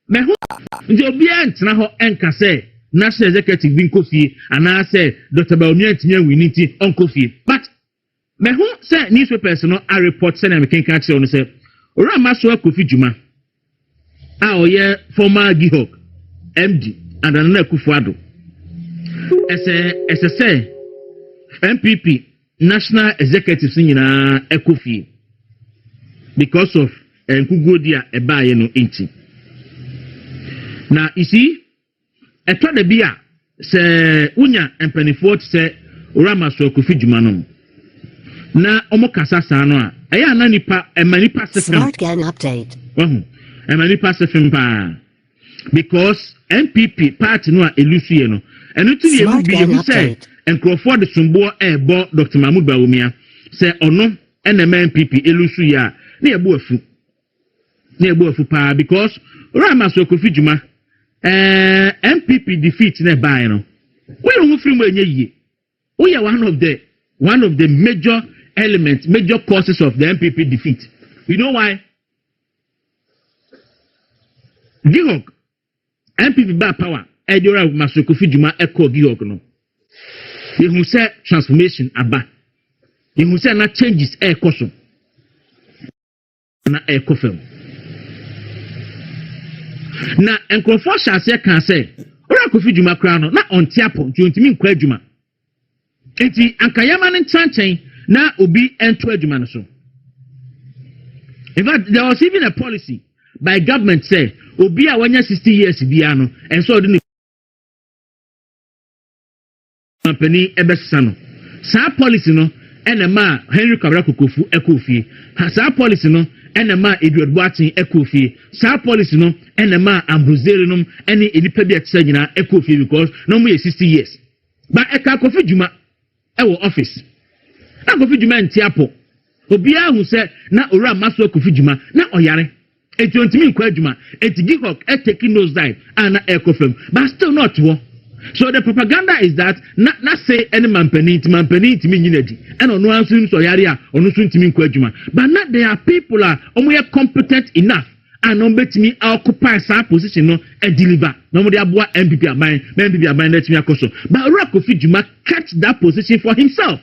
mehu nti obi antena ho enka say national executive bin kofi and I say Dr. Bawumia ntimi winiti on kofi but mehu say newspapers no a report say na me kan say on say ora maso kofi juma a oye former Gihok MD and another Kufuado say MPP national executive nyina ekofi because of nkugodia ebaye no enti na isi eto de bia se unya empanifo se urama so kofi djuma no na omo kasa sa no a eya na nipa emanipa se Smart Gang update emanipa se fimpa because MPP party no a elusuye no eno ti ye mu bi ye se enkrofo de sumbo ebo Dr. Mahmoud Bawumia se ono NM MPP elusuye a na ebu afu pa because urama so kofi djuma MPP defeat na buy no we don't free mo enye we are one of the major elements, major causes of the MPP defeat. You know why? Gihok MPP ba power edora Masokofi Juma eko Gihok no you say transformation aba you say na changes e koso na e kofem na enkrofo shase kan say ora Kofi Juma kra no na ontiapo ntimi nkwa adwuma enti ankayama ne nchanchen na obi ento adwuma no so. In fact, there was even a policy by government say obi a wanya 60 years bia no enso de company ebesisa no sa policy no enema Henry Kabra Kokofu ekofie sa policy no enema Edward Boatin ekofie sa policy no enema Ambrosere no ene enipa bi atisa nyina ekofie because no mo 60 years ba eka Kofi Juma ewo office na Kofi Juma ntiapo obi ahu se na ora maso Kofi Juma na oyare eti ontimi nkwa adwuma eti Gihok taking those dive and ekofem but still not wo. So the propaganda is that not say any mampeni timi nyinadi and ono ansu so yare a ono so ntimi nkwa adwuma but not there are people are competent enough and no betimi occupy some position no e deliver no mo dey aboa MPP aban let me akoso but Kofi Juma kept that position for himself.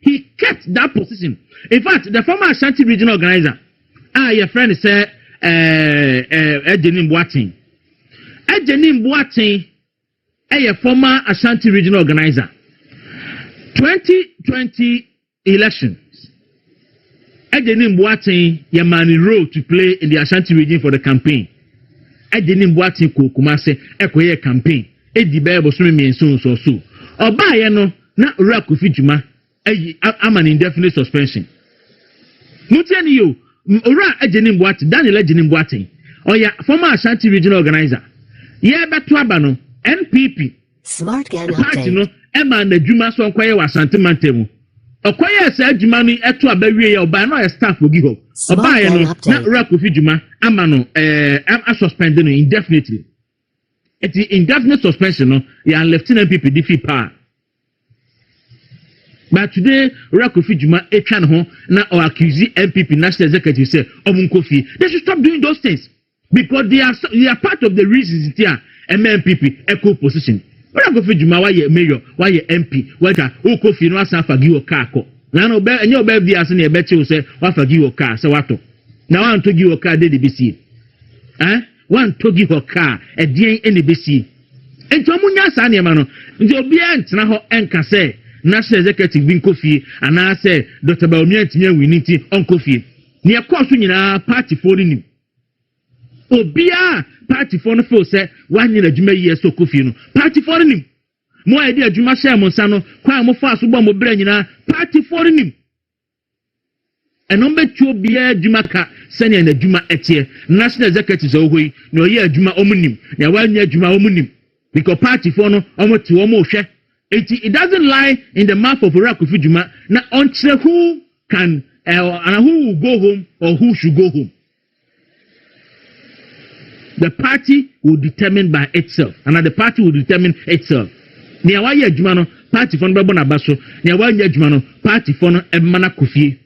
He kept that position. In fact, the former Ashanti regional organizer your friend said Ejenim Boatin a former Ashanti regional organizer 2020 elections Ejenim Boatin Yamani role to play in the Ashanti region for the campaign. Ejenim Boatin ko Kumase ekoye campaign edi bebo so me nso so oba ye no na ura Kofi Juma am an indefinite suspension. Mutiani yo ura Ejenim Boatin Daniel Ejenim Boatin oya former Ashanti regional organizer ye beto aba no NPP Smart Gang party no update ema na dwuma so nkoye wa Asante mantemu okoye se adwuma no eto abawie ya oba no staff Gihok oba ye no na ura Kofi Juma ama no am suspend no indefinitely. It's indefinite suspension no ya lieutenant MPP defeat power. But today ura Kofi Juma etwa ne ho na or accuse MPP national executive say Kofi. They should stop doing those things because they are part of the reasons here MPP echo position. Ura Kofi Juma why mayor why MP why Kofi no asa fa Gihok car ko na no be enye oba bi ase na e be che say wa fa Gihok car say wato na wan to Gihok car dey BC one to Gihok car e dien NBC ento munya sa ne ma no nti obi antena ho enka say national executive bin Kofi ana say Dr. Bawumia ntimi winiti on Kofi ne ekoso nyina party for nim obia party for no feel say wan nyina adwuma yi so Kofi no party for nim mo ide adwuma share mo nsa no kwa mo fa so bo mo bra nyina party for nim enombe tuo bia adwuma ka sene na adwuma etie national executive ohoi na oye adwuma omunim na wanya adwuma omunim because party for no omoti omo hwe it doesn't lie in the mouth of Kofi Juma na until who can and who will go home or who should go home. The party will determine by itself and the party will determine itself. Ni awaye adwuma no party for no bebo na baso ni awanya adwuma no party for no emana Kofi.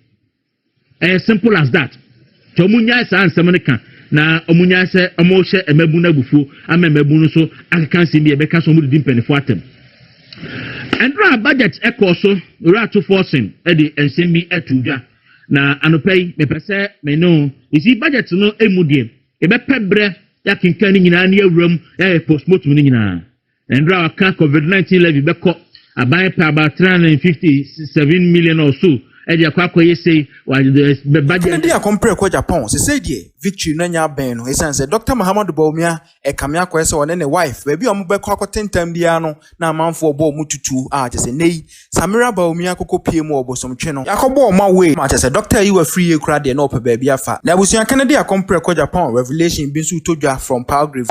Simple as that. Chomunya sa ansem ne kan na omunya se omo hye emabu na bufu ama emabu no so akeka nsem bi ebeka so omu di mpanifo atem endra budget ekoso ura to forcing edi ensem bi atudwa na anopai mepese me no isi budget no emudie ebepe bre ya kinkan ni nyina na awuram ya postmortem ni nyina endra aka covid-19 levy beko aban pa about 357 million or so edia kwakọ yesi wa the budget dia compare ko Agyapong say die victory na nya ben no esan say Dr. Muhammad Bawumia e kame akọ say one ne wife ba bi omubekọ akotentam bia no na amanfo obo mututu a che say nei Samira Bawumia kokopie mu obosomtwe no yakobo oma we ma che say Dr. you free e kura de na opa ba bia fa na abusuan kan dia compare ko Agyapong revelation bi so todwa from Palgrave.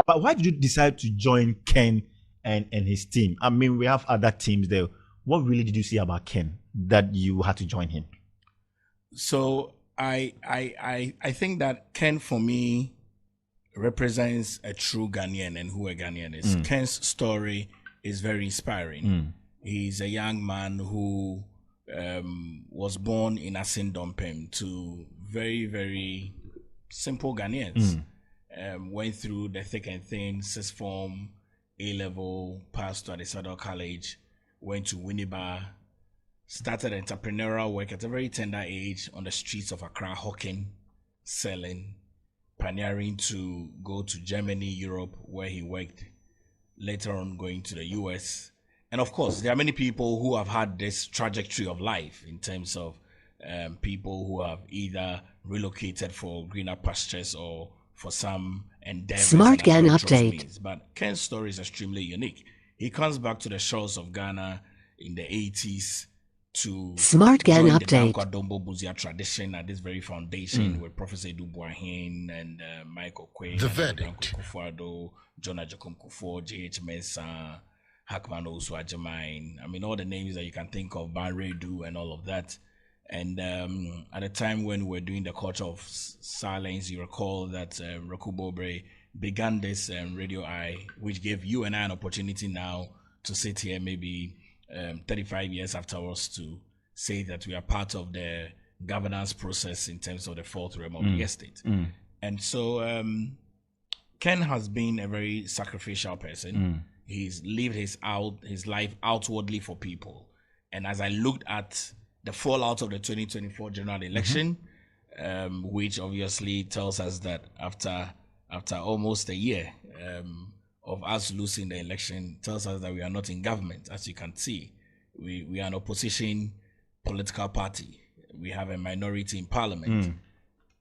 But why did you decide to join Ken and his team? I mean, we have other teams there. What really did you see about Ken that you had to join him? So I think that Ken for me represents a true Ghanaian and who a Ghanaian is. Ken's story is very inspiring. He's a young man who was born in Asindompem to very, very simple Ghanaians. Went through the thick and thin, sixth form, A-level, passed to Adesado College, went to Winneba, started entrepreneurial work at a very tender age on the streets of Accra, hawking, selling, pioneering to go to Germany, Europe, where he worked, later on going to the US. And of course, there are many people who have had this trajectory of life in terms of people who have either relocated for greener pastures or for some endeavors. Smart Ghana update. But Ken's story is extremely unique. He comes back to the shores of Ghana in the 80s to Smart Ghana join update. the Dombo Buzia tradition at this very foundation with Professor Edu Boahin and Michael Quay, The verdict. Kufuado, John Agyapong Kufuor, J.H. Mensah, Hackman Osu Ajamain. I mean, all the names that you can think of, Banredu and all of that. And at the time when we were doing the culture of silence, you recall that Roku Bobre began this Radio Eye, which gave you and I an opportunity now to sit here maybe 35 years afterwards to say that we are part of the governance process in terms of the fourth realm of the estate. And so Ken has been a very sacrificial person. He's lived his life outwardly for people. And as I looked at the fallout of the 2024 general election, which obviously tells us that after almost a year of us losing the election, tells us that we are not in government. As you can see, we are an opposition political party. We have a minority in parliament.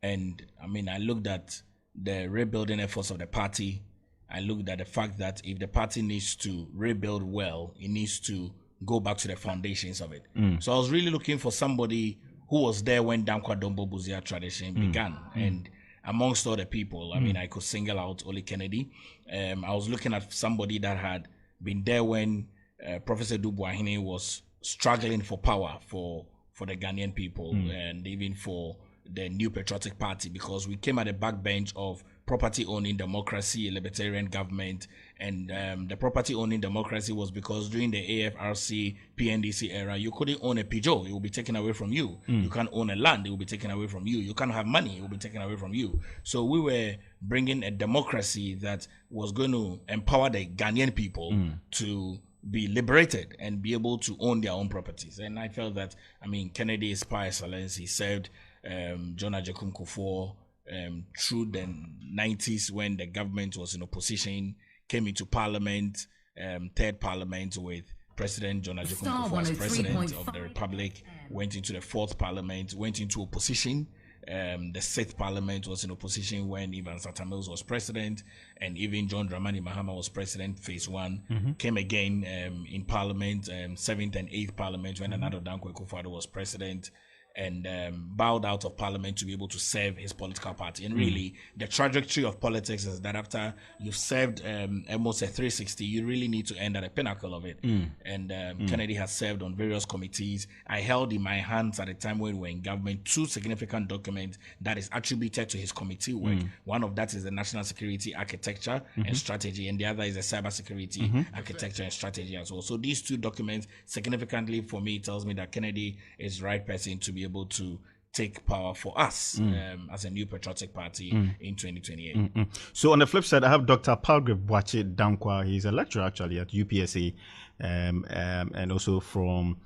And I mean, I looked at the rebuilding efforts of the party. I looked at the fact that if the party needs to rebuild well, it needs to go back to the foundations of it. So I was really looking for somebody who was there when Dankwa Dombo Buzia tradition began. And amongst other people, I mean, I could single out Oli Kennedy. I was looking at somebody that had been there when Professor Duboahine was struggling for power for the Ghanaian people and even for the New Patriotic Party, because we came at the backbench of property-owning democracy, a libertarian government, and the property-owning democracy was because during the AFRC, PNDC era, you couldn't own a Peugeot, it will be taken away from you. You can't own a land, it will be taken away from you. You can't have money, it will be taken away from you. So we were bringing a democracy that was going to empower the Ghanaian people to be liberated and be able to own their own properties. And I felt that, I mean, Kennedy is par excellence. He served John Agyapong Kufuor through the 90s when the government was in opposition, came into parliament, third parliament with President John Agyapong Kufuor as president of the republic, went into the fourth parliament, went into opposition, The sixth parliament was in opposition when Ivan Satamils was president, and even John Dramani Mahama was president. Phase one came again in parliament, seventh and eighth parliament when Nana Dankwa Akufo-Addo was president, and bowed out of parliament to be able to serve his political party. And really, the trajectory of politics is that after you've served almost a 360, you really need to end at the pinnacle of it. And Kennedy has served on various committees. I held in my hands at the time when we were in government 2 significant documents that is attributed to his committee work. One of that is the National Security Architecture and Strategy, and the other is the Cyber Security Architecture and Strategy as well. So these 2 documents significantly for me tells me that Kennedy is the right person to be able to take power for us as a new patriotic party in 2028. So on the flip side, I have Dr. Palgrave Boakye Dankwa. He's a lecturer actually at UPSA, and also from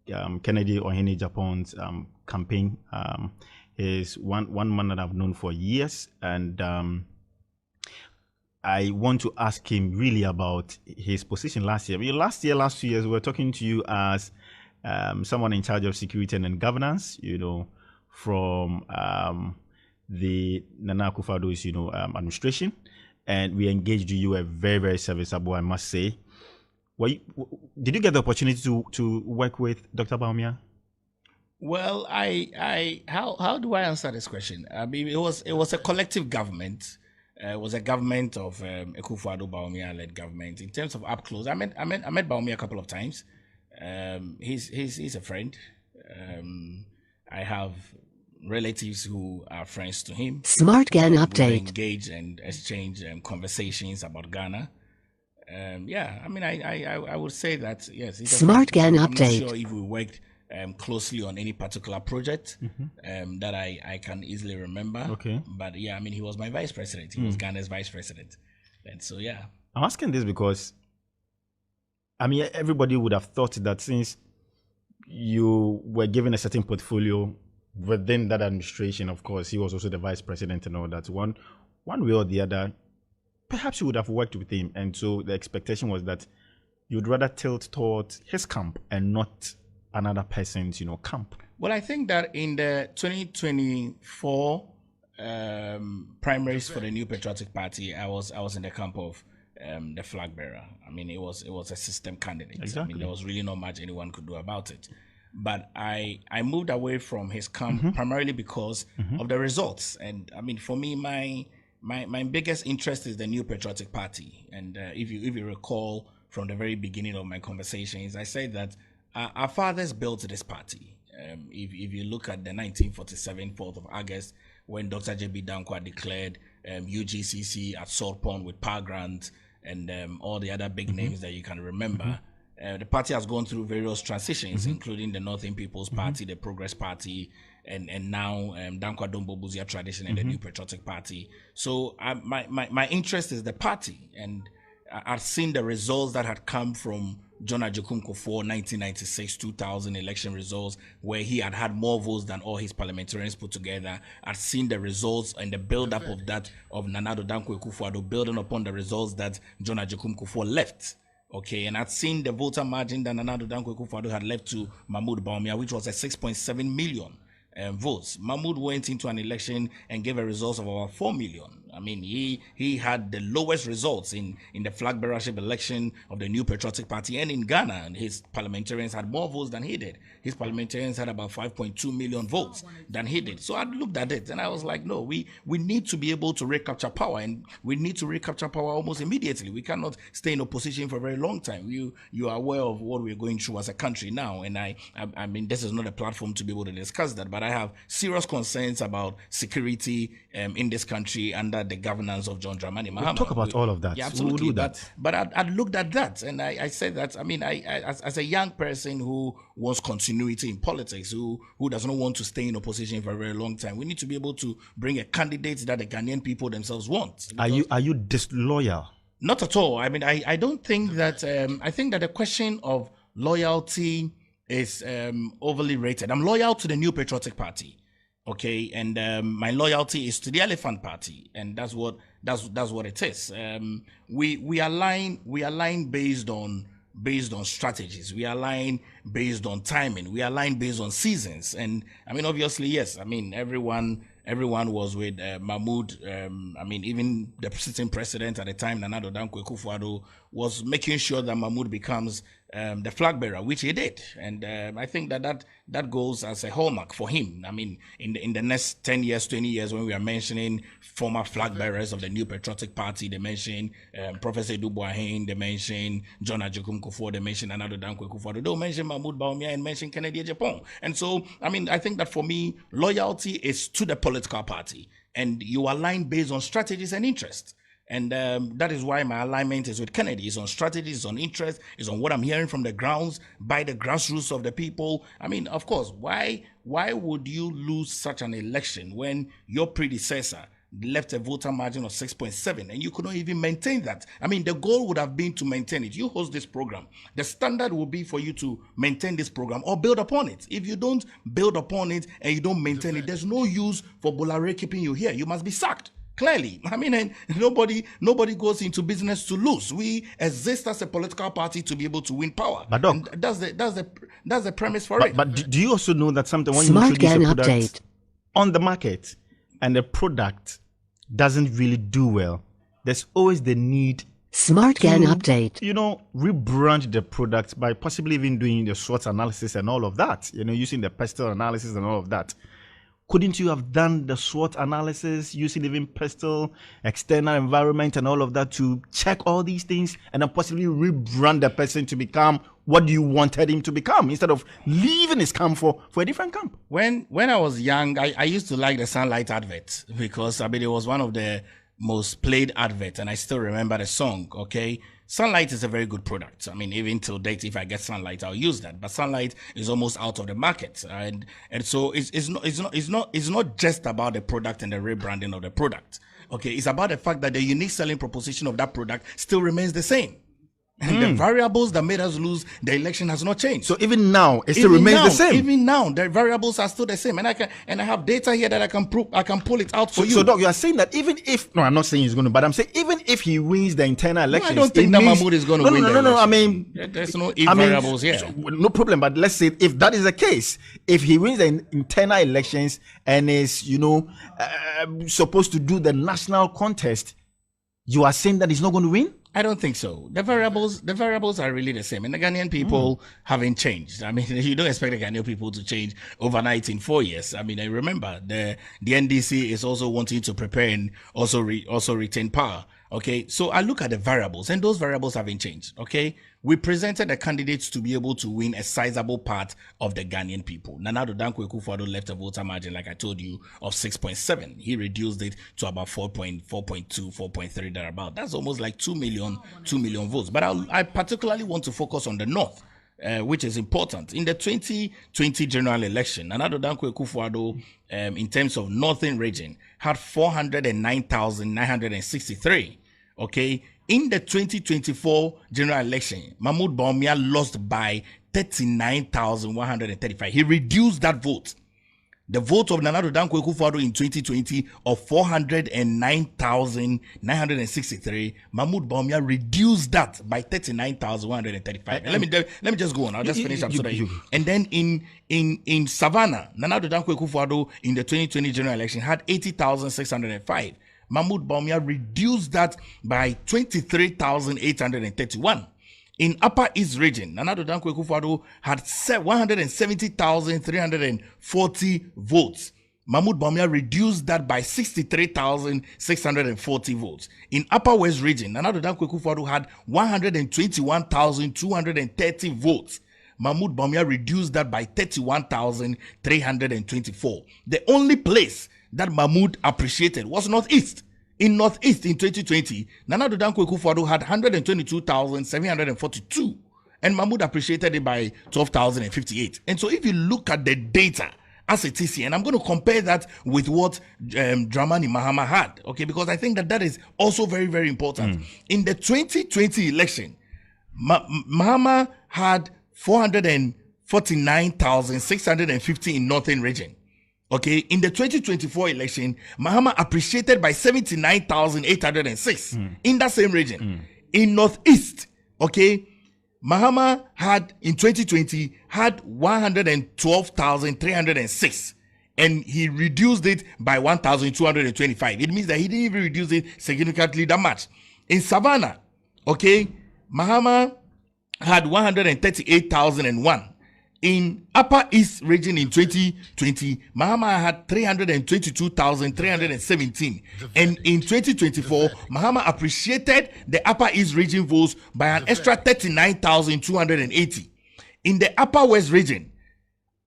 Kennedy Ohene Agyapong's campaign. He's one man that I've known for years, and I want to ask him really about his position last year. Last 2 years, we were talking to you as someone in charge of security and governance, from the Nana Akufo-Addo's, administration, and we engaged you. You were very, very serviceable, I must say. Did you get the opportunity to work with Dr. Bawumia? Well, how do I answer this question? I mean, it was a collective government. It was a government of Akufo-Addo Bawumia-led government. In terms of up close, I met Bawumia a couple of times. He's a friend. I have relatives who are friends to him. Smart Gan We update. engage and exchange conversations about Ghana. I mean, I would say that yes. He's a Smart friend. Gan I'm not update. sure if we worked closely on any particular project that I can easily remember. Okay. But yeah, I mean, he was my vice president. He was Ghana's vice president, and so yeah. I'm asking this because, I mean, everybody would have thought that since you were given a certain portfolio within that administration, of course, he was also the vice president and all that. One way or the other, perhaps you would have worked with him. And so the expectation was that you'd rather tilt towards his camp and not another person's, camp. Well, I think that in the 2024 primaries for the New Patriotic Party, I was in the camp of the flag bearer. I mean, it was a system candidate. Exactly. I mean, there was really not much anyone could do about it. But I moved away from his camp primarily because of the results. And I mean, for me, my biggest interest is the New Patriotic Party. And if you recall from the very beginning of my conversations, I said that our fathers built this party. If you look at the 1947 4th of August, when Dr. J.B. Dankwa declared UGCC at Salt Pond with power grant and all the other big names that you can remember, the party has gone through various transitions, including the Northern People's Party, the Progress Party, and now Dankwa Dombo Buzia Tradition and the New Patriotic Party. So my interest is the party, and I've seen the results that had come from John Agyapong 1996, 2000 election results, where he had more votes than all his parliamentarians put together. I've seen the results and the build-up of that of Nana Dankwa Akufo-Addo building upon the results that John Agyapong left. Okay, and I've seen the voter margin that Nana Dankwa Akufo-Addo had left to Mahmoud Bawumia, which was a 6.7 million votes. Mahmoud went into an election and gave a result of about 4 million. I mean, he had the lowest results in the flag bearership election of the New Patriotic Party and in Ghana. And his parliamentarians had more votes than he did. His parliamentarians had about 5.2 million votes than he did. So I looked at it and I was like, no, we need to be able to recapture power, and we need to recapture power almost immediately. We cannot stay in opposition for a very long time. You are aware of what we're going through as a country now, and I mean, this is not a platform to be able to discuss that, but I have serious concerns about security in this country under the governance of John Dramani Mahama. We'll talk about all of that. Yeah, absolutely. We'll do that. But I looked at that and I said that, I mean, as a young person who wants continuity in politics, who does not want to stay in opposition for a very long time, we need to be able to bring a candidate that the Ghanaian people themselves want. Are you disloyal? Not at all. I mean, I don't think that, I think that the question of loyalty is overly rated. I'm loyal to the New Patriotic Party. Okay, and my loyalty is to the Elephant Party, and that's what it is. We align based on based on strategies. We align based on timing. We align based on seasons. And I mean, obviously, yes. I mean, everyone was with Mahmoud. I mean, even the sitting president at the time, Nana Addo Dankwa Akufo-Addo, was making sure that Mahmoud becomes the flag bearer, which he did. And I think that goes as a hallmark for him. I mean, in the next 10 years, 20 years, when we are mentioning former flag bearers of the New Patriotic Party, they mention Professor Dubois-Hain, they mention John Agyapong Kufuor, they mention Nana Addo Dankwa Akufo-Addo, they'll mention Mahmoud Bawumia and mention Kennedy Agyapong. And so, I mean, I think that for me, loyalty is to the political party, and you align based on strategies and interests. And that is why my alignment is with Kennedy. It's on strategies, it's on interest, it's on what I'm hearing from the grounds, by the grassroots of the people. I mean, of course, why would you lose such an election when your predecessor left a voter margin of 6.7 and you could not even maintain that? I mean, the goal would have been to maintain it. You host this program. The standard will be for you to maintain this program or build upon it. If you don't build upon it and you don't maintain it, there's no use for Bolare keeping you here. You must be sacked. Clearly, I mean, and nobody goes into business to lose. We exist as a political party to be able to win power. But Doc, and that's the premise for it. But do you also know that something when Smart you introduce a Gang product update. on the market and the product doesn't really do well, there's always the need Smart Gang update. rebrand the product by possibly even doing the SWOT analysis and all of that, using the pestle analysis and all of that. Couldn't you have done the SWOT analysis using even pestle, external environment and all of that to check all these things and then possibly rebrand the person to become what you wanted him to become instead of leaving his camp for a different camp? When I was young, I used to like the Sunlight advert because I mean it was one of the most played adverts, and I still remember the song. Okay, Sunlight is a very good product. I mean, even till date, if I get Sunlight, I'll use that. But Sunlight is almost out of the market, and so it's not just about the product and the rebranding of the product. Okay, it's about the fact that the unique selling proposition of that product still remains the same. And the variables that made us lose the election has not changed. So even now, it still remains the same. Even now, the variables are still the same, and I have data here that I can prove. I can pull it out for you. So, Doc, you are saying that even if I'm not saying he's going to, but I'm saying even if he wins the internal elections, I don't think that Mahmoud is going to win. No. I mean, there's no variables here. No problem. But let's say if that is the case, if he wins the internal elections and is supposed to do the national contest, you are saying that he's not going to win? I don't think so. The variables are really the same, and the Ghanaian people haven't changed. I mean, you don't expect the Ghanaian people to change overnight in 4 years. I mean, I remember the NDC is also wanting to prepare and also retain power. Okay, so I look at the variables, and those variables haven't changed. Okay, we presented the candidates to be able to win a sizable part of the Ghanaian people. Nana Addo Dankwa Akufo-Addo left a voter margin, like I told you, of 6.7. He reduced it to about 4.2, 4.3 thereabout. That's almost like 2 million votes. But I particularly want to focus on the North, which is important. In the 2020 general election, Nana Addo Dankwa Akufo-Addo, in terms of Northern region, had 409,963. Okay, in the 2024 general election, Mahmoud Bawumia lost by 39,135. He reduced that vote. The vote of Nana Addo Dankwa Akufo-Addo in 2020 of 409,963, Mahmoud Bawumia reduced that by 39,135. Let me just go on. I'll just finish up so that you. And then in Savannah, Nana Addo Dankwa Akufo-Addo in the 2020 general election had 80,605. Mahmoud Bawumia reduced that by 23,831. In Upper East region, Nana Addo Dankwa Akufo-Addo had 170,340 votes. Mahmoud Bawumia reduced that by 63,640 votes. In Upper West region, Nana Addo Dankwa Akufo-Addo had 121,230 votes. Mahmoud Bawumia reduced that by 31,324. The only place that Mahmoud appreciated was Northeast. In Northeast in 2020, Nana Addo Dankwa Akufo-Addo had 122,742, and Mahmoud appreciated it by 12,058. And so if you look at the data as it is here, and I'm going to compare that with what Dramani Mahama had, okay, because I think that is also very, very important. In the 2020 election, Mahama had 449,650 in Northern region. Okay, in the 2024 election, Mahama appreciated by 79,806 in that same region. In Northeast, okay, Mahama had in 2020 had 112,306, and he reduced it by 1,225. It means that he didn't even reduce it significantly that much. In Savannah, okay, Mahama had 138,001. In Upper East region in 2020, Mahama had 322,317. And in 2024, Mahama appreciated the Upper East region votes by an extra 39,280. In the Upper West region,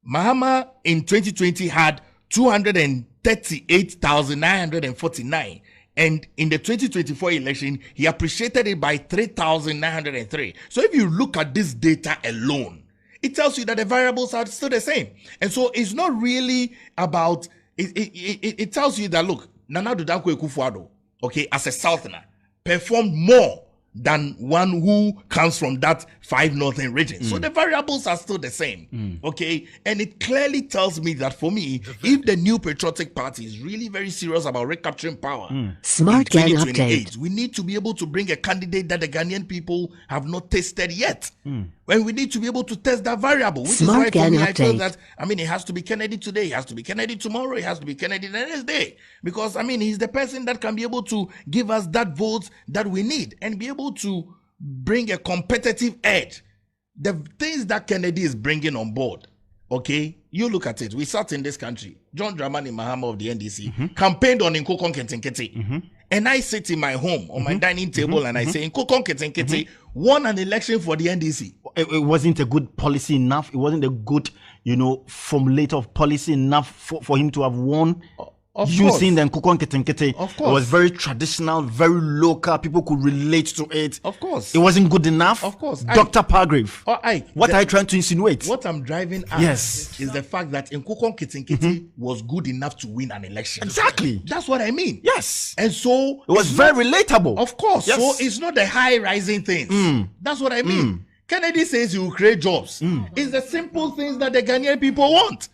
Mahama in 2020 had 238,949. And in the 2024 election, he appreciated it by 3,903. So if you look at this data alone, it tells you that the variables are still the same. And so it's not really about, it tells you that, look, Nana Dankwa Akufo-Addo, okay, as a Southerner, performed more than one who comes from that 5 northern region. So the variables are still the same, okay? And it clearly tells me that for me, if the New Patriotic Party is really very serious about recapturing power Smart in Gang 2028, update. we need to be able to bring a candidate that the Ghanaian people have not tested yet. When we need to be able to test that variable, which Smart is why for Gang me, I feel update. that, I mean, it has to be Kennedy today, it has to be Kennedy tomorrow, it has to be Kennedy the next day. Because, I mean, he's the person that can be able to give us that vote that we need and be able to bring a competitive edge. The things that Kennedy is bringing on board, okay, you look at it. We sat in this country. John Dramani Mahama of the NDC campaigned on Nkokon Ketenkete. And I sit in my home on my dining table and I say, Nkokon Ketenkete won an election for the NDC. It wasn't a good policy enough. It wasn't a good, formulator of policy enough for him to have won. Of Using course. the Nkokon Ketenkete. Of It was course. very traditional, very local. People could relate to it. Of course. It wasn't good enough. Of course. Dr. Pargrave. What The- are you trying to insinuate? What I'm driving at Yes. is the fact that Nkokon Ketenkete was good enough to win an election. Exactly. That's what I mean. Yes. And so It was it's very not- relatable. Of course. Yes. So it's not the high rising things. That's what I mean. Kennedy says he will create jobs. It's the simple things that the Ghanaian people want.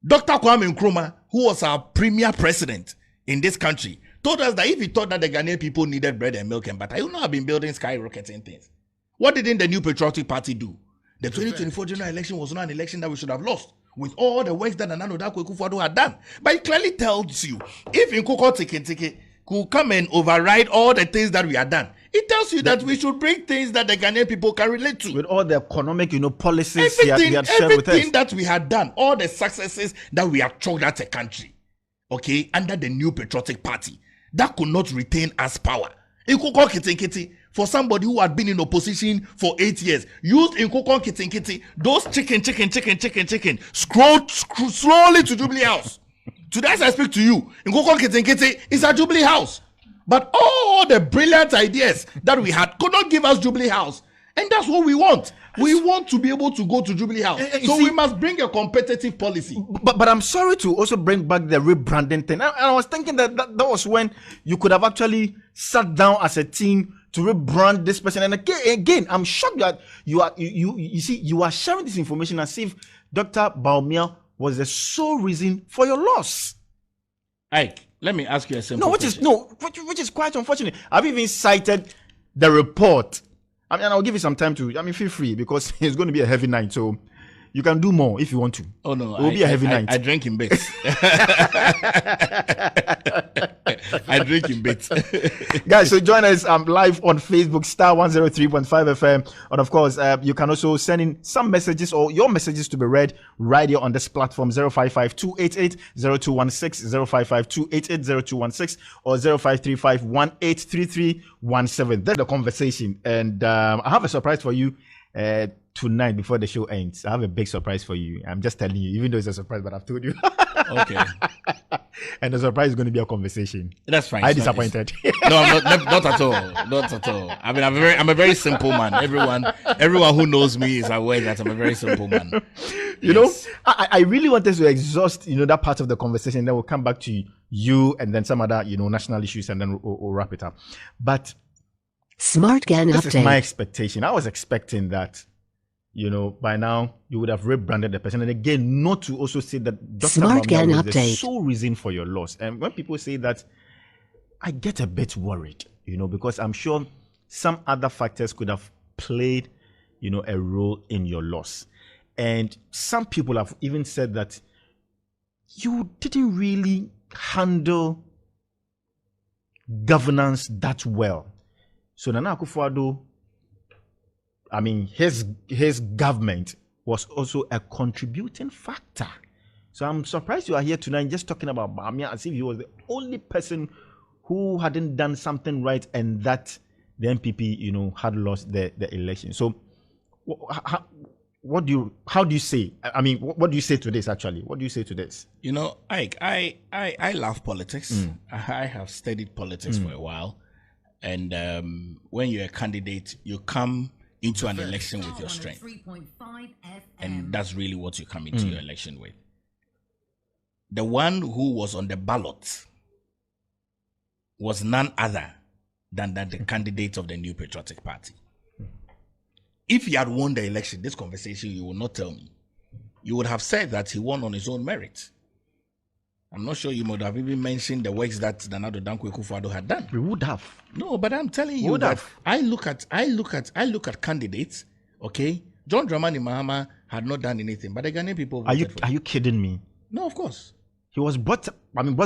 Dr. Kwame Nkrumah, who was our premier president in this country, told us that if he thought that the Ghanaian people needed bread and milk and butter, he would not have been building skyrocketing things. What didn't the New Patriotic Party do? The 2024 general election was not an election that we should have lost with all the work that Nana Dankwa Akufo-Addo had done. But it clearly tells you, if Nkokon Ketenkete could come and override all the things that we had done, it tells you that we should bring things that the Ghanaian people can relate to. With all the economic, policies he had shared with us. Everything that we had done, all the successes that we have chalked at a country, okay, under the New Patriotic Party, that could not retain as power. Nkokon Ketenkete, for somebody who had been in opposition for 8 years, used Nkokon Ketenkete, those chicken, scroll slowly to Jubilee House. Today, as I speak to you, Nkokon Ketenkete is at Jubilee House. But all the brilliant ideas that we had could not give us Jubilee House. And that's what we want. We want to be able to go to Jubilee House. So we must bring a competitive policy. But I'm sorry to also bring back the rebranding thing. And I was thinking that was when you could have actually sat down as a team to rebrand this person. And again, I'm shocked that you are sharing this information as if Dr. Bawumia was the sole reason for your loss. Ike, let me ask you a simple question. Which is quite unfortunate. I've even cited the report. I mean, I'll give you some time to. Feel free because it's going to be a heavy night. So you can do more if you want to. Oh no, it will be a heavy night. I drink in bits. I drink in bits. Guys, so join us live on Facebook, Star 103.5 FM. And of course, you can also send in some messages or your messages to be read right here on this platform, 055-288-0216, 055-288-0216, or 0535-183317. That's the conversation. And I have a surprise for you tonight before the show ends. I have a big surprise for you. I'm just telling you, even though it's a surprise, but I've told you. Okay. And the surprise is going to be a conversation. That's fine. I'm disappointed. No, I'm not at all. Not at all. I mean, I'm a very simple man. Everyone who knows me is aware that I'm a very simple man. You know, I really wanted to exhaust, that part of the conversation. Then we'll come back to you and then some other, national issues, and then we'll wrap it up. But Smart Gang this is my update. expectation. I was expecting that, by now you would have rebranded the person. And again, not to also say that Dr. Smart Gang Bawumia was the update. sole reason for your loss. And when people say that, I get a bit worried, because I'm sure some other factors could have played, a role in your loss. And some people have even said that you didn't really handle governance that well. So Nana Akufo-Addo, his government was also a contributing factor. So I'm surprised you are here tonight just talking about Bawumia as if he was the only person who hadn't done something right and that the MPP, had lost the election. So how do you say? What do you say to this actually? What do you say to this? Ike, I love politics. I have studied politics for a while. And when you're a candidate, you come into an election with your strength. And that's really what you come into your election with. The one who was on the ballot was none other than the candidate of the New Patriotic Party. If he had won the election, this conversation you will not tell me. You would have said that he won on his own merit. I'm not sure you would have even mentioned the works that Nana Dankwa Akufo-Addo had done. We would have. No, but I'm telling you that I look at candidates. Okay, John Dramani Mahama had not done anything, but the Ghanaian people voted for him. Are you kidding me? No, of course. He was brought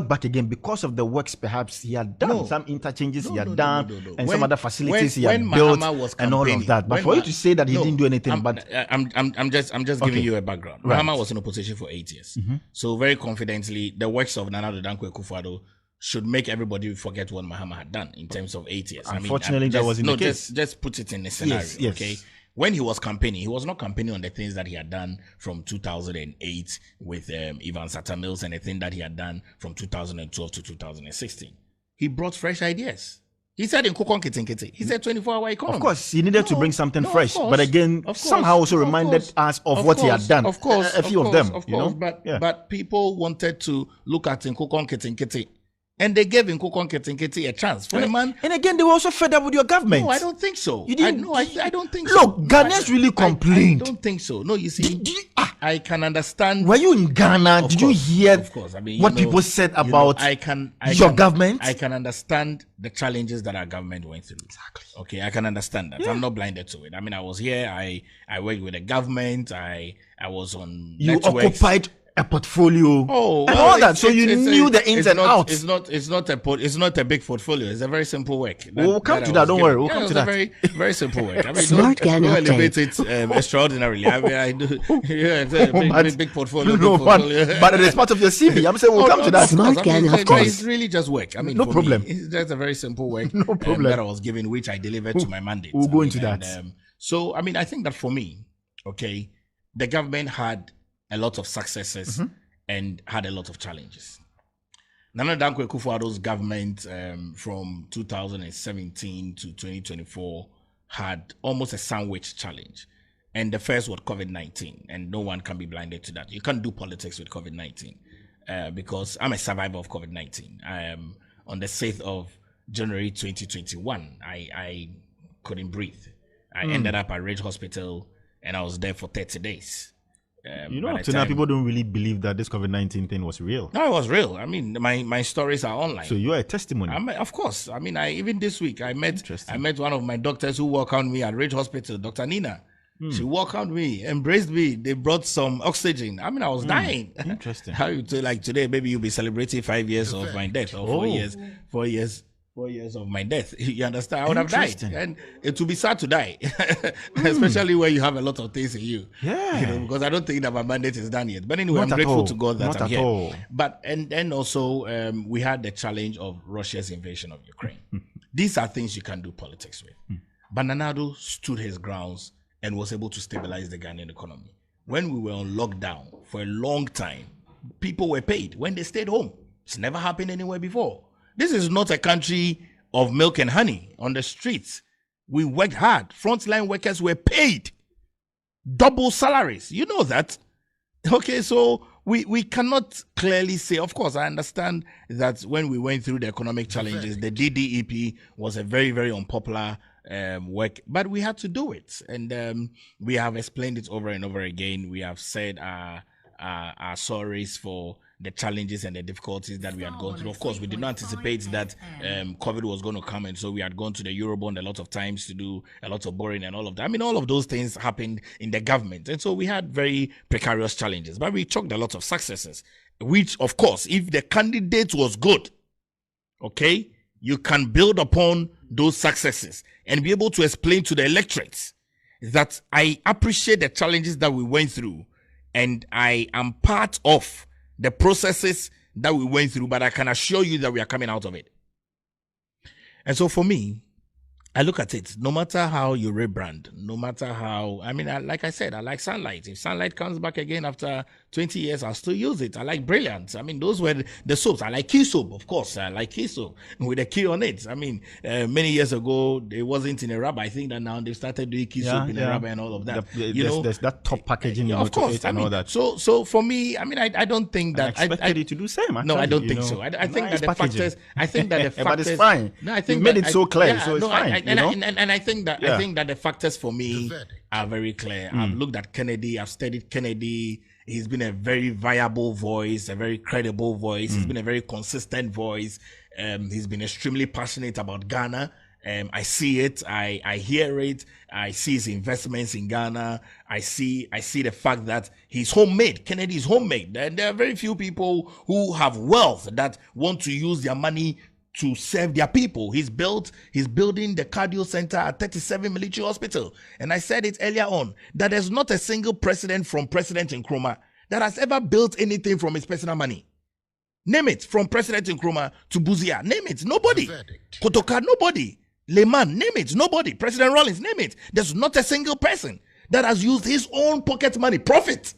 back again because of the works perhaps he had done, some interchanges he had done, and some other facilities he had built, and all of that. But for you to say that he didn't do anything, I'm just giving you a background. Right. Mahama was in opposition for 8 years, so very confidently, the works of Nana Dankwa Akufo-Addo should make everybody forget what Mahama had done in terms of 8 years. Unfortunately, that wasn't the case. Just put it in a scenario, yes. Okay? When he was campaigning, he was not campaigning on the things that he had done from 2008 with Ivan Sata Mills and the thing that he had done from 2012 to 2016. He brought fresh ideas. He said in Kokon Kitinkiti, he said 24-hour economy. Of course, he needed to bring something fresh. But again, somehow also reminded us of what he had done. Of course. A few of them. Of course. But people wanted to look at Nkokon Kitinkiti. And they gave Nkokon Kitinkiti a chance for a man. And again, they were also fed up with your government. No, I don't think so. You didn't? I don't think so. Look, Ghanaians really complained. I don't think so. No, you see, I can understand. Were you in Ghana? Did you hear of course. what people said about your government? I can understand the challenges that our government went through. Exactly. Okay, I can understand that. Yeah. I'm not blinded to it. I was here. I worked with the government. I was on You networks. Occupied a portfolio and all that, so you knew the ins and outs. It's not a big portfolio. It's a very simple work. We'll come to that. Don't worry. We'll come to that. Very, very simple work. Smart don't elevate it extraordinarily. I do. Yeah, it's a big portfolio. No, portfolio. But it is part of your CV. I'm saying we'll come to that. Smart Ghana, of course. It's really just work. No problem. It's just a very simple work. No problem. That I was given, which I delivered to my mandate. We'll go into that. So I think that for me, okay, the government had a lot of successes. And had a lot of challenges. Nana Dankwa Akufo-Addo's government from 2017 to 2024 had almost a sandwich challenge. And the first was COVID-19. And no one can be blinded to that. You can't do politics with COVID-19 because I'm a survivor of COVID-19. On the 6th of January 2021, I couldn't breathe. I ended up at Ridge Hospital and I was there for 30 days. Up to now, people don't really believe that this COVID-19 thing was real. No, it was real. My stories are online. So you are a testimony. Of course. Even this week, I met one of my doctors who welcomed me at Ridge Hospital, Dr. Nina. She welcomed me, embraced me. They brought some oxygen. I was dying. Interesting. How you say, like today, maybe you'll be celebrating 5 years of my death or 4 years. 4 years of my death. You understand? I would have died. And it would be sad to die. Especially when you have a lot of things in you. Yeah. Because I don't think that my mandate is done yet. But anyway, I'm grateful to God that I'm here. But and also we had the challenge of Russia's invasion of Ukraine. These are things you can do politics with. But Nana Addo stood his grounds and was able to stabilize the Ghanaian economy. When we were on lockdown for a long time, people were paid when they stayed home. It's never happened anywhere before. This is not a country of milk and honey on the streets. We worked hard. Frontline workers were paid double salaries. You know that. Okay, so we cannot clearly say, of course, I understand that when we went through the economic challenges, the DDEP was a very, very unpopular work, but we had to do it. And we have explained it over and over again. We have said our sorries for the challenges and the difficulties that we had gone through. Of course, we did not anticipate that COVID was going to come, and so we had gone to the Eurobond a lot of times to do a lot of borrowing and all of that. I mean, all of those things happened in the government, and so we had very precarious challenges, but we chalked a lot of successes, which, of course, if the candidate was good, okay, you can build upon those successes and be able to explain to the electorate that I appreciate the challenges that we went through, and I am part of the processes that we went through, but I can assure you that we are coming out of it. And so for me, I look at it, no matter how you rebrand, no matter how, I mean, like I said, I like Sunlight. If Sunlight comes back again after 20 years, I'll still use it. I like Brilliant. I mean, those were the soaps. I like Key Soap, of course. I like Key Soap with a key on it. I mean, many years ago, it wasn't in a rubber. I think that now they've started doing Key Soap in a rubber and all of that. There's that top packaging, of course, and all that. So for me, I mean, I don't think that I expected you to do same. Actually, no, I don't think so. I think that the factors. I think that the factors. But it's fine. No, I think you made it so clear, so it's fine. And I think that the factors for me are very clear. I've looked at Kennedy. I've studied Kennedy. He's been a very viable voice, a very credible voice. He's been a very consistent voice. He's been extremely passionate about Ghana. I see it. I hear it. I see his investments in Ghana. I see the fact that he's homemade. Kennedy is homemade. And there are very few people who have wealth that want to use their money to serve their people. He's building the cardio center at 37 Military Hospital. And I said it earlier on that there's not a single president from President Nkrumah that has ever built anything from his personal money. Name it, from President Nkrumah to Buzia. Name it, nobody. Kotoka, nobody. Lehman, name it, nobody. President Rawlings, name it. There's not a single person that has used his own pocket money. Profit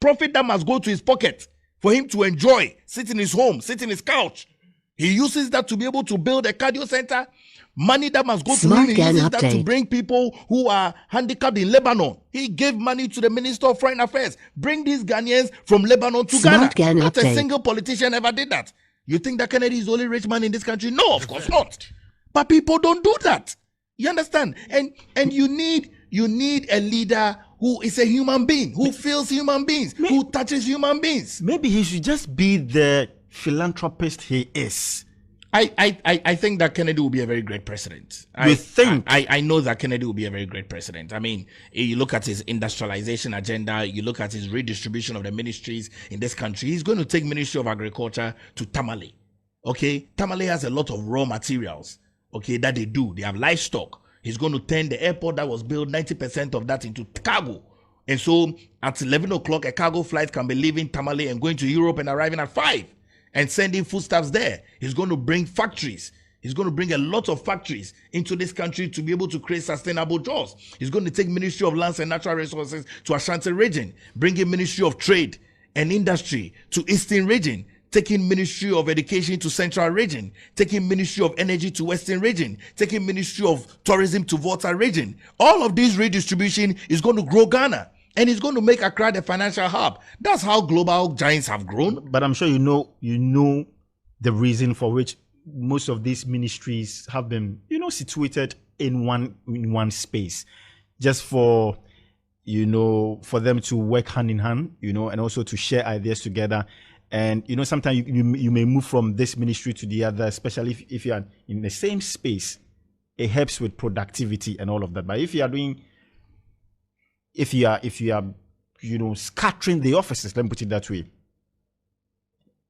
that must go to his pocket for him to enjoy, sit in his home, sit in his couch. He uses that to be able to build a cardio center. Money that must go to him. He uses that to bring people who are handicapped in Lebanon. He gave money to the Minister of Foreign Affairs. Bring these Ghanaians from Lebanon to Ghana. Not a single politician ever did that. You think that Kennedy is the only rich man in this country? No, of course not. But people don't do that. You understand? And you need a leader who is a human being, who feels human beings, who touches human beings. Maybe he should just be the philanthropist he is. I think that Kennedy will be a very great president. I know that Kennedy will be a very great president. I mean, you look at his industrialization agenda, you look at his redistribution of the ministries in this country. He's going to take Ministry of Agriculture to Tamale. Okay, Tamale has a lot of raw materials. Okay, that they do. They have livestock. He's going to turn the airport that was built, 90% of that, into cargo. And so at 11 o'clock, a cargo flight can be leaving Tamale and going to Europe and arriving at 5 and sending foodstuffs there. He's going to bring factories. He's going to bring a lot of factories into this country to be able to create sustainable jobs. He's going to take Ministry of Lands and Natural Resources to Ashanti region, bringing Ministry of Trade and Industry to Eastern region, taking Ministry of Education to Central region, taking Ministry of Energy to Western region, taking Ministry of Tourism to Volta region. All of this redistribution is going to grow Ghana, and it's going to make Accra the financial hub. That's how global giants have grown. But I'm sure you know the reason for which most of these ministries have been, situated in one space, just for them to work hand in hand, and also to share ideas together. And sometimes you may move from this ministry to the other, especially if you are in the same space. It helps with productivity and all of that. But if you are scattering the offices, let me put it that way,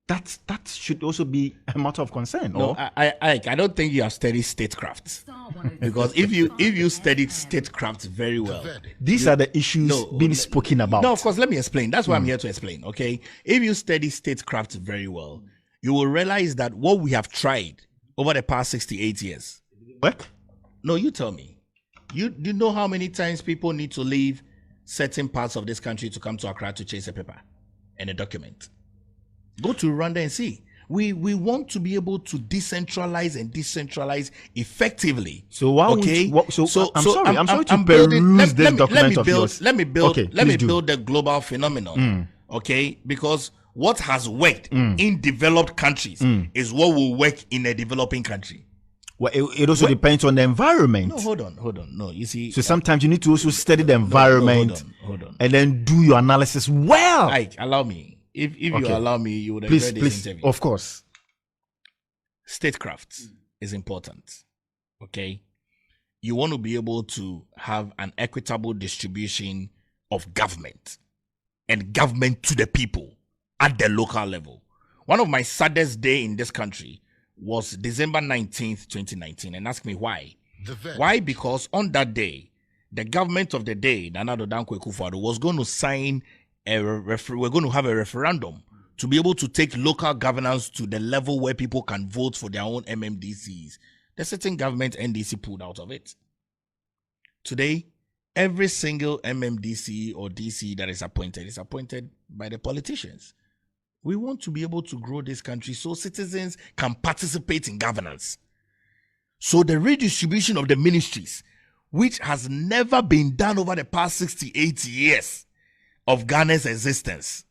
that should also be a matter of concern. No, I don't think you have studied statecraft. Because if you studied statecraft very well, these are the issues being spoken about. No, of course, let me explain. That's why I'm here to explain. Okay, if you study statecraft very well, you will realize that what we have tried over the past 68 years. What? No, you tell me. You know how many times people need to leave certain parts of this country to come to Accra to chase a paper and a document? Go to Rwanda and see. We want to be able to decentralize effectively. So why? Okay. I'm sorry to peruse this document of yours. Let me build the global phenomenon. Okay, because what has worked in developed countries is what will work in a developing country. Well, it also depends on the environment. No, hold on. No, you see. So sometimes you need to also study the environment. Hold and then do your analysis well. Like, allow me. If you Okay. allow me, you would Please, enjoy this please, interview. of course. Statecraft is important. Okay, you want to be able to have an equitable distribution of government and government to the people at the local level. One of my saddest day in this country was December 19th, 2019, and ask me why. Why? Because on that day, the government of the day, Nana Addo Dankwa Akufo-Addo, was going to sign we're going to have a referendum to be able to take local governance to the level where people can vote for their own MMDCs. The sitting government NDC pulled out of it. Today, every single MMDC or DC that is appointed by the politicians. We want to be able to grow this country so citizens can participate in governance. So the redistribution of the ministries, which has never been done over the past 68 years of Ghana's existence,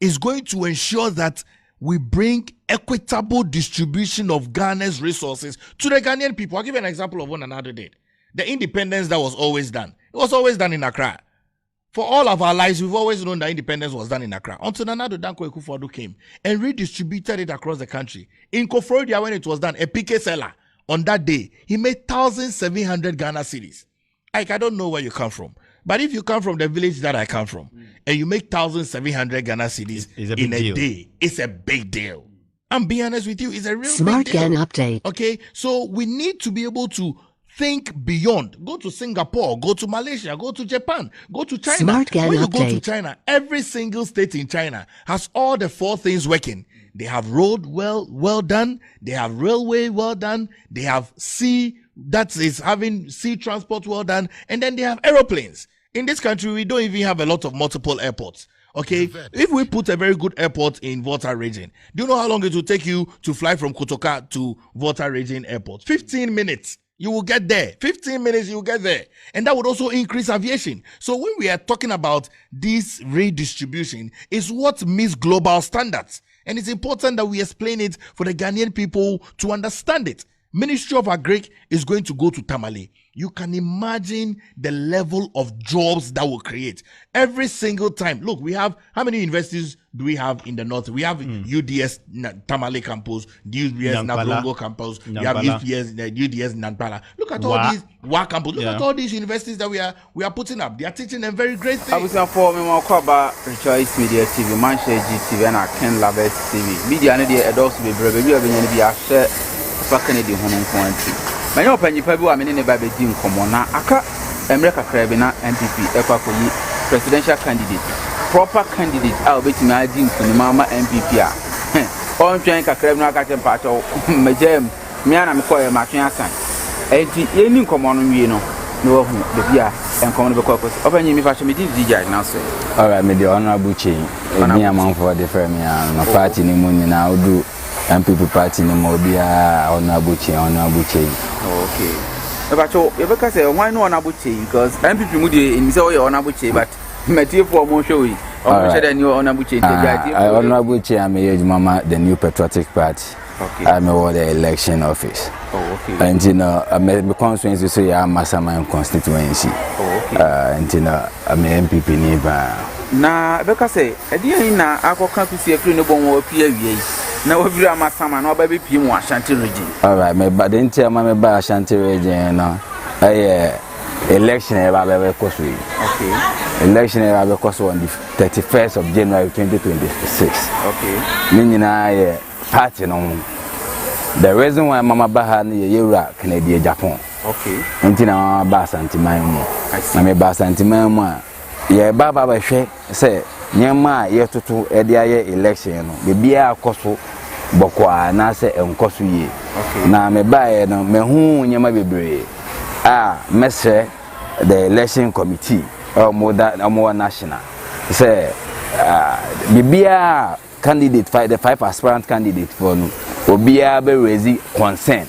is going to ensure that we bring equitable distribution of Ghana's resources to the Ghanaian people. I'll give you an example of one another did. The independence that was always done. It was always done in Accra. For all of our lives, we've always known that independence was done in Accra. Until Nana Addo Dankwa Akufo-Addo came and redistributed it across the country. In Koforidua, when it was done, a PK seller, on that day, he made 1,700 Ghana cedis. Like, I don't know where you come from. But if you come from the village that I come from, and you make 1,700 Ghana cedis in a day, it's a big deal. I'm being honest with you, it's a real Smart big deal. Gan update. Okay, so we need to be able to think beyond. Go to Singapore, go to Malaysia, go to Japan, go to China. Smart Gan when you go to update. China, every single state in China has all the 4 things working. They have road well done. They have railway well done. They have sea, that is having sea transport well done. And then they have aeroplanes. In this country, we don't even have a lot of multiple airports. Okay, if we put a very good airport in Volta region, do you know how long it will take you to fly from Kotoka to Volta region airport? 15 minutes. You will get there. 15 minutes, you will get there. And that would also increase aviation. So when we are talking about this redistribution, is what meets global standards. And it's important that we explain it for the Ghanaian people to understand it. Ministry of Agric is going to go to Tamale. You can imagine the level of jobs that will create every single time. Look, we have, how many universities do we have in the north? We have UDS Tamale campus, UDS Nablongo campus, we have UDS Nampala. Look at all these campus. Look at all these universities that we are putting up. They are teaching them very great things. I was for me more about Rejoice Media TV, MindShare GTV, and I can love it TV. Media and the adults be brave. You have been a share Kennedy home country. My open you probably in a baby team come on now. Aka America Carabina MPP, Epakoyi, presidential candidate, proper candidate. I'll bet me I didn't for Mama MPP. On trying to Carabina Catching Part of Majem, Miana McCoy, Martin Assan. Any come on, you know, no, the beer and come on the caucus. Open you, if I should be DJ now, sir. All right, me the honorable chain. Me among for the firm, my party in the morning now do. And people party no more be honorable chain. Okay. But you say why no honorable chain? Because MPP Moody in so your honorable chain, but material for more showy. Or said a new honorable chain. I honorable chain. I'm a mama the new patriotic party. Okay. I'm a the election office. Oh, okay. And you know, I'm a constituency, so I'm a constituency. Oh, okay. And you know, I'm an MPP neighbor. Na because say a dear na ako kan to see a free no bon wo pia wie na wo bira masama na oba be pie mu Ashanti region. All right, me but then tell me ba Ashanti region no. Election eba be koso. Okay. Election eba be koso on the 31st of January 2026. Okay. Ni nyina party no. The reason why Mama Baha ni yewura Canada Agyapong. Okay. Ntina Mama ba santiman mu. Na me ba santiman mu a ye baba ba hwe say nyema ye tutu e de aye election no be bia akoso bokwa na say enkoso ye. Na me ba ye no me hu nyema bebre mesre the election committee or more national say bibia candidate the 5 aspirant candidate for no obia be raise concern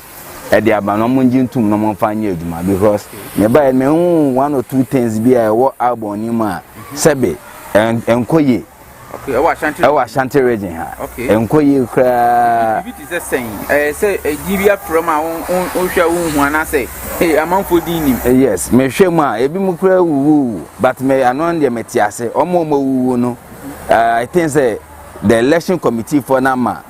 e de abano munjintum no monfanye aduma because me ba me hu 1 or 2 things bia wo album ni ma sebe enkoye Okay, Ashanti region ha. Okay. Enkoyi kra. It is saying say GBA from our own show one say hey amanfo din nim. Yes, me hwem a ebi mu kra wuwu but me anon de metiase omo wuwu no. I think say the election committee for nama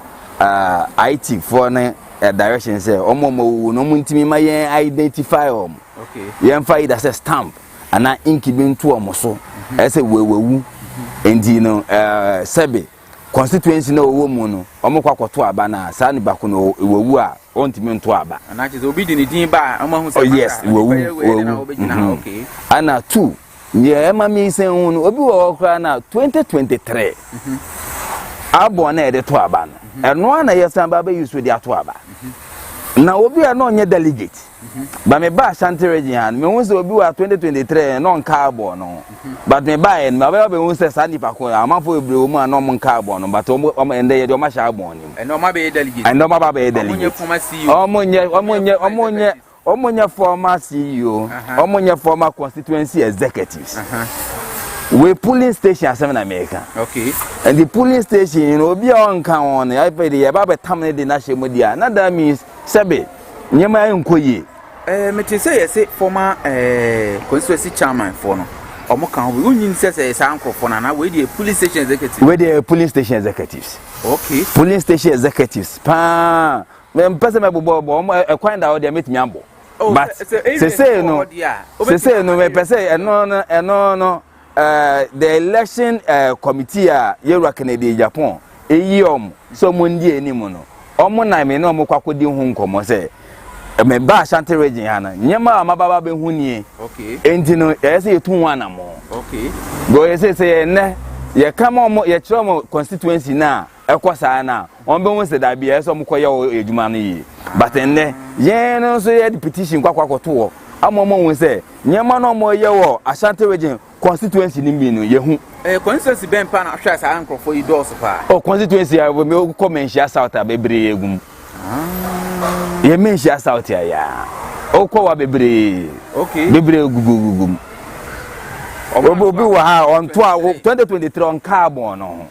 IT for na direction say omo wuwu no muntimi ma yen identify om. Okay. Yen fa ida say stamp ana ink bi nto omo so. I say wewu endi no sebe constituency no wo mu no omo kwakoto aba na sa ni bako no wewu a ontimi nto aba. Ana je obi di ni din ba omo hu say oh yes wewu okay. Ana 2 ye ema mi sen hu no obi wo okra na 2023 abo na ede to aba no eno ana yesan ba use di ato aba na obi a no nye delegate ba me ba Ashanti region han me hu say obi wa 2023 no nka abo no but me ba en me ba hu say sa nipa ko amafo ebre o mu a no mo nka abo no but o ende ye de o ma sha abo ni eno ma be delegate eno ma ba be delegate omonye former CEO omonye former constituency executives we polling station asem na America. Okay. And the polling station, you know, be on count. I pay the about terminate the national media. Now that means Sabe, Nyama Nkoye. Me to say former constituency chairman for no. Omo kan we unyin say uncle for na we the police station executive. We the police station executives. Okay. Police station executives. Pa, me person me bobo omo e kwan da o dey meet me ambo. But say no me person no the election committee Yera Kennedy Agyapong eyom so mundi enimu no omo na me no mo kwakodi hu nkomo say me ba Ashanti region ana nyema amababa be hu nie okay enti no say etu wana mo okay go say ne ye kama mo ye kire mo constituency na ekosa na on be hu say da bia so mo koye ejuma no yi but ne ye no so ye petition kwakwakoto amomo hu say nyema no mo ye wo Ashanti region constituency ni bi no ye hu constituency ben pa na hwa sa anko for you doors pa constituency ya me ko menhia south abebre egum ye menhia south ya o ko wa bebre okay bebre gugugum obi wa ha on to 2023 on carbon no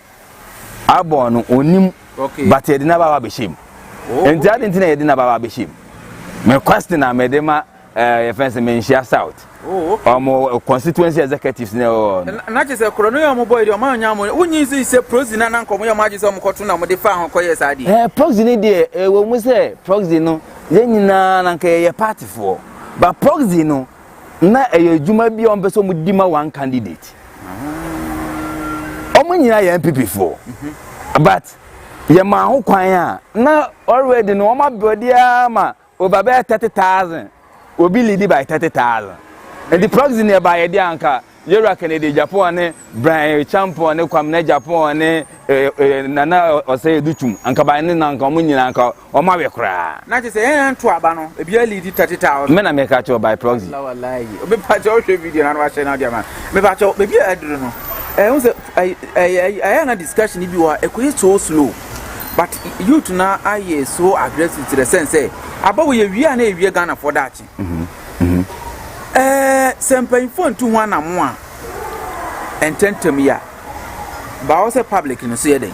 abon no onim okay but ye na baba be shim enti adentina ye na baba be shim me question na me de ma ye fence menhia south. Oh, okay. Constituency executives no. Na je say kro no yo boy de o ma nya mo. Wunyi say proxy na nko mo yo ma je say mo koto na mo de fa ho koye sa di. Proxy ni de wo mu say proxy no ye nyina na nka ye party for. But proxy no na juma bi on beso mu di ma one candidate. O mo nyina ye MPP for. But ye ma ho kwan a na already no o ma body ama over 30,000. Obi lead by 30,000. And the proxy nearby the anka, Yera Kennedy Agyapong ne Bryan champion ne kwamna Agyapong ne nana o say dutum anka ba ne nanka mo nyina anka o ma we kra. Na je say en to aba no e bia lead 30,000. Me na me ka cho by proxy. Wallahi. Obi pa cho hwe video na wa share na dia man. Me pa cho be bia aduru no. Who say I na discussion bi wa e so slow. But youth na aye so aggressive to the sense say about we wi na e wi Ghana for that. Sempen phone to one and one and 10 to me. But also public in the city.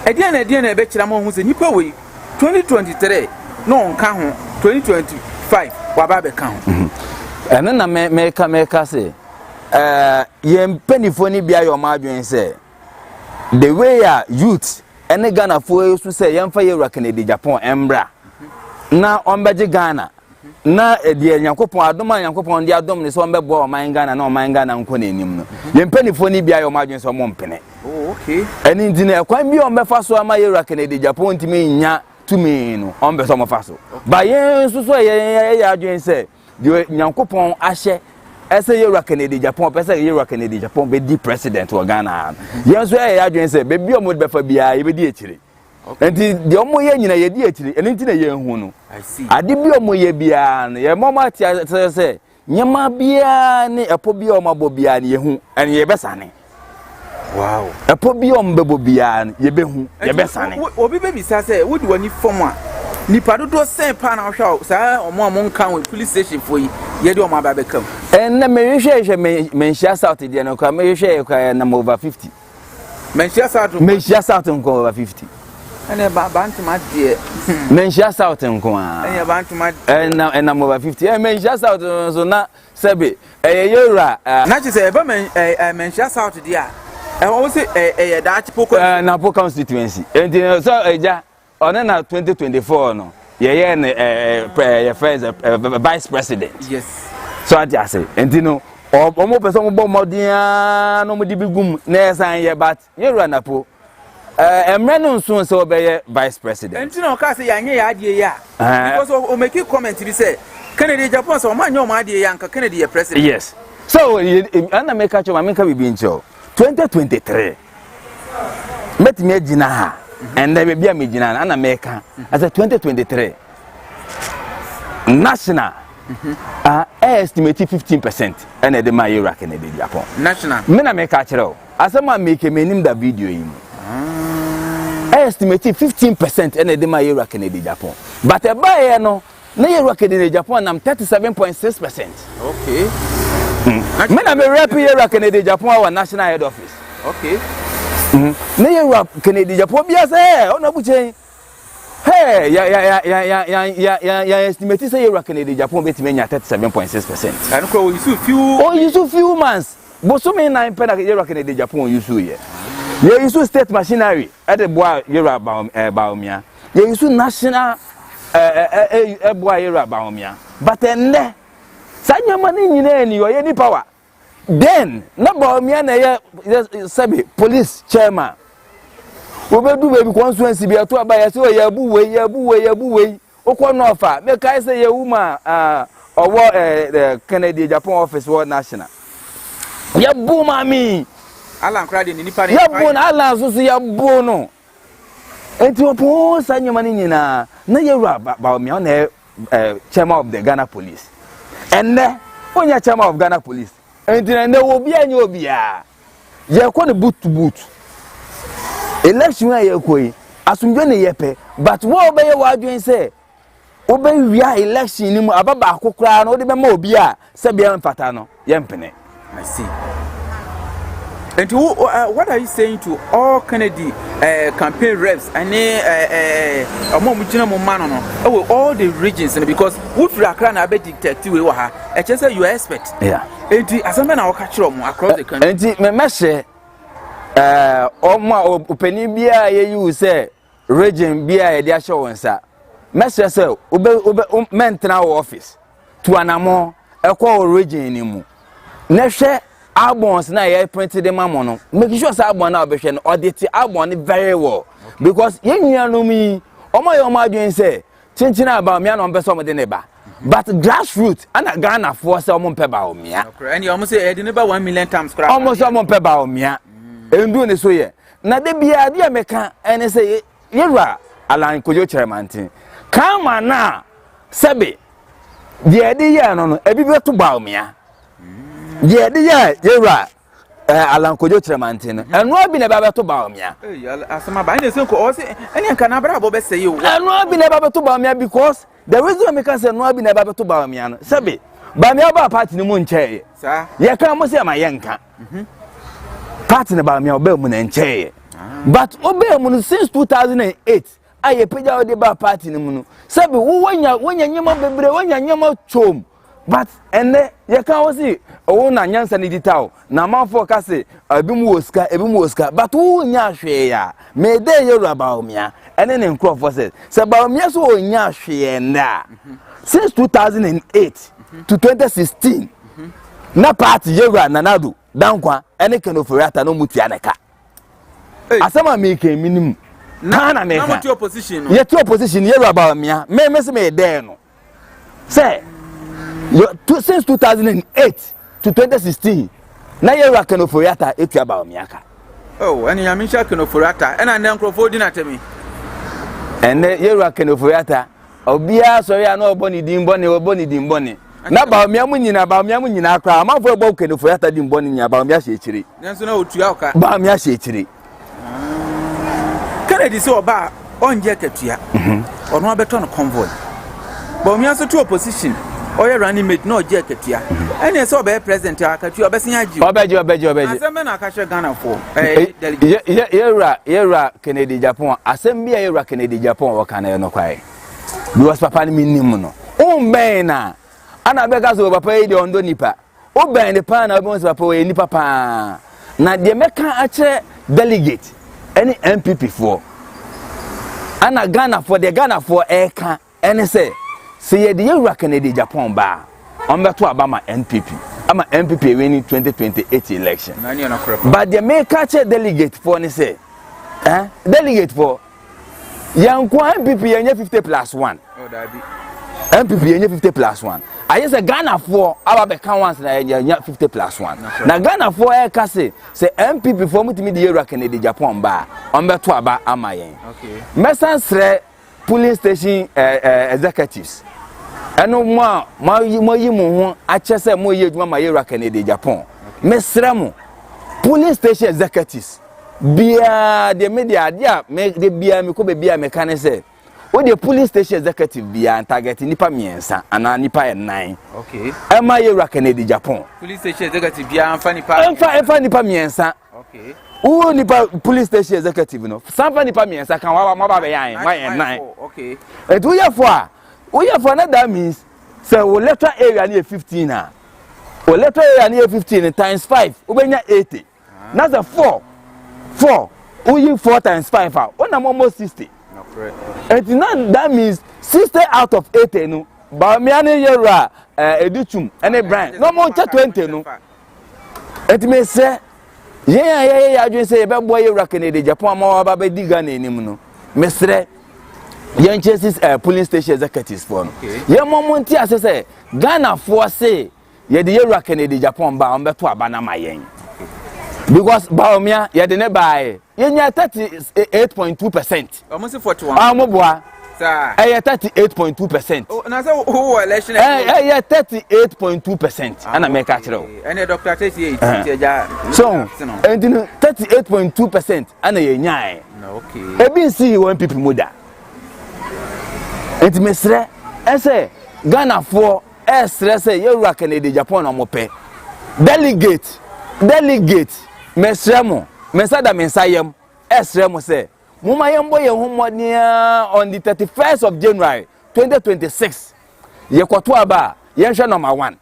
Again, a betcha who's a nipper way 2023 no count 2025 Wababe count. And then I make say, ye penny phony be your margin say the way youth and the Ghana for you to say, young fire Kennedy Agyapong Embra now on Baji Ghana. Na de Nyankopon adoma Nyankopon de adom ne so mbebo o man Ghana na o man Ghana nko na enim no ye mpanifo ni bia yo madwen so mo mpene oh okay eni ndine ekwan bi o mbefa so ama Yera Kennedy Agyapong ntimi nya tumi no o mbe so mo fa so ba ye so ye adwen se de Nyankopon ahye ese Yera Kennedy Agyapong pese Yera Kennedy Agyapong be di president o Ghana ye so ye adwen se be bi o mo befa bia ye be di ekire enti de omo ye nyina ye di ekire eni ntina ye hu no I see ade bi omo ye bia no ye mama ti se nyama bia ne epo bia omo bo bia ne ye hu eni ye besane wow epo bia omo bebo bia ne ye be hu ye besane obi be bisa se wodi wani form a nipa dodo sen pa na hwa sa omo nkan we police station for ye de omo aba be kam na me hwehwe me nhyia south de no kwa me hwehwe kwa na over 50 Menshia South. Menshia South nko over 50. And a bantam dear. Menshia South nko And a bantam and I'm over 50. Menshia South so na sebe yura not just a Menshia South dear. And also a Dutch poker Napo constituency. And so eja on 2024 no. Yeah, first vice president. Yes. So I just say, and you know, omo person mo modia no mo di bigum na san ye but you run apo. Emre no nso so be vice president. And you know, ka say yanye ya adie ya. Because o make comment bi say Kennedy Japan so man nyoma adie ya nka Kennedy ye president. Yes. So ana make catch ma make bibi ncho 2023. Met me gina ha. And then be a mijina and America as a 2023 national estimated 15% and the my Iraq and the Japan. National. Mena make a chero. As a man make a name the video in. Estimated 15% and the my Iraq and the Japan. But a buyer no Iraq in the Japan I'm 37.6%. Okay. Mena me rep Iraq and the Japan our national head office. Okay. Ne Europe Kennedy Japan bia say ona buche hey ya estimate say Europe Kennedy Japan bet menya 37.6%. And ko you so few months but so many 9 pena Europe Kennedy Japan you so here you use state machinery at the boy Europe Bawumia you use national boy Europe Bawumia but enne sanyama ni nyina ni yo ni power. Then, na Bawumia na ye sabi police chairman. Obedu baby constituency bi ato abaya so ya buwe. Okwo no ofa. Me kai say ye woman owo Kennedy Japan office world national. Ya bu mami. Alan krade ni nipa ni. Ya bu na Alan so ya bu no. Enti opo sanyama ni nyina na ye wura Bawumia na chairman of the Ghana police. And onya chairman of Ghana police. And then there will be any obia. You call the boot to boot. Election ye koi. Asumjo ne yepe. But what obey what you say? Obey we are election ni mu ababa akokra no de be ma obia se bia mfata no yempene. I see. And what are you saying to all Kennedy campaign reps and all the regions? Because what we are trying to be detective, we are just say you expect. Yeah. And as a man, I'll catch you across the country. And me meshe openi bia ye you say region bia ye dia show nsa. Meshe say obe mentena office to anamo ekwa region ni mu. Na hwe albums na ye printed them no make sure say album na obehwe no audit album very well because ye nuanu mi omo ye omo adwen say chinchina about me na on person de neba but grassroots and Ghana for say omo peba omia and you almost say e de neba 1 million times crap almost omo peba omia endu ne so ye na de bia de meka ene say ye ra Alan Kojo Chairman kama na sebe de de ye no ebi beto ba omia ye de ye ra Alan Kojo Chairman eno abi na ba beto ba omia asema ba ene se ko o se ene nka na bra bo be say you eno abi na ba beto ba omia because the reason me can say no abi na ba beto ba omia no sebe ba me aba party ni mu nche sa ye kan mo se ma ye nka party na ba me oba mu na nche but oba mu since 2008 aye peja o de ba party ni mu no sebe wo wonya nyema bebre wonya nyema chom but ene ye kan wo si o na nyansa ni ditaw na manfo ka se ebi mu oska but wo nya hwe ya me de ye ru Bawumia ene ne nkrofo se Bawumia so o nya hwe nda since 2008 to 2016 na party ye ru nanado dankwa ene kenoforiata no mutia neka asama me kan minim na me ka na opposition ye to opposition ye ru Bawumia me se me de no say since 2008 to 2016 na ye ru kenoforiata etua Bawumia ka oh and ya MindShare kenoforiata and an nkrofo di na temi ene ye ru kenoforiata obia so ya na oboni dimboni na Bawumia mu nyina akra amafo ebo kenoforiata dimboni nya Bawumia hye chiri nenso na otua oka Bawumia hye chiri Kennedy se oba onje katua ono abeto no convoy Bawumia so to opposition oye running mate no je ketia ene so be president akatua obesin agi obeji asem na aka hwe Ghana for yera Kennedy Japan asem bia yera Kennedy Japan waka na no kwai because papa ni minim no ben na ana beka so papa yi de ondo nipa o ben de pa na obo so papa we nipa pa na de meka a kire delegate any MPP for ana Ghana for eka ene say ye de yera Kennedy Japan ba on beto abama NPP ama MPP winning 2028 election but the make a delegate for ni say delegate for yanko MPP yenye 50+1 oh dabi MPP yenye 50+1 I say Ghana for aba be kan once na yenye 50+1 na Ghana for e ka say MPP for mutimi de yera Kennedy Japan ba on beto aba ama yen okay mesansre polling station executives eno mo yi mo ho a chese mo yi adwuma ma yera Kennedy Japan mesra mo police station executives bia de media dia me de bia me ko be bia me kan say o de police station executive bia target nipa miensa ana nipa 9 okay e ma yera Kennedy Japan police station executive bia amfa nipa miensa okay o nipa police station executive no sanfa nipa miensa kan wa ba be yan wa 9 okay et we have for that means say we letter area near 15 ah. We letter area near 15 times 5 ubenya 80. That's a 4. We 4 times 5 ah. On almost 60. No correct. And now that means 60 out of 80 no. Bawumia ne yera edutum ene Bryan. No more 20 no. It may say yeah adwen say be boy yera Kennedy Japan ma wa ba be diga na enim no. Mesre yan chases polling station executives for no ye momonti asese Ghana for say ye de yera Kennedy Japan ba on beto aba na mayen because Bawumia ye de ne bae ye nya 38.2%. Almost 41 amoboa sir 38.2%. oh na say who election 38.2% ana make a kire o ene Dr. Tete ja so and 38.2% ana ye nyae okay ebi see one people moda enti mesre ese Ghana for stress yera Kennedy Japan na mope delegate mesre mo mesada mensayem esre mo say muma yembo ye homonia on the 31st of January 2026 ye kwato aba yenhwe number 1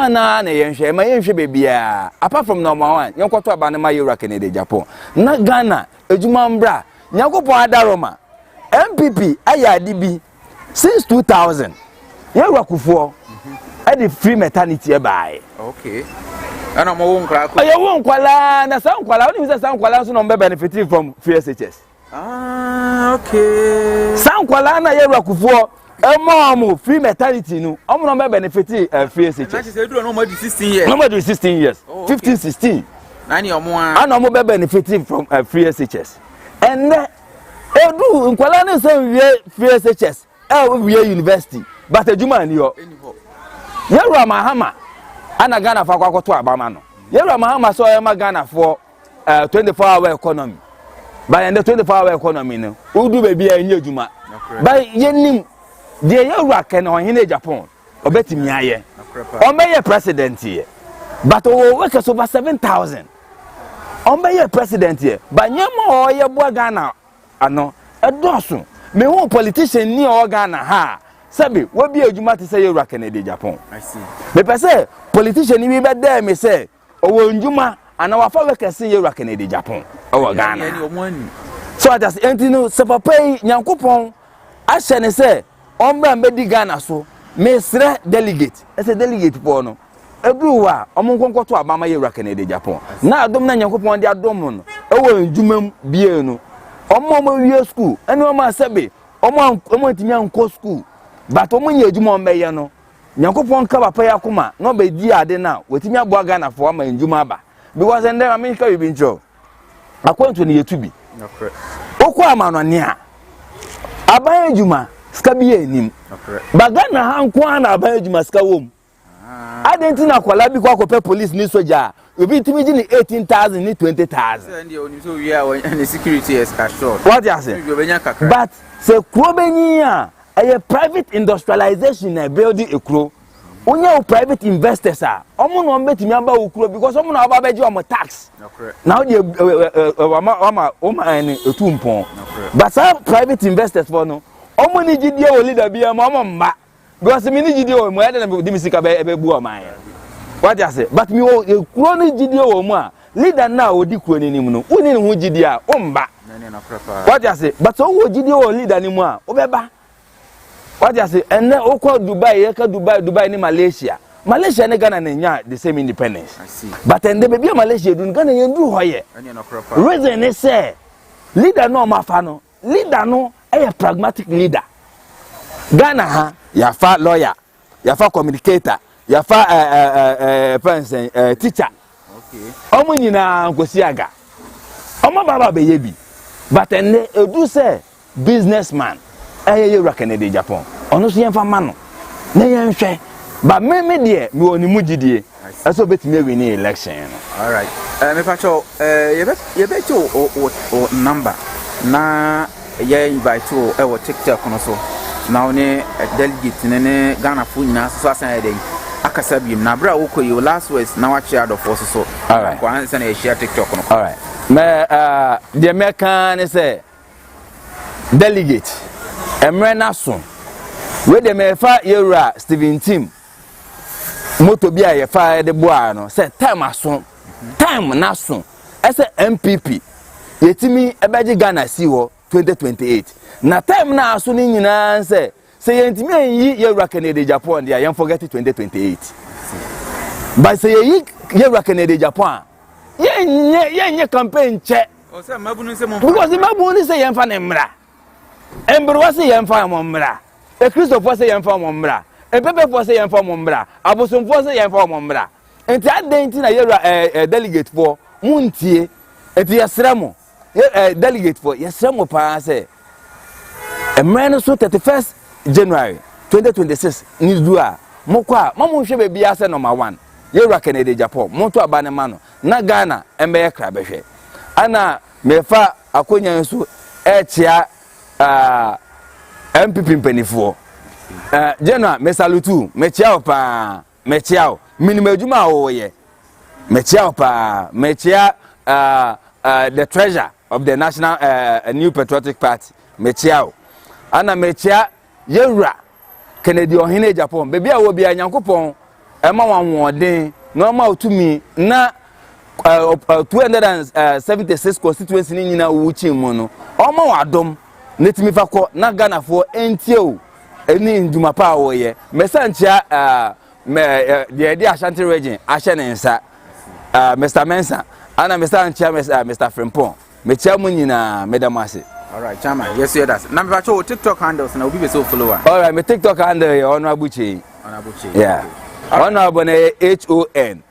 na yenhwe ma yenhwe bebia apart from number 1 yenkwato aba na ma yera Kennedy Japan na Ghana ejuma mbra nyakopo adaroma MPP ayadibi since 2000 yera kufuo e the free maternity e bai okay ana mo won kra ko ayo won kwala na san kwala oni say san kwala so no be benefit from free SHS okay san kwala na yera kufuo e mo free maternity no omo no be benefit free SHS na say do no mo di 16 years no mo di 16 years 15 16 nani omo ana mo be benefit from free SHS and edu nkwala na say free SHS we university but ejuma ni ho yera mahama ana Ghana for kwakoto abama no yera mahama so ma Ghana for 24-hour economy by the 24-hour economy no udu be bia enye ejuma by yenim de yera ken on hine Japan obetimi aye o meye president here but o work so over 7,000 o meye president here but nyema o ye bo Ghana ano edoso me who politician ni o Ghana ha sabi we bi ejuma te say yera Kennedy Japan I see me pese politician ni be there me say owo njuma ana wa fa we kese yera Kennedy Japan o Ghana so that entino se papa nyankopon ahye ne say ombra mbedi Ghana so me sre delegate ese delegate po no eduwa omonkonkoto abama yera Kennedy Japan na adom na nyankopon de adom no ewo njuma bie no omo wie school ene o ma sabe omo ntimi anko school but omo nya ejuma omeye no nyankopon ka papa ya kuma no be di ade na wetimi abo Ghana for ama njuma aba because and then America we been show akwanto ne yetubi okwa amano ne a aban ejuma ska bi enim bagana hankwa na aban ejuma ska wom adenti na kwala bi kwa kope police ni soja obi timi ji ni 18,000 ni 20,000 and you so we are and security is assured what you say but se kuro benyi a a private industrialization na building ekuro onya private investors a omo no betimi aba okuro because omo no aba beje omo tax now the oma any etumpon but private investors for no omo ni gidie o leader bia ma omo mba because me ni gidie o mo ya na di misika be bu o man what you say but me o ekuro ni gidie o mo a leader na odi kuro ni nim no uni ni hu gidie a o mba what you say but o gidie o leader ni mu a o beba what you say and okwa Dubai ni Malaysia ni Ghana na the same independence I see but and the baby Malaysia do Ghana yen do hoye reason is say leader no mafa no leader no a pragmatic leader Ghana ha ya fa lawyer ya fa communicator ya fa person teacher okay omo nyina nkosi aga omo baba be yebi but and do say businessman aye Canada Japan ono so yen fa ma no na yen hwe ba me de me oni mugidie eso betimi win election no all right me pacho ye beto o number na ye invite o e wo TikTok no so na one delegate ne Ghana fu nyina so asan eden akasa biem na bra wo koyi last words na wa share do force so all right kwa ansa na share TikTok no all right me the mekan say delegate emrena so we de me fa yewura Steven Tim moto bi a ye fa de boa no say time aso time na so ese MPP yetimi ebeji Ghana si wo 2028 na time na aso ni nyina say yentimi yi yewura Canada Japan dia yen forget 2028 but say yi yewura Canada Japan ye campaign che o say mabunu se mo because mabunu se yen fa na mra embro se yen fa mo mra e Christopher se yen fa mo mra e Pepe for se yen fa mo mra abosom for se yen fa mo mra enti adenti na yewura delegate for muntie enti yesremo delegate for yesremo pa se emre so 31st January 2026 ni dua mokwa mamu hwe be bia se number 1 yewura Canada Japan monto aba ne ma no na Ghana embe kra behwe ana mefa akonya nso chia MPP mpenifo General me salutu me chia pa me chia minimum adwuma wo ye me chia pa me chia the treasurer of the national new patriotic party me chia ana me chia yewura Kennedy ohene Japan bebi a wo bia nyankopon e ma wanwoden no ma otumi na 276 constituency ni nyina wo chi mu no o ma wadom netimi fa ko na Ghana fo entie o eni nduma pa wo ye mesanchia the Ashanti region ahye ne nsa Mr. Mensa ana mesanchia Mr. Frempong mechia mu nyina medamase. All right, Chama. Yes, you that's. Now, if I TikTok handles, now we be so follower. All right, my TikTok handle is Honorable. Yeah. Honorable HON.KYEI.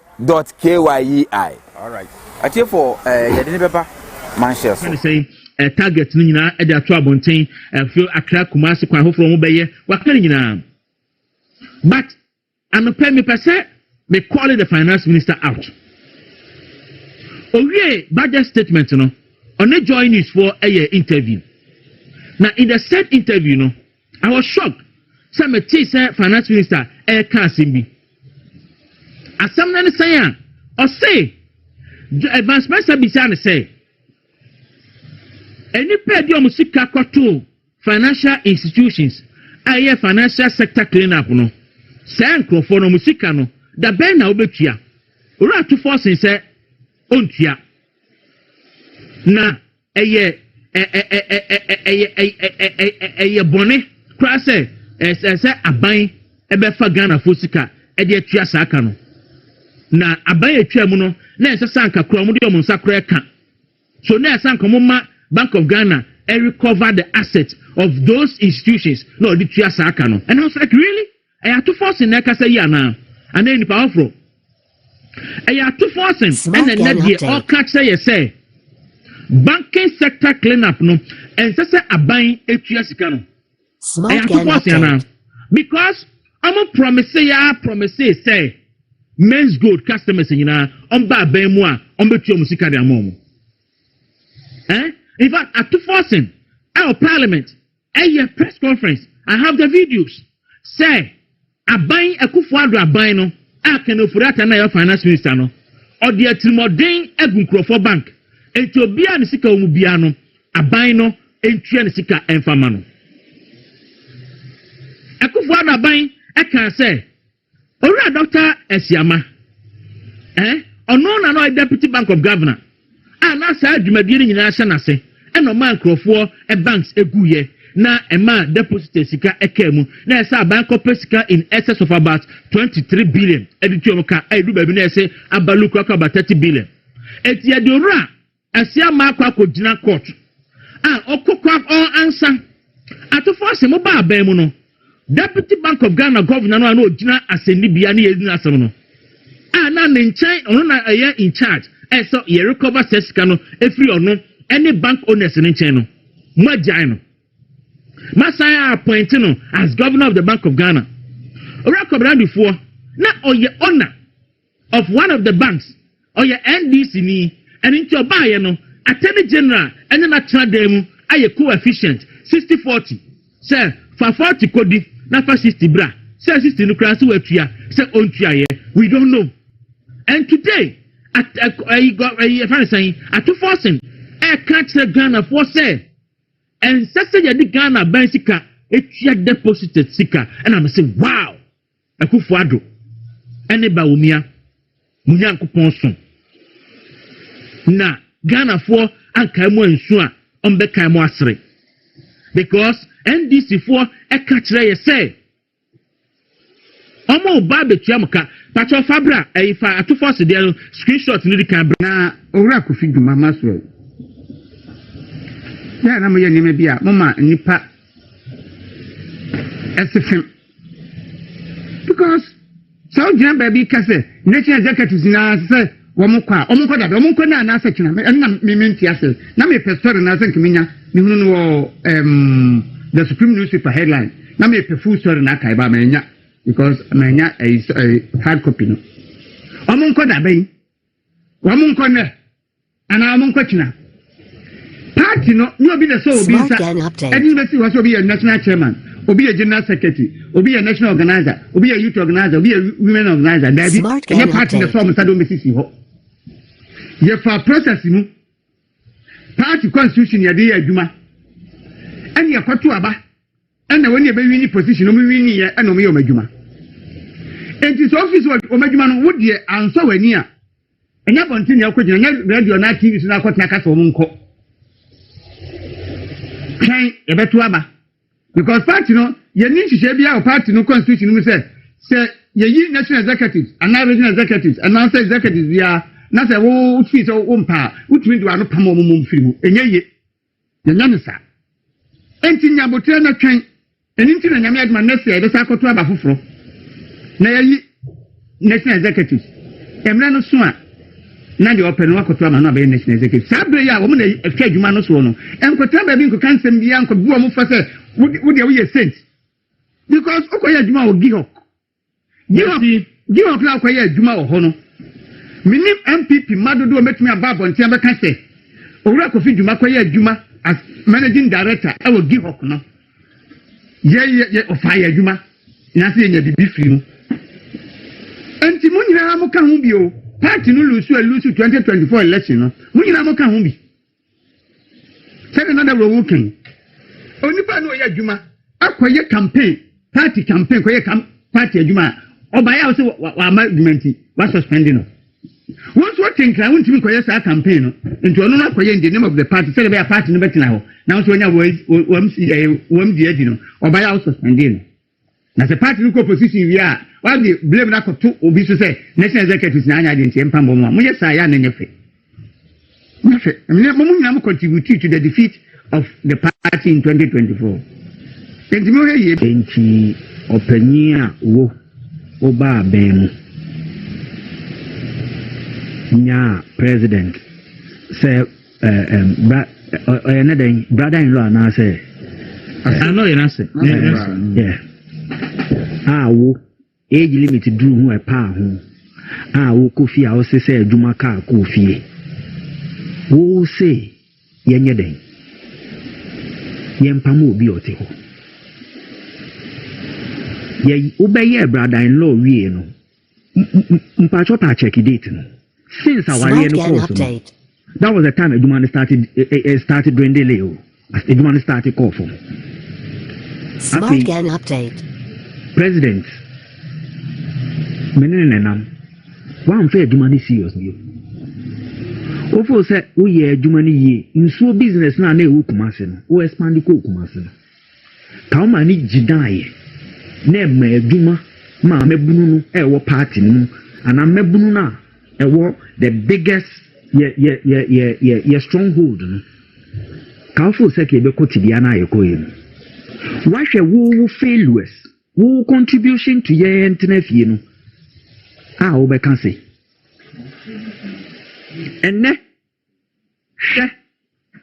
All right. I tell for you didn't paper MindShare. Can say target ni nyina e dey ato abonten feel Accra Kumasi kwan hofro mo beye wakare nyina. But anope me pese me call the finance minister out. Owie budget statement no on a join news for a interview. Now in the said interview, no, I was shocked. Some say finance minister can't see me. As some men say, or say, advancement Sabisana say, any pedio musika koto financial institutions, aye financial sector clean up no. Say no musika no, the ben na obetia. Ura to force say, ontia. Na eye bone kra se aban ebefa Ghana fosika e de atua saka no na aban atwa mu no na sanka kra mu de omun sakra ka so na sanka mu ma Bank of Ghana recover the assets of those institutions no de tua saka no and I was like really I had to force in kasa yi ana and then powerful I had to force and then the all catch say banking sector cleanup no and say aban etua sika no because I'm a promise say men's gold customers nyina on ba aban mu a on betua musika de amom in fact at 2 forcing our parliament a press conference I have the videos. Say, Aban Akufo-Addo Aban no, Ken Ofori-Atta na your finance minister no, or the Trimodin Egun Krofo Bank. Enti obia ne sika omu bia no, Aban no entua ne sika emfama no. Akufo-Addo Aban can say, Ora Dr. Esiama, ono na no deputy bank of governor. Na sa adwumadi ni nyina hye na se. No man Krofo banks eguye. Na ema deposit sika ekemu na esa bank sika in excess of about 23 billion editu omuka edu baby na ese abaluku about 30 billion eti adora asia ma akogina court okokwa on answer atofo ase mo ba aban mu no deputy bank of Ghana governor no na ogina asenibia na yedina asem no na ne nchen ono na aye in charge so ye recover sika no efri ono any bank owners ne nchen no magyan no Masaya appointed as governor of the Bank of Ghana. Ora before na oye owner of one of the banks oye NDC ni and into obaye no attorney general and na trademu aye coefficient 60-40 say for 40 kodi na for 60 bra say 60 no kran so watua say ontua ye we don't know. And today at saying at 2,000 can't Ghana for say and sasa ya di Ghana ban sika etua deposited sika and I'm saying wow Akufo-Addo ene Bawumia munyankopon so na Ghana for anka mu ansu a ombeka mu asre because NDC for eka kire ye say omo ba betua mka pacho fabra fa atofo se de screenshot ni di kan na owura Kofi Dwuma masro ya na mo ye nime bia mama nipa esifim because so jam baby kase nature executives na say omukwa da omukwa na na say kina na menti ase na me story na say nkiminya me hunu no the supreme newspaper headline na me full story na kai ba manya because manya a hard copy no omukwa da ben omukwa ne ana omukwa kina party no be the so obi sa anybody was obi a national chairman obi a general secretary obi a national organizer obi a youth organizer obi a women organizer that be party the so must do mesisi ho ye for process mu party constitution ya dey adwuma and ye kwato aba and when ye be win position no win ye and no me o madwuma it is office o madwuma no wo de anso wani a enya bontin ya kwagina nya radio na TV so na kwatena kasa o nko kan ebetu aba because party no ye ni hihye bia o party no constitution no say ye yi national executives and regional executives and now say executives bia na say wo fi so wo mpa utumi do ano pam mo mfiri mu enye ye ye nya nsa enti nya botre na twen eni nti na nya me adma na say be sa akoto aba foforo na ye yi national executives emre no so a na de open wa koto ama na be national executive sabre ya wo na afia adwuma no so no enkotra ba bi nko kansem bia nko bu mo fa se wo de wo ye sent because okoya adwuma wo gihok na okoya adwuma wo ho no minim MPP madodo metumi ababo ntia be ka se owura Kofi Dwuma koya adwuma as managing director e wo gihok no ye ofaya adwuma na se nya bibi firi mu enti mo nyina mo ka ho bio party no lose 2024 election no munyina mo ka ho bi sebe na da working onipa no ya adwuma akoye campaign party campaign koye party adwuma obaya o se wa amendment wa suspending no once what think I want to koye sa campaign no into ono na koye in the name of the party sebe ya party no betina ho na so nya wam di edi no obaya o suspending no na se party no opposition wi a wa the blame na ko to obi so say national executives na anya de ntie mpambo mo ye sa ya na nyefe mo nyina mo contribute to the defeat of the party in 2024 enti mo ye enti opanyi a wo oba abemu nya president say brother in law na say I know you na say yeah wo age limit do hu e pa ho wo Kofi a wo se adwuma ka Kofi wo se yenye den yempa mo obi ote ho Ye ubeye brother-in-law we no. Mpacho pa check date no. Since our Smart no Gang course. update. That was the time Ejumani started doing the leo. As Ejumani started call for. Smart Happy. Gang update. President. Menenenam. One fair Ejumani seriously. Ofo say uye Ejumani ye. Insuo business na ne wu Kumasi no. O expand ko Kumasi no. Kauma ni jidaye. Ne me Ejuma ma mebunu no e wo party no. Ana mebunu na e wo the biggest stronghold no. Kaufo say ke be ko tibia na ye ko yin. Wahwe wo failures, wo contribution to ye entena fie no. Ah wo be kan say. Enne hwe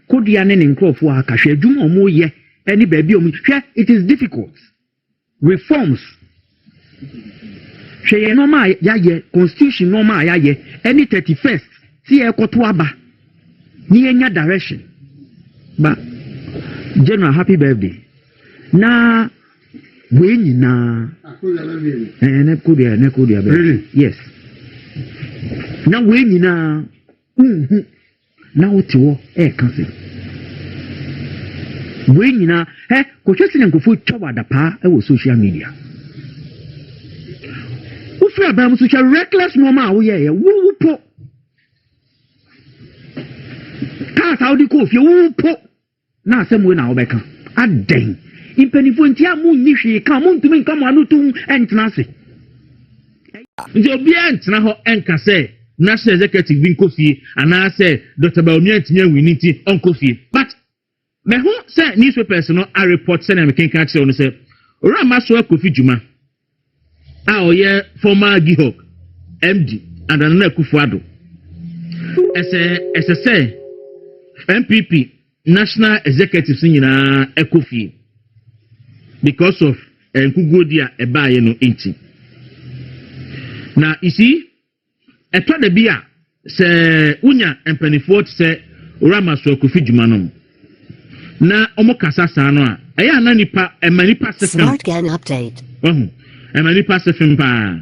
kodia ne nkrofo aka hwe adwuma omo ye eni ba bi omo hwe it is difficult. Reforms hwe ye normal ya ye constitution normal ya ye any 31st see ekoto aba ni enya direction. But general happy birthday. Na we nyina ne kudia really? Yes. Na we nyina na wotiwo kan se we nyina ko twese nkofo twawada pa wo social media wo fra ba mu social reckless normal wo ye wo po ka saudi ko fie wo po na asem we na wo beka aden impenifo ntia mu nyi hwe ka mu ntumi nka mu anu tum entena se nti obi entena ho enka se national executive bin kofi ana se Dr. Bawumia ntinya winiti on kofi but me ho se newspapers no a report se na me kenka che ono se ora maso kofi juma a oye former Gihok MD and Nana Akufo-Addo ese se MPP national executive nyina ekofi because of nkugodia ebaye no enti na isi eto de bia se unya empanifo se urama so kofi djuma no na omo kasa sa no a eya na nipa emanipa se Smart Gang update. emanipa se pa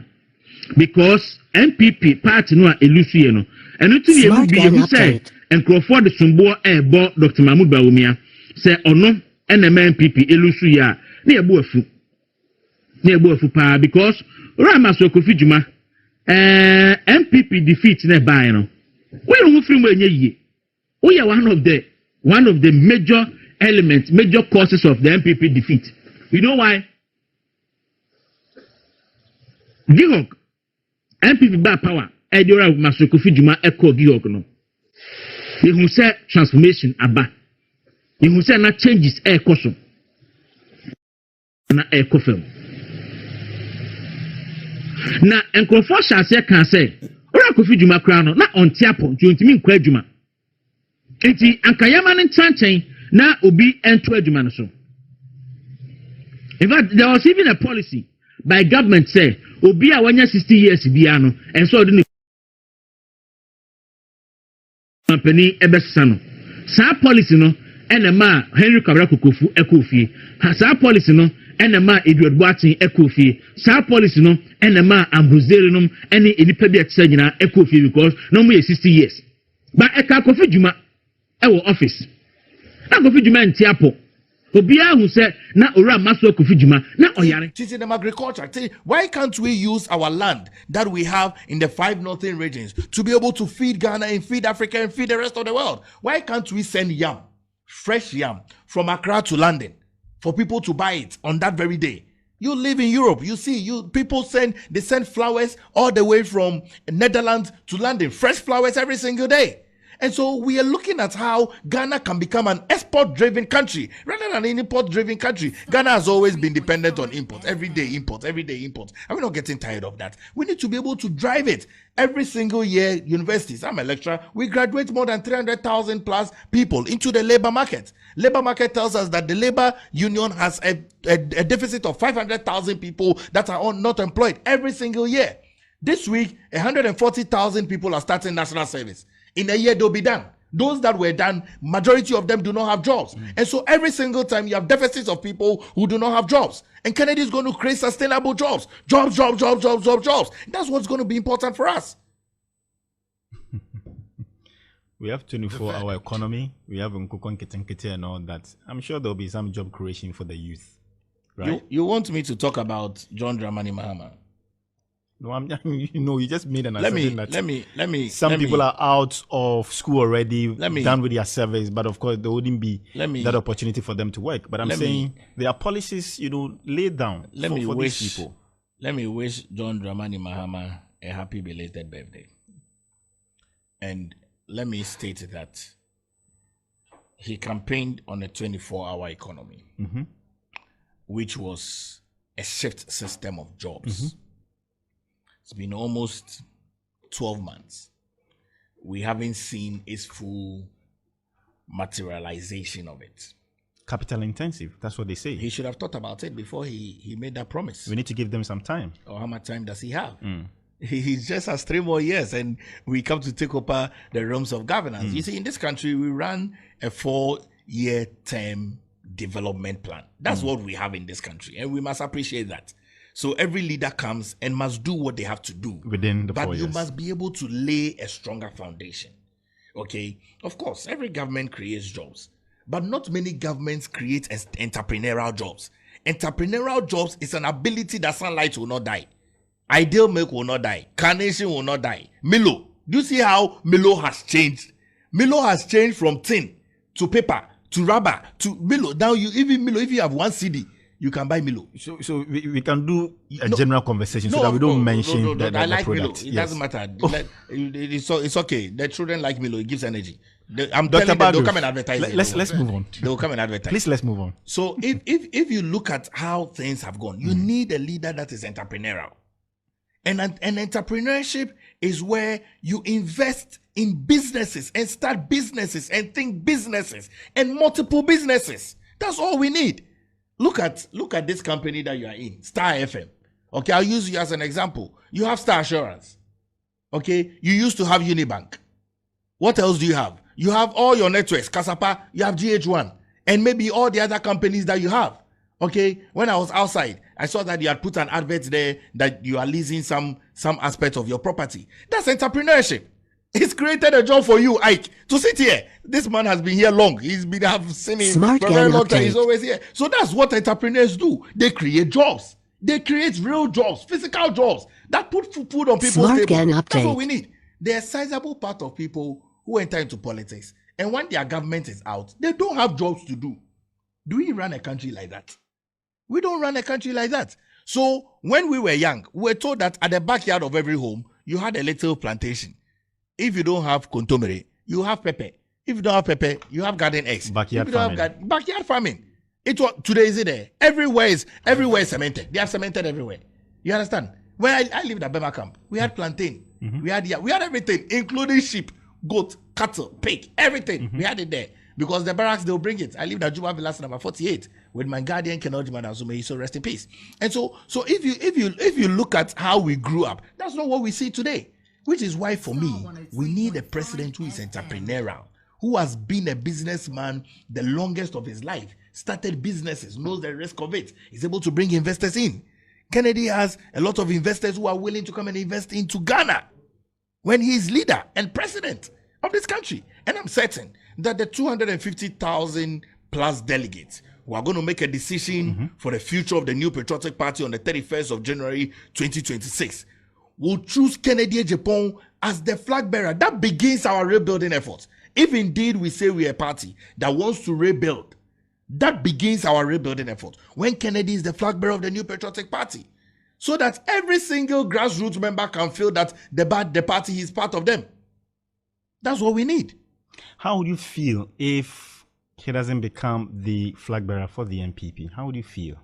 because MPP party no a elusu ye no eno ti ye Smart bi Gang ye say enkrofo de sombo ebo Dr. Mahmoud Bawumia se ono NM MPP elusu ya na ebu afu pa because urama so kofi djuma MPP defeat na buy no we don't free when ye we are one of the major elements, major causes of the MPP defeat. You know why? Gihok MPP by power Edora Masokofi Juma echo Gihok no you say transformation aba you say na changes e koso na e kofem na enkrofo shase kan say ora Kofi Juma kra no na ontiapo ntimi nkwa adwuma enti ankayama ne nchanchen na obi ento adwuma no so. In fact there was even a policy by government say obi a wanya 60 years bia no enso de company ebesa no sa policy no enema Henry Kabra Kokofu ekofie sa policy no enema Edward Boatin ekofie sa policy no enema Ambrosere no ene enipa bi atsa nyina ekofie because no mo 60 years but eka Kofi Juma ewo office na Kofi Juma ntiapo obi ahu se na ora maso Kofi Juma na oyare teaching them agriculture. Why can't we use our land that we have in the 5 northern regions to be able to feed Ghana and feed Africa and feed the rest of the world? Why can't we send yam, fresh yam from Accra to London for people to buy it on that very day? You live in Europe, you see, people send flowers all the way from Netherlands to London, fresh flowers every single day. And so we are looking at how Ghana can become an export-driven country rather than an import-driven country. Ghana has always been dependent on imports, everyday imports. And we're not getting tired of that. We need to be able to drive it. Every single year, universities, I'm a lecturer, we graduate more than 300,000 plus people into the labor market. Labor market tells us that the labor union has a deficit of 500,000 people that are not employed every single year. This week, 140,000 people are starting national service. In a year, they'll be done. Those that were done, majority of them do not have jobs. And so every single time you have deficits of people who do not have jobs. And Kennedy is going to create sustainable jobs. Jobs. That's what's going to be important for us. We have 24-hour economy. We have Nkukon Kitenkete and all that. I'm sure there'll be some job creation for the youth. Right? You want me to talk about John Dramani Mahama? No, you just made an assumption that some people are out of school already, done with their service, but of course there wouldn't be that opportunity for them to work. But I'm saying there are policies, laid down for these people. Let me wish John Dramani Mahama a happy belated birthday. And let me state that he campaigned on a 24-hour economy, which was a shift system of jobs. It's been almost 12 months. We haven't seen its full materialization of it. Capital intensive, that's what they say. He should have thought about it before he made that promise. We need to give them some time. Or how much time does he have? He just has 3 more years and we come to take over the realms of governance. You see, in this country, we run a 4-year term development plan. That's what we have in this country, and we must appreciate that. So every leader comes and must do what they have to do within the 4 years. But you must be able to lay a stronger foundation. Okay? Of course, every government creates jobs, but not many governments create entrepreneurial jobs. Entrepreneurial jobs is an ability that sunlight will not die. Ideal milk will not die. Carnation will not die. Milo. Do you see how Milo has changed? Milo has changed from tin to paper to rubber to Milo. Now Milo, if you have 1 CD, you can buy Milo. So we can do a general conversation so that we don't mention that. I like product. Milo. It doesn't matter. It's okay. The children like Milo. It gives energy. I'm Dr. telling them, they'll come and advertise. Let's move on. They'll come and advertise. Please, let's move on. So if you look at how things have gone, you need a leader that is entrepreneurial. And entrepreneurship is where you invest in businesses and start businesses and think businesses and multiple businesses. That's all we need. Look at this company that you are in, Star FM. Okay, I'll use you as an example. You have Star Assurance. Okay, you used to have Unibank. What else do you have? You have all your networks, Kasapa, you have GH1, and maybe all the other companies that you have. Okay, when I was outside, I saw that you had put an advert there that you are leasing some aspect of your property. That's entrepreneurship. It's created a job for you, Ike, to sit here. This man has been here long. I've seen him Smart for a very gang long time. He's update. always here. So that's what entrepreneurs do. They create jobs. They create real jobs, physical jobs that put food on people's Smart gang table. That's update. what we need. There's a sizable part of people who enter into politics, and when their government is out, they don't have jobs to do. Do we run a country like that? We don't run a country like that. So when we were young, we were told that at the backyard of every home, you had a little plantation. If you don't have kontomere, you have pepper. If you don't have pepper, you have garden eggs. Backyard If you don't farming. have backyard farming. Today is it there? Everywhere is cemented. They are cemented everywhere. You understand? When I lived at Bema camp, we had plantain. We had everything, including sheep, goat, cattle, pig, everything. We had it there. Because the barracks, they'll bring it. I lived at Juba Villas number 48 with my guardian Kenod Manazume, so rest in peace. And so if you look at how we grew up, that's not what we see today. Which is why, for me, we need a president who is entrepreneurial, who has been a businessman the longest of his life, started businesses, knows the risk of it, is able to bring investors in. Kennedy has a lot of investors who are willing to come and invest into Ghana when he is leader and president of this country. And I'm certain that the 250,000 plus delegates who are going to make a decision for the future of the New Patriotic Party on the 31st of January 2026 will choose Kennedy Agyapong as the flag bearer. That begins our rebuilding efforts. If indeed we say we're a party that wants to rebuild, that begins our rebuilding effort. When Kennedy is the flag bearer of the New Patriotic Party, so that every single grassroots member can feel that the party is part of them. That's what we need. How would you feel if he doesn't become the flag bearer for the NPP? How would you feel?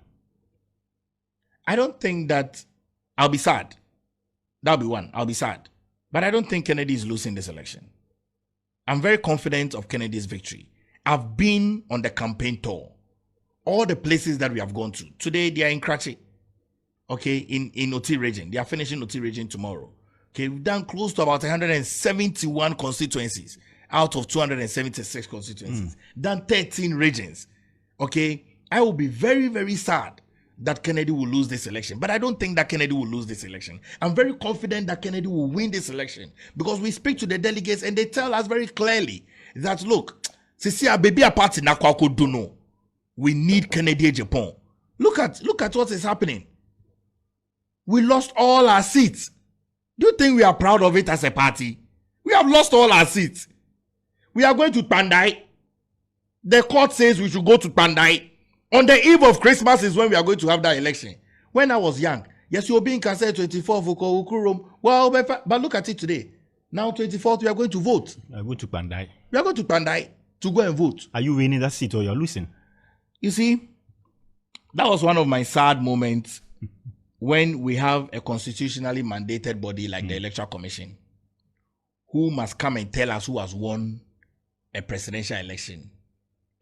I don't think that I'll be sad. That'll be one. I'll be sad. But I don't think Kennedy is losing this election. I'm very confident of Kennedy's victory. I've been on the campaign tour. All the places that we have gone to. Today, they are in Kratchi. Okay, in Oti region. They are finishing Oti region tomorrow. Okay, we've done close to about 171 constituencies. out of 276 constituencies than 13 regions. Okay, I will be very, very sad that Kennedy will lose this election. But I don't think that Kennedy will lose this election. I'm very confident that Kennedy will win this election because we speak to the delegates and they tell us very clearly that, look, Sisia baby a party na kwako duno. We need Kennedy Agyapong. Look at what is happening. We lost all our seats. Do you think we are proud of it as a party? We have lost all our seats. We are going to Pandai. The court says we should go to Pandai. On the eve of Christmas is when we are going to have that election. When I was young, yes, you're being cancelled 24th of Ukurum. Well, but look at it today. Now 24th, we are going to vote. I go to Pandai. We are going to Pandai to go and vote. Are you winning that seat or you're losing? You see, that was one of my sad moments when we have a constitutionally mandated body like the Electoral Commission, who must come and tell us who has won a presidential election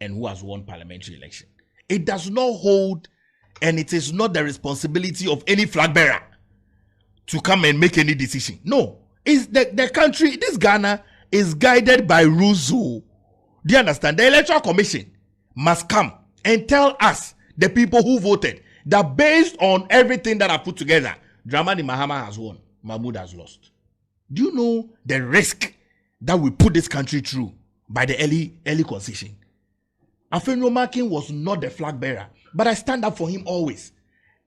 and who has won parliamentary election. It does not hold, and it is not the responsibility of any flag bearer to come and make any decision. No, it's the country, this Ghana is guided by rules. Do you understand? The Electoral Commission must come and tell us, the people who voted, that based on everything that I put together, Dramani Mahama has won, Mahmoud has lost. Do you know the risk that we put this country through by the early concession? Afenyo Makin was not the flag bearer, but I stand up for him always.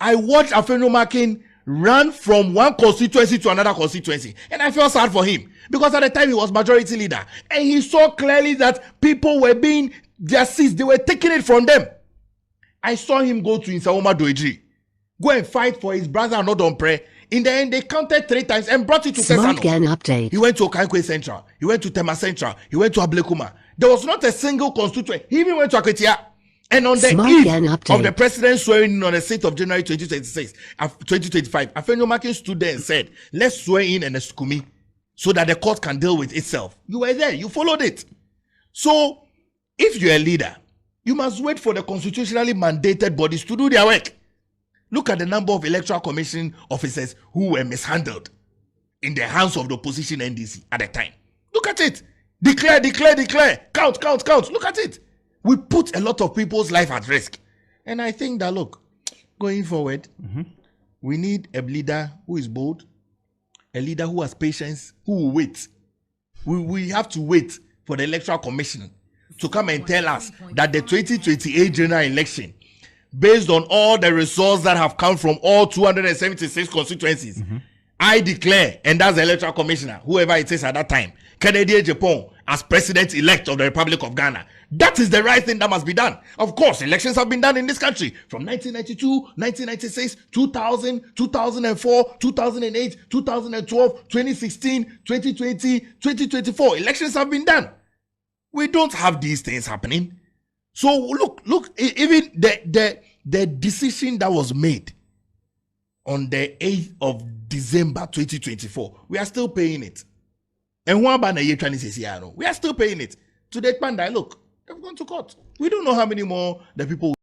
I watched Afenyo Makin run from one constituency to another constituency, and I felt sad for him because at the time he was majority leader, and he saw clearly that people were being their seats, they were taking it from them. I saw him go to Insawoma Doeji, go and fight for his brother Anodompre. In the end, they counted 3 times and brought it to Smart Tesano. Gang Update. He went to Okankwe Central. He went to Tema Central. He went to Ablekuma. There was not a single constituent. He even went to Akwetia. And on the Smart eve Gang Update. of the president swearing in on the 6th of January 2025, Afenyo Makin stood there and said, let's swear in andeskumi so that the court can deal with itself. You were there. You followed it. So, if you're a leader, you must wait for the constitutionally mandated bodies to do their work. Look at the number of Electoral Commission officers who were mishandled in the hands of the opposition NDC at the time. Look at it. Declare. Count. Look at it. We put a lot of people's life at risk. And I think that, look, going forward, we need a leader who is bold, a leader who has patience, who will wait. We have to wait for the Electoral Commission to come and tell us that the 2028 general election, based on all the results that have come from all 276 constituencies, I declare, and that's the Electoral Commissioner, whoever it is at that time, Kennedy Agyapong as President-elect of the Republic of Ghana. That is the right thing that must be done. Of course, elections have been done in this country from 1992, 1996, 2000, 2004, 2008, 2012, 2016, 2020, 2024. Elections have been done. We don't have these things happening. So look, even the decision that was made on the 8th of December 2024, we are still paying it. And we are still paying it. To the Pandai, look, they've gone to court. We don't know how many more the people.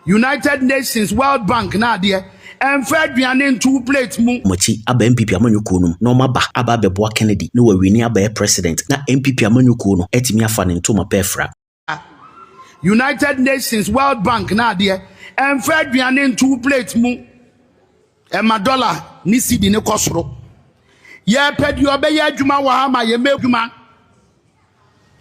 United Nations, World Bank, Nadia. And fed in 2 plates. Mochi aba MPP amanyukunum na ọma ba aba beboa Kennedy na wawini aba president na MPP amanyukuno etimi afa ne ntoma pefra. United Nations, World Bank, Nadia. And fed in 2 plates. And my dollar nisi di ne kosro. Ye ped you obey adwuma wa ha ma ye medwuma.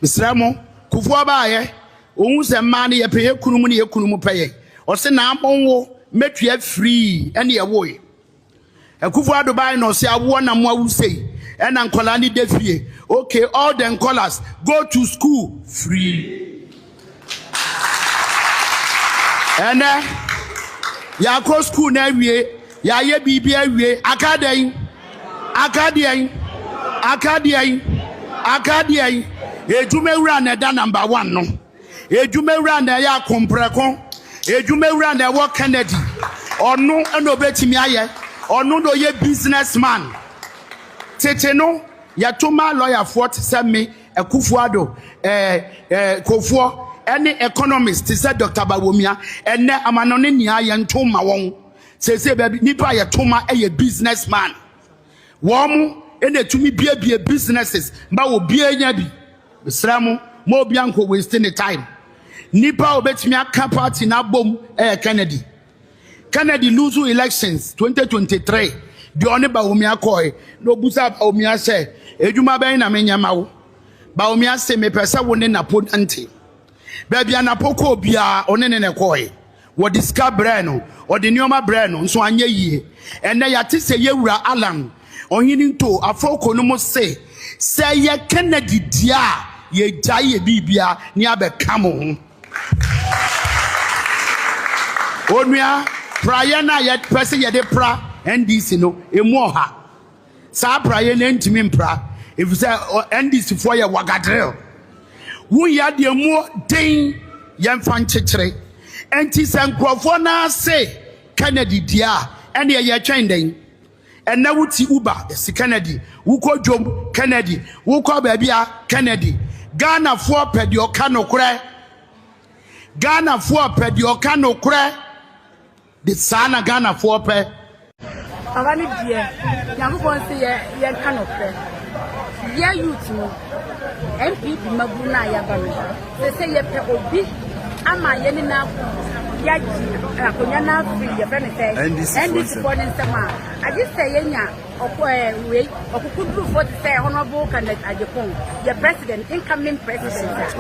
Misramo kufu ba ye. Ohun se ma ne ye peye kunumu ne ye kunumu peye. O se na abonwo metua free and ye woy. A kufu Dubai no se awo na mo awu sei. And ankola ni defie. Okay, all them callers go to school free. And ya go school na wie. Ya ye bibi awie akadai ejumewura na da number 1 no ejumewura na ya kompreko ejumewura na wo Kennedy onu na obetimi aye onu do ye businessman tete no ya toma lawyer for me Ekufuado Kofuo any economist said Dr. Bawumia enne amanone nia ye ntoma won say baby nipa ye toma a businessman womu ene tumi bia businesses ba wo bia nya bi besramu mo bia nko wasting the time nipa obetimi aka party na bom Kennedy lose elections 2023 the only Bawumia koi no busa Bawumia say edwuma ben na menya mawo Bawumia say me pesa woni na ponante baby anapoko bia one ne koi wo discover Bryan or the Neoma Bryan nso anya yie ene yate se yewura Alan onhini to afoko no mo say ye Kennedy dia ye jaye bibia ni abeka mo ho onua Bryan na ye pese ye de pra NDC no emu oha sa Bryan ntimi mpra if say NDC for ye wagadrel wo ya de mu den ye mfa nkyekere enti se nkrofo na say Kennedy dia ene ye twen den ena wuti uba si Kennedy wuko dwom Kennedy wuko baabia Kennedy Ghana for pedi oka nokre Ghana for pedi oka nokre the sana Ghana for pe awani die yakubon se ye kanokre ye youth no MPP maguna ya ba no se ye pe obi ama ye ni na ya ji akonya na free ye friend say NDC for nsema agi say ye nya we okukudu for say honorable candidate Agyapong ye president incoming president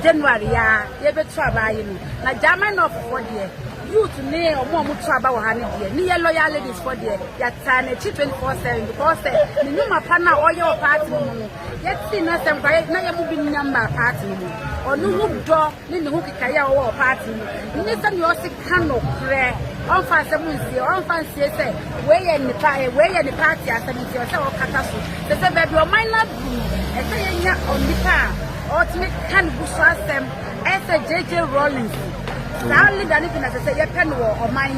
January ya ye betu abaye no na German of for there youth ne omo mutu aba wa hane die ni ye loyal ladies for there ya tane 24/7 because ni nyuma pa na oye o party mo no ye ti na sem kwa na ye mu bi nyamba party mo onu hu do ni hu kikaya o party mo ni se ni o se kanokre on fa se mu nsie on fa nsie se we ye ni party asamiti o se o kata so se baby o minor du e se ye nya onipa o ti kan buso asem e se JJ Rollins now only than anything as I say, you can or mind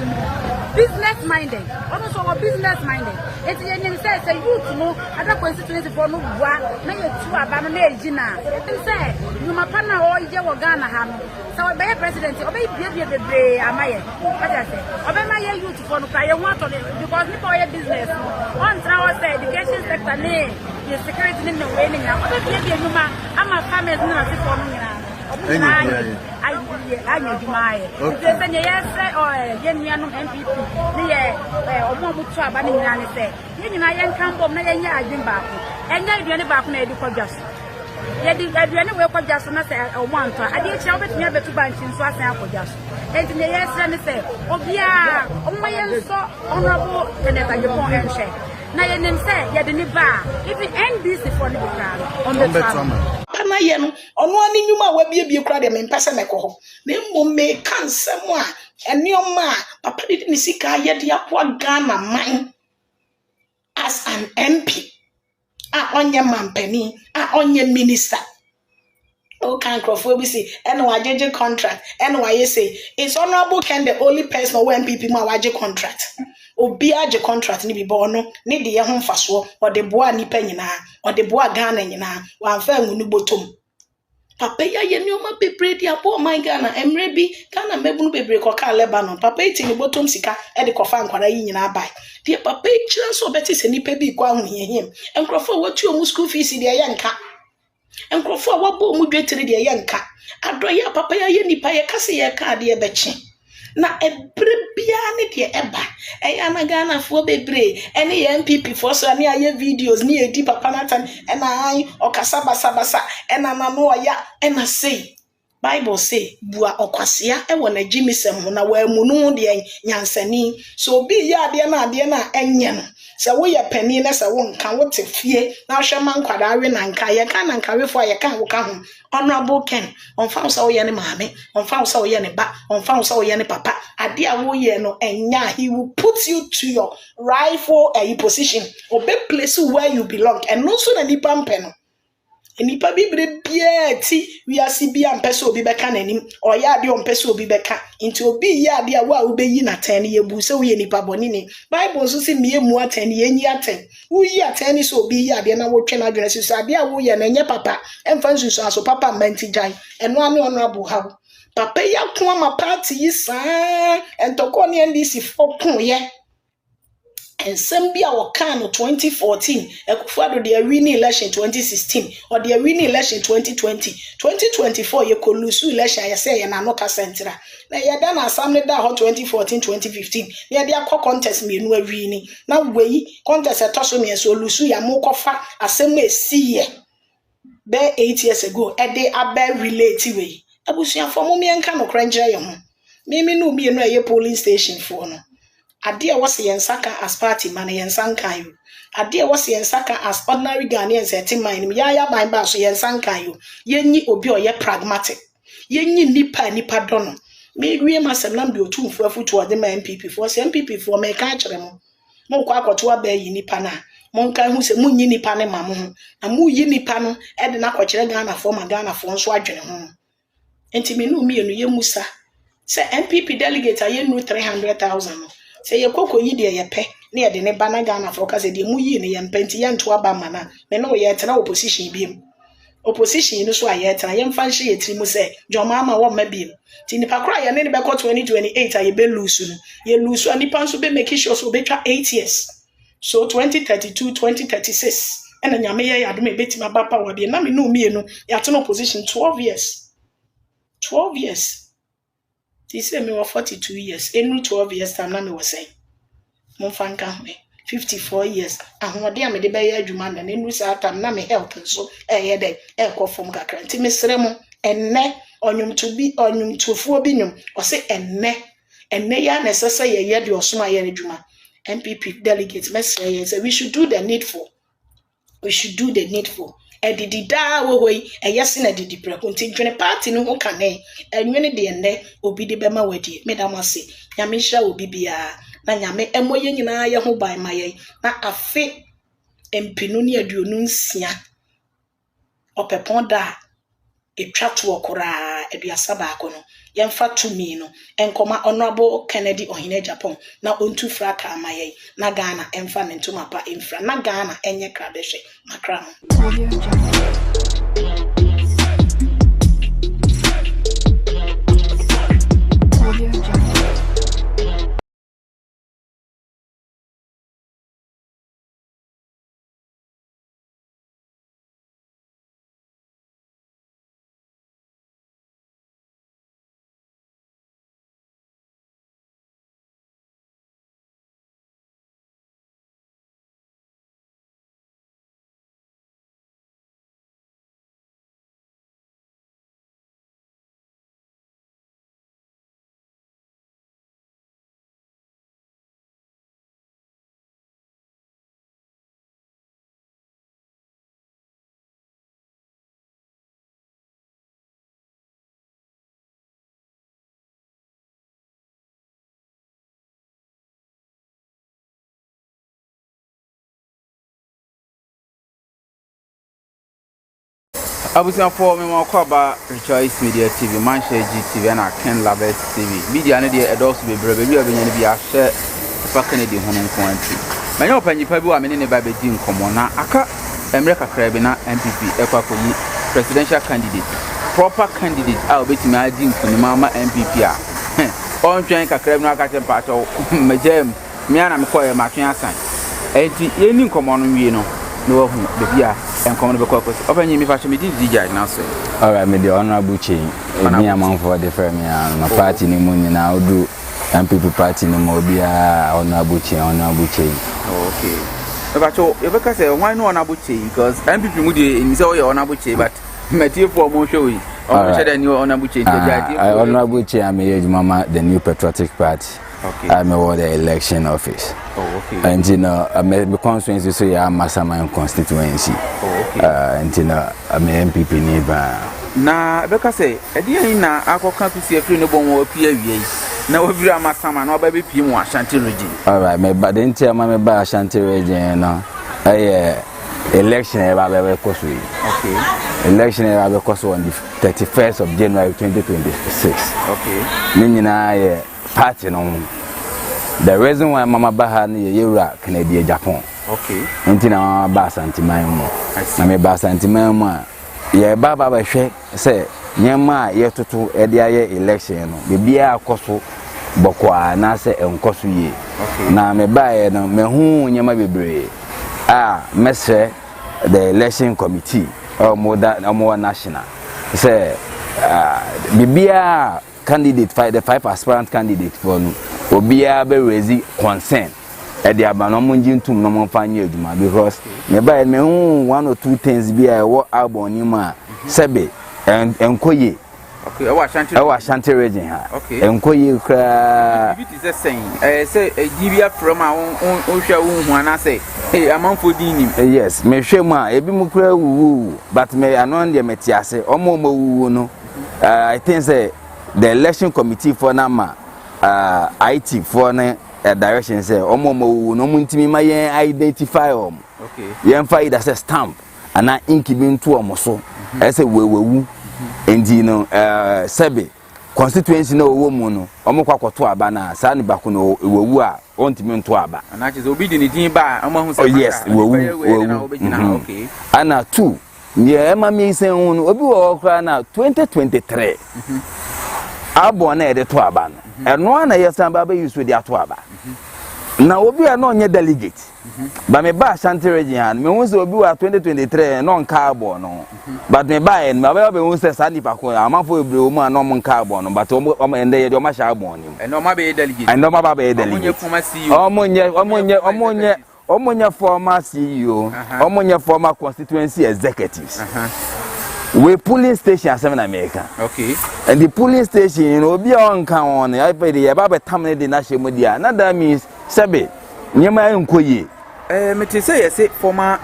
business minded. Also, business minded. It's a youth no other constituency for no work. Now you two are banana Gina. And say, you my partner or you or Ghana ham. So I be president, obey baby the day. Am I? What I say? Obey my youth for no cry. Want on it because you for your business. Once I was say education sector name, your security in the winning. Obey baby, you ma. I'm a family not for me now. I know my yes or Yenian MPP near Omomutra Banning say, Yen camp of Naya Jimba, and then you back made for just. Yet did anyway for just or one time. I did tell me never to bunch in Swassa for just. And yes, and say, oh, yeah, oh, my so honorable Agyapong and share. Now, your name say, you didn't bar. If it end this for the on the farm. Pana yen ono ani nyuma wa bia kura de me mpese mekọ na mo me kan nsem a enioma papa de ni sika ye de akwa Ghana man as an MP a onye mampani a onye minister o kan crofo bi say eno wajeje contract eno waye say it's honorable can the only person who MPP ma waje contract obi age contract ni bi bo no ne de ye ho mfaso o de boa nipa nyina o de boa Ghana nyina wa fa ngunu botom papa ya ye nyoma bebre dia bo my Ghana emre bi Ghana mebunu bebre ko ka Lebanon papa iti ni botom sika e de kofa nkwara yi nyina bai de papa kira so beti se nipa bi kwa hu yehim enkrofo watu omu school fees de ye nka enkrofo wabo mu dwetire de ye nka adoya papa ya ye nipa ye kase ye ka de ye bechi na ebre bia ne de eba na Ghana fo bebre ene ye MPP for so ne aye videos ne edi papa natan na ai okasaba sabasa na no oya na say Bible say bua okwasea e wona jimisem ho na wa munu de nyansani so obi ya ade na enye no se wo ye pani na se wo nka wo te fie na hwe man kwada we na nka ye ka na nka we fo ye ka wo ka ho honorable Ken on fa so wo ye ne maame on fa so wo ye ne ba on fa so wo ye ne papa ade a wo ye no enya he will put you to your rightful position obe place where you belong and no so na nipa mpe no enipa bibre bia ti wiase bia mpese obi beka nanim oya ade ompese obi beka nti obi ya ade a wa obeyi na tan ye bu se wo ye nipa boni ni Bible so se mie mu atan ye nyi atan wo yi atan so obi ya ade na wo twe na dwene so ade a wo ye na nye papa emfa nsusu aso papa manti jai eno ane ono abu ha papa ya ko ama party yi saa entoko ne NDC fo ko ye ensem bia wo kan no 2014 Akufo-Addo de win election 2016 or de win election 2020 2024 ye kolusu election ye say ye na no ka sentra na ye da na assembly da ho 2014 2015 ye de akọ contest me nu awini na wei contest etoso me so lusu ya mo kofa asem esi ye be 8 years ago e de abe relate wei abusuan fo mo me nka no kranjere ye ho me no bi no ye polling station for no ade a wose yen saka as party man yen sankan you ade a wose yen saka as ordinary Ghanaians setting mind ya ban ba so yen sankan you yenyi obi oye pragmatic yenyi nipa dono me wie masem na bi otumfo afutu ode ma MPP for se MPP for me ka kire mo kwa akoto aba yi nipa na mo nkan hu se munyi nipa ne ma mo ho na mu yi nipa no e de na akokire Ghana for ma Ghana for nso adwene ho enti me no mi enu ye musa se MPP delegate aye nu 300,000 no say ye koko yi de ye pe na ye de ne bana Ghana for ka say de mu yi ne ye mpenti ye nto aba mana me no ye tena opposition biem opposition no so aye tena ye mfa hye ye trimu say joma ama wo ma biem ti nipa kra ye ne be ko 2028 aye be lose no ye lose ani pan so be make sure so be twa 8 years so 2032 2036 ena nyame ye yadom e betima ba power de na me no mi no ya tena opposition 12 years He said me were 42 years. Enu 12 years time na me was saying. Mon fanka me 54 years. Ahode am de be ya adwuma na enu sa time na me health so ye de e ko fom kakra. Nti me sere mo enne onyum tufuo bi nyum. O se enne ya na sese ye de osoma ye adwuma. MPP delegates me say we should do the needful. Edidi da wo hoi eyese na didi preko nti dwene party no ho kane enwene de enne obi de bema wadi medam ase nyame hira obi bia na nyame emoye nyina ye ho ban maye na afe empinu ne aduonu nsia opepon da etwa to okora aduasa ba ko no yemfa tumi no enkoma honorable Kennedy ohine Agyapong na ontu fraka amaye na Ghana emfa ne ntoma pa emfra na Ghana enye krabehwe makra Abusian for me more kwaba Rejoice Media TV, MindShare GTV and Ken Lovers TV. Media no dey endorse be brebe bi obenye bi a share fakane di hono kwanti. Manya opanyipa bi wa me ne ba be di nkomo na aka emre kakra bi na MPP ekwakoyi presidential candidate, proper candidate a obetimi adi nkunima ma MPP a. On twen kakra bi na aka tempa to majem me ana me koye ma twen asan. Enti yeni nkomo no wie no no hu be bia enkomo be kwakos opanyi mi fa so me di DJ na so. Alright, me the honorable chain. Me among for the firm my party ni mu nyina odu MPP party ni mo bia honorable chain. Okay. But you because why no honorable chain because MPP mu dey in say honorable chain but Matthew for mo show yi. O say the new honorable chain honorable chain am here mama the new patriotic party. Okay. I'm over the election office. Oh, okay. And you know, I'm a constituency, so yeah, I'm a constituency. Oh, okay. And you know, I'm an MPP neighbor. Na because say, edi na akoka pisi efiri no bon wo pia wie. Na obiri amasama na oba be pie mu Ashanti region. All right, me but then tell me ba Ashanti region no. Election eba be koso. Okay. Election eba be koso on the 31st of January 2026. Okay. Me nyina party no. The reason why Mama Baha ni yewura Kennedy Agyapong. Okay. Nti na Mama ba santiman mu. Na me ba santiman mu a ye baba ba hwe say nyema ye tutu e dia ye election no bibia akoso bokwa na se enkoso ye na me bae no me hu nyema bebre mese the election committee or more national say bibia candidate the 5 aspirant candidates for no obia be raise concern e dia ba no monji ntum no monfanye aduma because me bae me hu one or two things bia wo album ni ma sebe enkoye okay our Ashanti region ha enkoye kra it is saying say dibia from on hwa hu ana say amanfo dinim yes me hwemu a ebi mu kra wu but me anon de metiase omo wu no I think say the election committee for nama IT for na direction say omo wu no muntimi ma yen identify okay yen fa it as a stamp ana inki bi nto omo so say wewu endi no sebe constituency no wo mu no omo kwakoto aba na sa ni bako no wewu a ontimi nto aba ana che obi di ni din ba omo hu say yes wewu okay ana 2 ye ema mi sen hu no obi wo kra na 2023 abo na e de to aba no eno ana yesan ba ba use de ato aba na obi a no nye delegate ba me ba Ashanti region me hu say obi wa 2023 no nka abo no but me ba en ma ba be hu say sani pa ko amafo ebre o mu a no mo nka abo no but o ende ye de o ma sha abo ni eno ma be delegate eno ma ba be delegate omonye former CEO omonye former constituency executives we polling station 7 America okay and the polling station you know obi on kan on I pay the ba tamne de na shemu dia na that means sebe nyema enkoye me te say yes former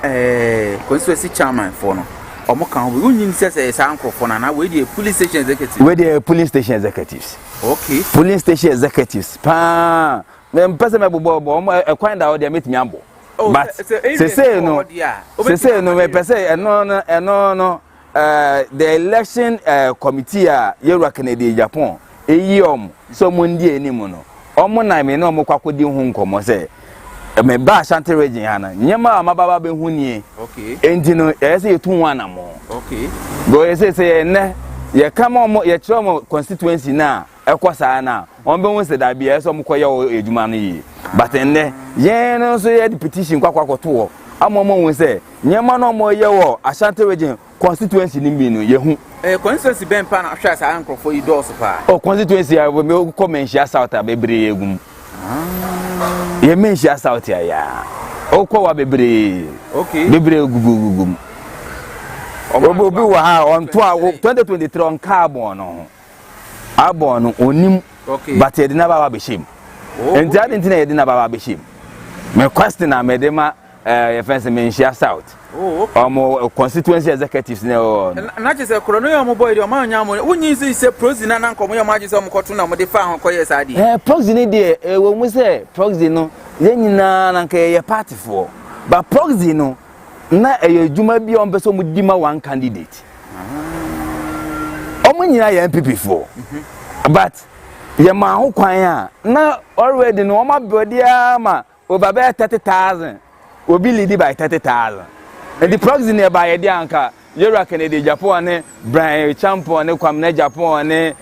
constituency chairman for no omo kan we unyin say say ankofo na we the police station executives okay polling station executives pa me mpese me bobo omo ekwan da o dia metimi ambo but say no me pese no the election committee Yeru Kennedy Agyapong eyom so mundi enimu no omo na me no mo kwakodi hu nkomo say me ba Ashanti region hana nyema amababa be hu nie okay enti no say etu wana mo okay go say ne ye kama mo ye kire mo constituency na ekosa na on be hu se da bia so mo koye eduma no yi but ne ye no so ye petition kwakwakoto amomo hu se nyema no mo ye wo Ashanti region constituency ni mi no ye hu constituency ben pa na hwa sa ankrofo yi dos pa constituency ya me ko menhia south abebre egum ye menhia south ya o ko wa bebre okay bebre gugugum obi wa ha on to 2023 on carbon no abon onim okay but ye na ba be shim enti adenti na ye na ba be shim me question na me de ma ye fence menhia south omo constituency executives na je say kro no yo mo boy de o ma nya mo unyi say proxy na nkomo yo ma je say mo koto na mo de fa ho koye sa di proxy ni de wo mu say proxy no ye nyina na nke ye party for but proxy no na juma bi on person mu di ma one candidate omo nyina ye MPP for but ye ma ho kwan a na already no ma body ama over 30,000 obi lead by 30,000 and the proxy nearby the anka Yeru Kennedy Agyapong ne Bryan champion ne kwamna Agyapong ne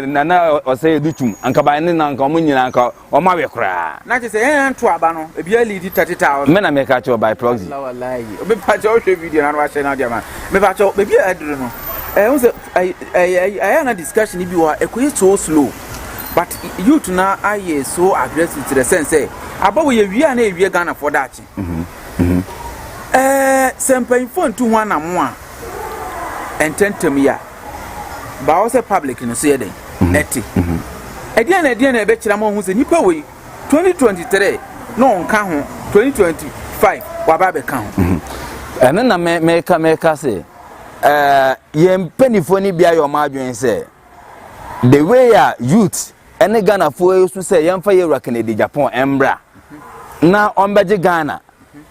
nana osay dutum anka ba ne nanka omo nyina anka o ma we kra na je say to aba no e bia lead 30,000 me na me ka cho by proxy wallahi obi pa cho hwe video na wa share na dia man me pa cho be bia aduru no won say I na discussion bi wa ekoyi so slow but youth na aye so aggressive to the sense say abawo ye wi na e wi Ghana for that sempen phone to one na mo a ententem ya ba o se public no so ye den eti edian na e be kira mo hu se nipa we 2023 no nka ho 2025 wa ba be ka ho ene na me ka se ye mpenifo ni bia yo ma adwen se the way ya youth ene Ghana fo esu se yemfa Yeru Kennedy Agyapong embra na ombeje Ghana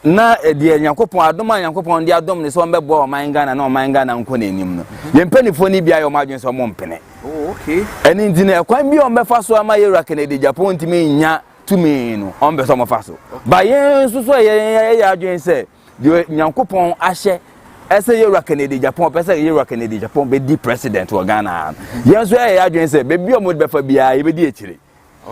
na de Nyankopon adoma Nyankopon de adom ne so mbebo o man Ghana na o man Ghana nko na enim no ye mpenifo ni bia yo ma adwen so mo mpene okay ene ndi na kwan bi o mbefa so ama Yeru Kennedy Agyapong ntimi nya tumi no o mbeso mo fa so ba ye nso so ye adwen se de Nyankopon ahye say you Kennedy Japan, person you Kennedy Japan be the president of Ghana. Yes, where I just say baby o mod be for bia e be di akire.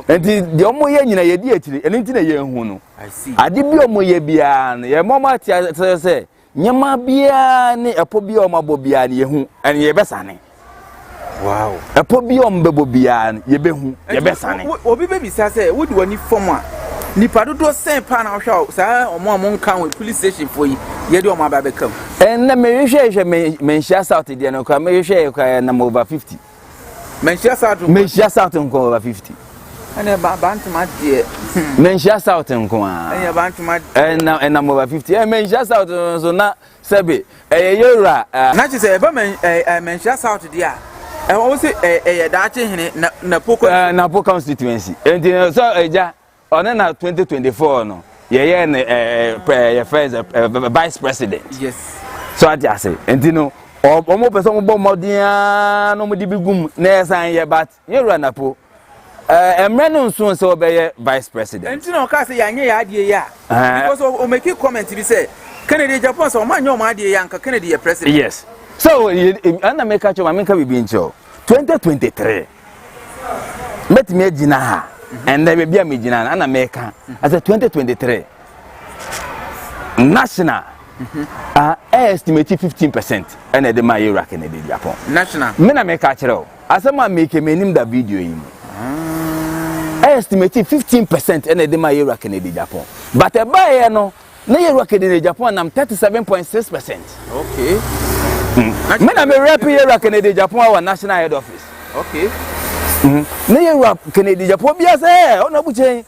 Enti the omo ye nyina ye di akire, eni nti na ye hu no. I see. Ade bi omo ye bia no, ye mama ti say nyama bia ne epo bia omo abo bia ne ye hu, en ye besane. Wow. Epo bia omo bebo bia ye be hu, ye besane. Obi be bisa say wo di wani form a nipa dodo sen pa na hwa sa omo nkan we police station for yi ye di omo aba kam en na me hwehwe me nhyia south de no kwa me hwehwe kwa na over 50 me nhyia south nko over 50 ene ba ntuma de me nhyia south nko a ene ba ntuma en na over 50 me nhyia south so na sebe yewra na chi se ba me nhyia south de a wo se da chi hene na po constituency enti so eja on na 2024 no ye first vice president. Yes. So I just say and you know omo person mo bo modin no mo di bigum na esan ye but ye run apo emre no nso se obeye vice president. And you know ka say yanye ya ade ya because o make comment bi say Kennedy Japan so man nyoma ade ya nka Kennedy ye president. Yes. So ana make catch ma make bi ncho 2023 met me gina ha and then be a mijina and America as a 2023 national estimated 15% and the my Iraq in the Japan. National. Men make catcher. As a man make a name that video in. Estimated 15% and the my Iraq in the Japan. But a buyer no Iraq in the Japan I'm 37.6%. Okay. Men I may rap Iraq in the Japan our national head office. Okay. Na Europe Kennedy Japan bia say ona buche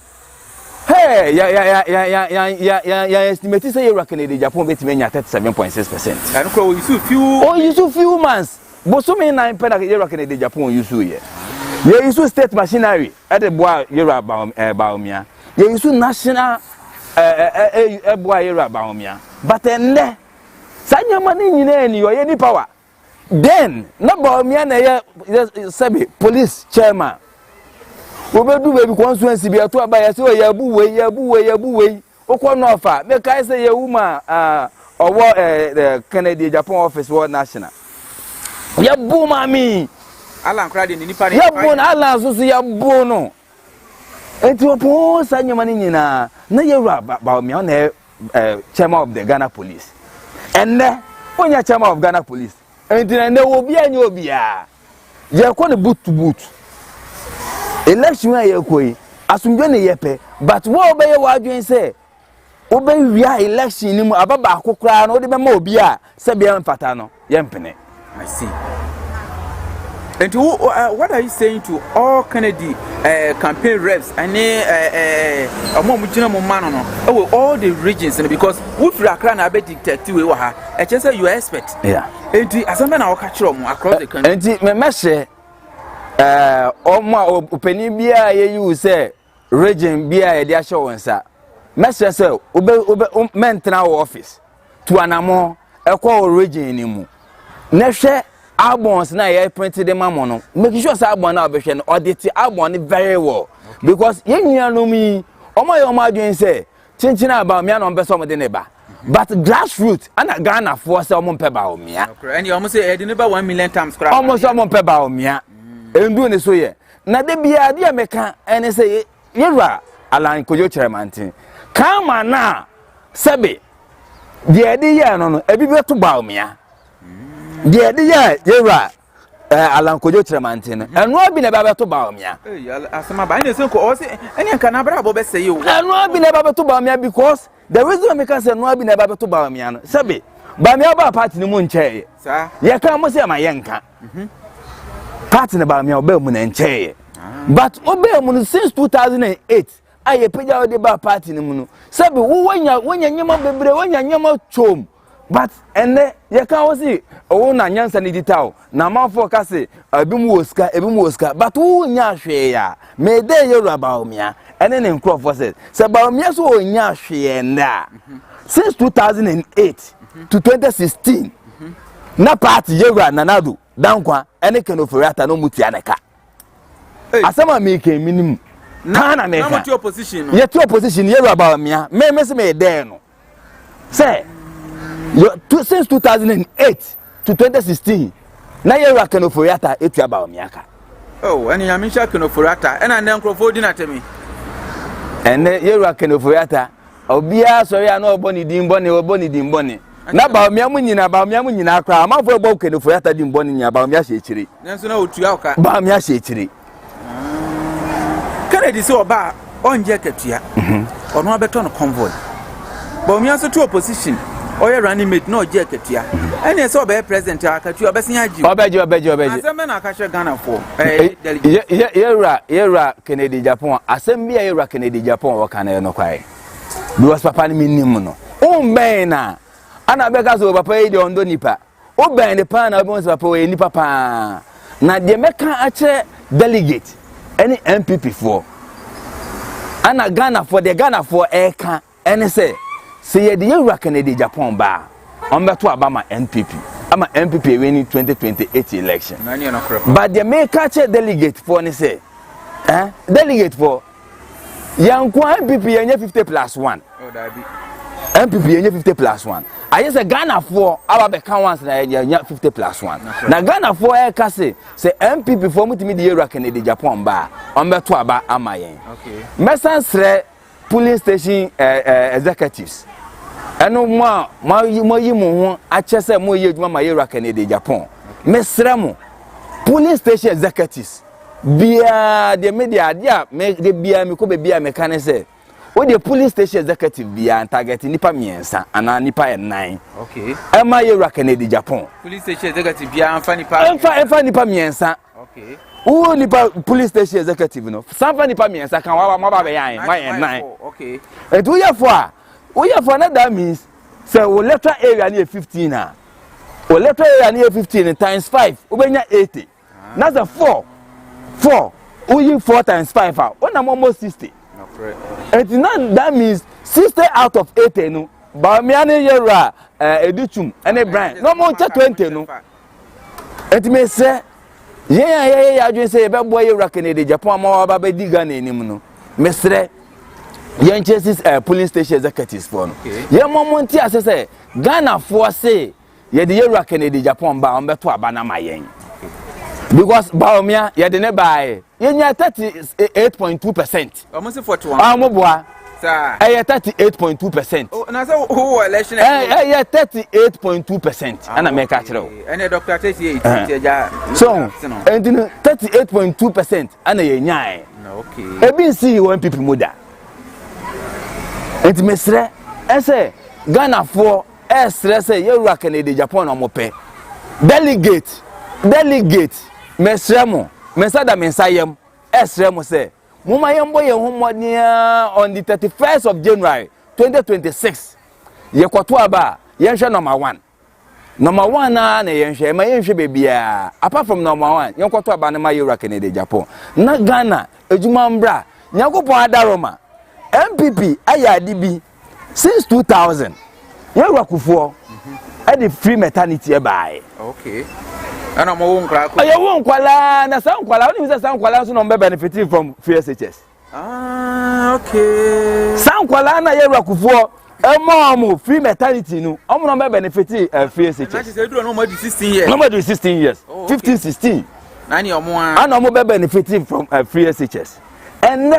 hey ya estimate say Europe Kennedy Japan betime nya 37.6%. And ko you so few months but so many nine pen Europe Kennedy Japan you so ye you so state machinery at the boy Europe Bawumia you so national boy Europe Bawumia but enne sanya mani nyina ni yo ye ni power. Then na Bawumia na ye sabi police chairman obedu baby constituency bi ato aba ya se ya bu we okwo no ofa me kai say ya wuma owo Kennedy Japan office world national ya bu mami ala nkra de ni nipa ya bu na ala so ya bu no enti opo sanyama ni nyina na ye wura Bawumia na chairman of the Ghana police and onya chairman of Ghana police enti na obi anya obi a je ko ne boot to boot election a ye koi asumdwe ne yepe but wo obeye wadwen say obey wia election ni mu ababa akokra no de be ma obi a se bia mfata no ye mpene. I see. And what are you saying to all Kennedy campaign reps and all the regions because we feel Accra na be detective we ha e say you expect. Yeah. And asamba na waka kire across the country. And me message omo openi bia ye you say region bia ye dey show wonsa message say obe mentena office to anamo ekwo region ni mu na hwe albums na ye printed them no make sure say album na obehwe no audit album very well because ye nyanu mi omo ye omo adwen say chinchina Bawumia no mbeso omde ne ba but grassroots ana Ghana for say omo mpe Bawumia and you almost say e dey never 1 million times crap almost omo mpe Bawumia endu ne so ye na de bia de meka ene say yewra alan kojo chairman kama na sebe de de ye no ebi beto Bawumia de de ye yewra alan kojo chairman eno abi na ba beto Bawumia asema ba ene se ko o se ene nka na bra bo be say you eno abi na ba beto Bawumia because the reason make say eno abi na ba beto Bawumia no sebe Bawumia ba party ni mu nche sa ye kan mo se ma ye nka party na Bawumia obe mu na nche but obe mu since 2008 aye peja ode ba party ni mu no sabe wo wanya nyema bebre wanya nyema chom but ene ye kan wo si wo na nyansa ni ditaw na manfo ka se ebi mu oska but wo nya hwe ya me de ye ru Bawumia ene ne nkrofo se Bawumia so wo nya hwe nda since 2008 to 2016 na party ye ru nanado dankwa ene kenoforiata no mutia neka asama me ke minimum na me na opposition ye to opposition ye ru Bawumia me se me de no say Since 2008 to 2016 na yɛwura kenoforiata etua Bawumia ka. Oh, and MindShare kenoforiata and then crofodi na temi. And yɛwura kenoforiata obia sɔre a na ɔbɔ ne din bɔne na Bawumia mu nyina akra amafo ɛbɔ kenoforiata din bɔne nya Bawumia hye ekyire. Nanso na otua oka. Bawumia hye ekyire. Kennedy say oba onje katua. Ono abeto no convoy. Bawumia so to opposition. Oye running mate no je katua. Ene say oba president akatua obesin agi. Obeji. Asem na akahwe Ghana for. Yɛwura Kennedy Agyapong asem bia yɛwura Kennedy Agyapong wo kana no kwae. Because papa ni minim no. Ben na ana beka so papa yi de ondo nipa. Ben de pa na obo so papa we nipa pa. Na de meka ache delegate any MPP for. Ana Ghana for eka ene say ye de yɛwura Kennedy Agyapong ba. Ombeto abama NPP. Ama MPP winning 2028 election. But the make ache delegate for ne say delegate for Yankwa MPP yenye 50+1. Oh, Daddy. MPP yenye 50+1. I just say Ghana for our become once na yenye 50+1. Na Ghana for say MPP for mutimi de yɛwura Kennedy Agyapong ba ombeto aba ama yen. Okay. Mesansre police station executives. Eno mo yi mo ho ache se mo ye adwuma ma yɛwura Kennedy Agyapong. Mesra mo police station executives bia de media dia me de bia me ko be bia me kan se o de police station executive bia target nipa miensa ana nipa 9. Okay. Ema yɛwura Kennedy Agyapong. Police station executive bia anfa nipa miensa. Okay. O nipa police station executive no. Sanfa nipa miensa kan wa ba be yan 9. Okay. Etu ye for na that means say we electoral area near 15 na. We electoral area near 15 times 5 ubenya 80. That's a 4. We 4 times 5 out. When I'm almost 60. And now that means 60 out of 80 no. Bawumia ne yɛwura Edichum and Bryan. No more 20 no. And me say yeah adwen say be boy yɛwura Kennedy Agyapong ama ba be diga na enim no. Mesre yen chases police station executives for no. Ye momonti ase say Ghana for say ye de yɛwura Kennedy Agyapong ba on beto aba na mayen. Because Bawumia ye de ne buy ye nya 38.2%. Almost 41. Amoboa. Sir. 38.2%. Oh, na say who election? 38.2%. Ana make a chiro. And Dr. Tesi so, and 38.2% ana ye nya. Okay. Ebi see one people moda. Enti mesre say Ghana for esre say yɛwura Kennedy Agyapong no mo pe. Delegate mesremo mesada mensayem esremo say muma yembo ye homodia on the 31st of January 2026 yekoto aba yenhwe number 1 na yenhwe ma yenhwe bebia apart from number 1 yekoto aba na ma yɛwura Kennedy Agyapong na Ghana ejuma mbra nyakopo adaroma MPP ayadibi since 2000 yɛwura kufuo the free maternity by. Okay. And I'm won't crack. I won't quala na sound quala only say sound quala so no benefiting from free SHS. Okay. Sound quala na yɛwura kufuo mom free maternity no no benefiting free SHS. That is no more 16 years. No more 16 years. 15 16. Nani omo and no benefiting from free SHS. And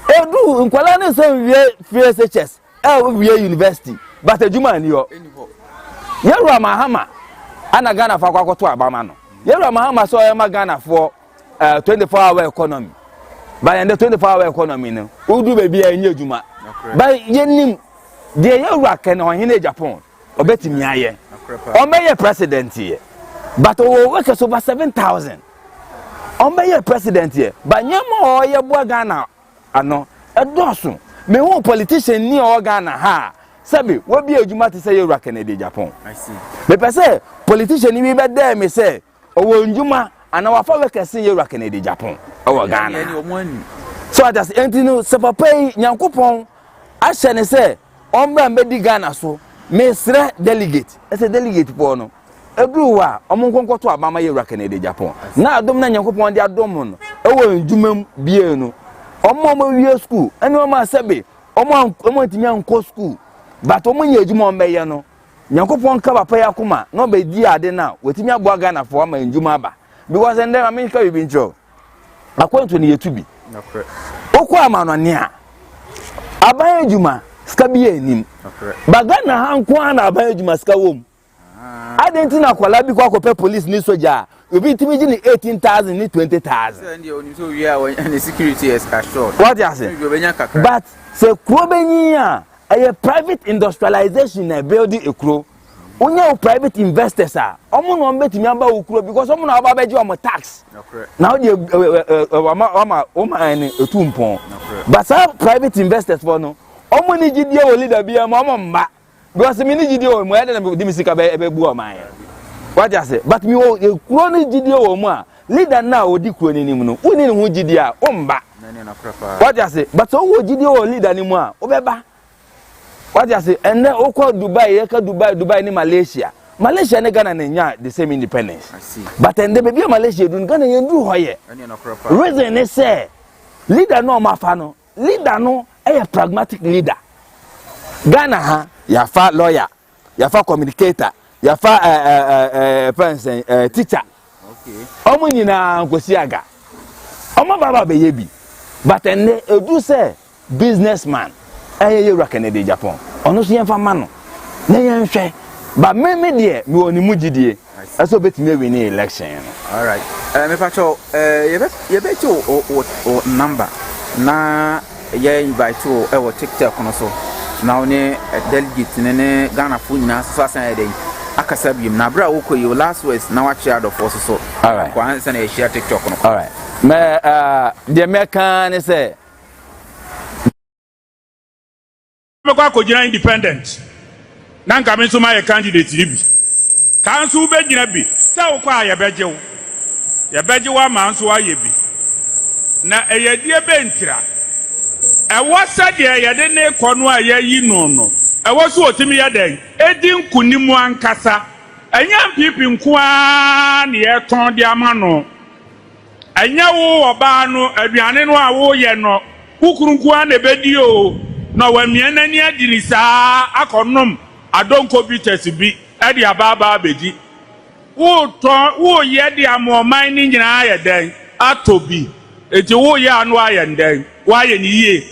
edu nkwala na say free SHS we university but ejuma ni yo. Yɛwura Mahama ana Ghana for kwakoto abama no. Yɛwura Mahama so yema Ghana for 24-hour economy. By the 24-hour economy no, udu baby enye adwuma. By yenim de yɛwura Kennedy Ohene Agyapong obetimi aye. Omeye president here. But o work so over 7,000. Omeye president here. But nyema o yɛboa Ghana ano edoso. Me won politician ni o Ghana ha. Sabi, what be a Jumati say you're Kennedy Agyapong? I see. But say, politician, you be there, me say, oh, Juma, and our father can see you're Kennedy Agyapong. Oh, Ghana. So I just enter no Sapapay, Yankupong, I shall say, Omba Medi Ghana so, Mesre delegate, as a delegate for no. A blue wa, among Conco to Abama, you're Kennedy Agyapong. Now, Dominion Yankupon, their domon, oh, Jumum, Bieno, Omo school, and no Masabi, Omo Timian Co school. But when you do more, no, nyankopon ka papa ya kuma no be di ade na wetimi aboa Ghana for ama njuma aba because and then I mean ka be intro according to the yetubi okwa amano ne a aban njuma ska bi enim bagana ha nko na aban njuma ska wom adentina kwala bi kwa akopɛ police ni soja obi timi gi ni 18,000 ni 20,000 and you so we are and the security is assured what you say but se kuro benyi a private industrialization na building ekuro unya private investors a omo no betimi aba okuro because omo na aba beji omo tax now the any etumpon but some private investors for no omo ni gidie o leader bia omo mba because me ni gidie o mo ya na di misika be bu o man what you say but me o kuro ni gidie o mo a leader na odi kuro ni nim no uni ni hu gidie a o mba what you say but o wo gidie o leader ni mu a o beba what you say and then oko Dubai ni Malaysia ni Ghana na the same independence I see but and the baby Malaysia do Ghana yendu hoye reason is say leader no mafa no leader no a pragmatic leader Ghana ha ya fa lawyer ya fa communicator ya fa person teacher okay omo nyina nkosi aga omo baba be yebi but and edu say businessman aye Canada Japan ono so yemfa ma no na yenhwe ba me de me oni mugidie aso betime win election all right me pacho ye bet o number na ye invite o e wo TikTok no so na oni delegate ne Ghana fu nyina so asan dey akasa biem na bra wo koyi last words na wa share do force so all right kwa ansa na share TikTok no all right me the American say Mekwa kojina independent na nka me so ma ye candidate bi kansu be gina bi se wo kwa ye beje wa ma nso aye bi na eyedie be ntira ewo sade ye de ne kono a ye yi no ewo so otimi ye den edi nkunimu ankasa enya pipi nko a ne ye ton de ama no enya wo oba no aduane no a wo ye no kukuru nko a na bedi o no wa miena ni adini saa akonom adonko bites bi e de ababa beji wo ye de amoman ni nyina aye den atobi eti wo ye anu aye den wa ye ni ye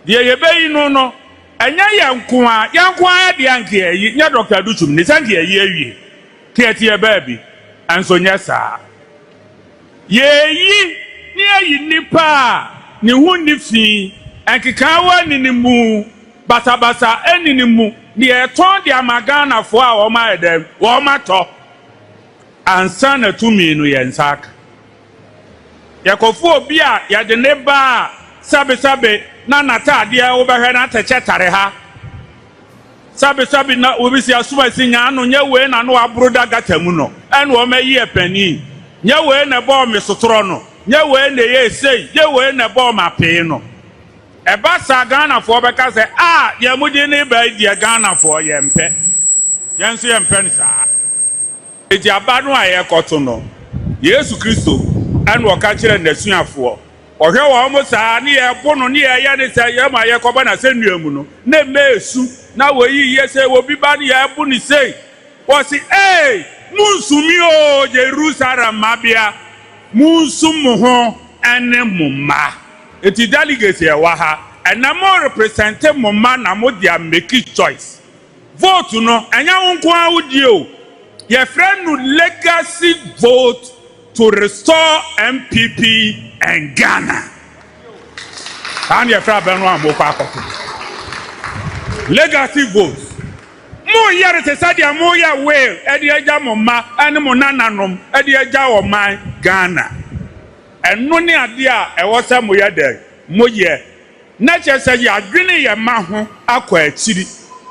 de ye beyi no enya yanko a de anke yi nya Dr. Duchum ni sanke yi awie tieti e ba bi anso nya saa ye yi ni ayi nipa ni hu ni fi enkikawa ninimu basabasa eninimu ni eton di amagana fo a o ma edem wo mato ansa na tumi no yensak yakofu obi a ya de ne ba sabe na natade a wo behwe na techetare ha sabe na obi si asuma sinya anu nya we na no abroda gatamu no ene o mayi epani nya we na bo me sotoro no nya we na ye sei nya we na bo ma pe no eba sa Ghana for beka say ye mudi ni ba di Ghana for ye mpe yenso ye mpe nsa eti abanu aye koto no Yesu Kristo anu oka kire nasuafo ohwe wo mo sa ni ye bono ni ye ne say ye ma ye koba na senuamu no na mesu na wo yi ye say wo bi ba ni ye bu ni say wo si munsumi o Jerusalem mabia munsum ho ene mumma eti delegates e wa ha ena mo represent mo ma na mo dia make choice vote no enya wonko awudi o ye friend no legacy vote to restore MPP and Ghana and ye friend ben no amoko akoko legacy vote mo yare te sadia mo ya we e de eja mo ma ene mo nananom e de eja o man Ghana eno ni ade a ewo se mo ye de mo ye na che se ye adwene ye ma ho akwa akiri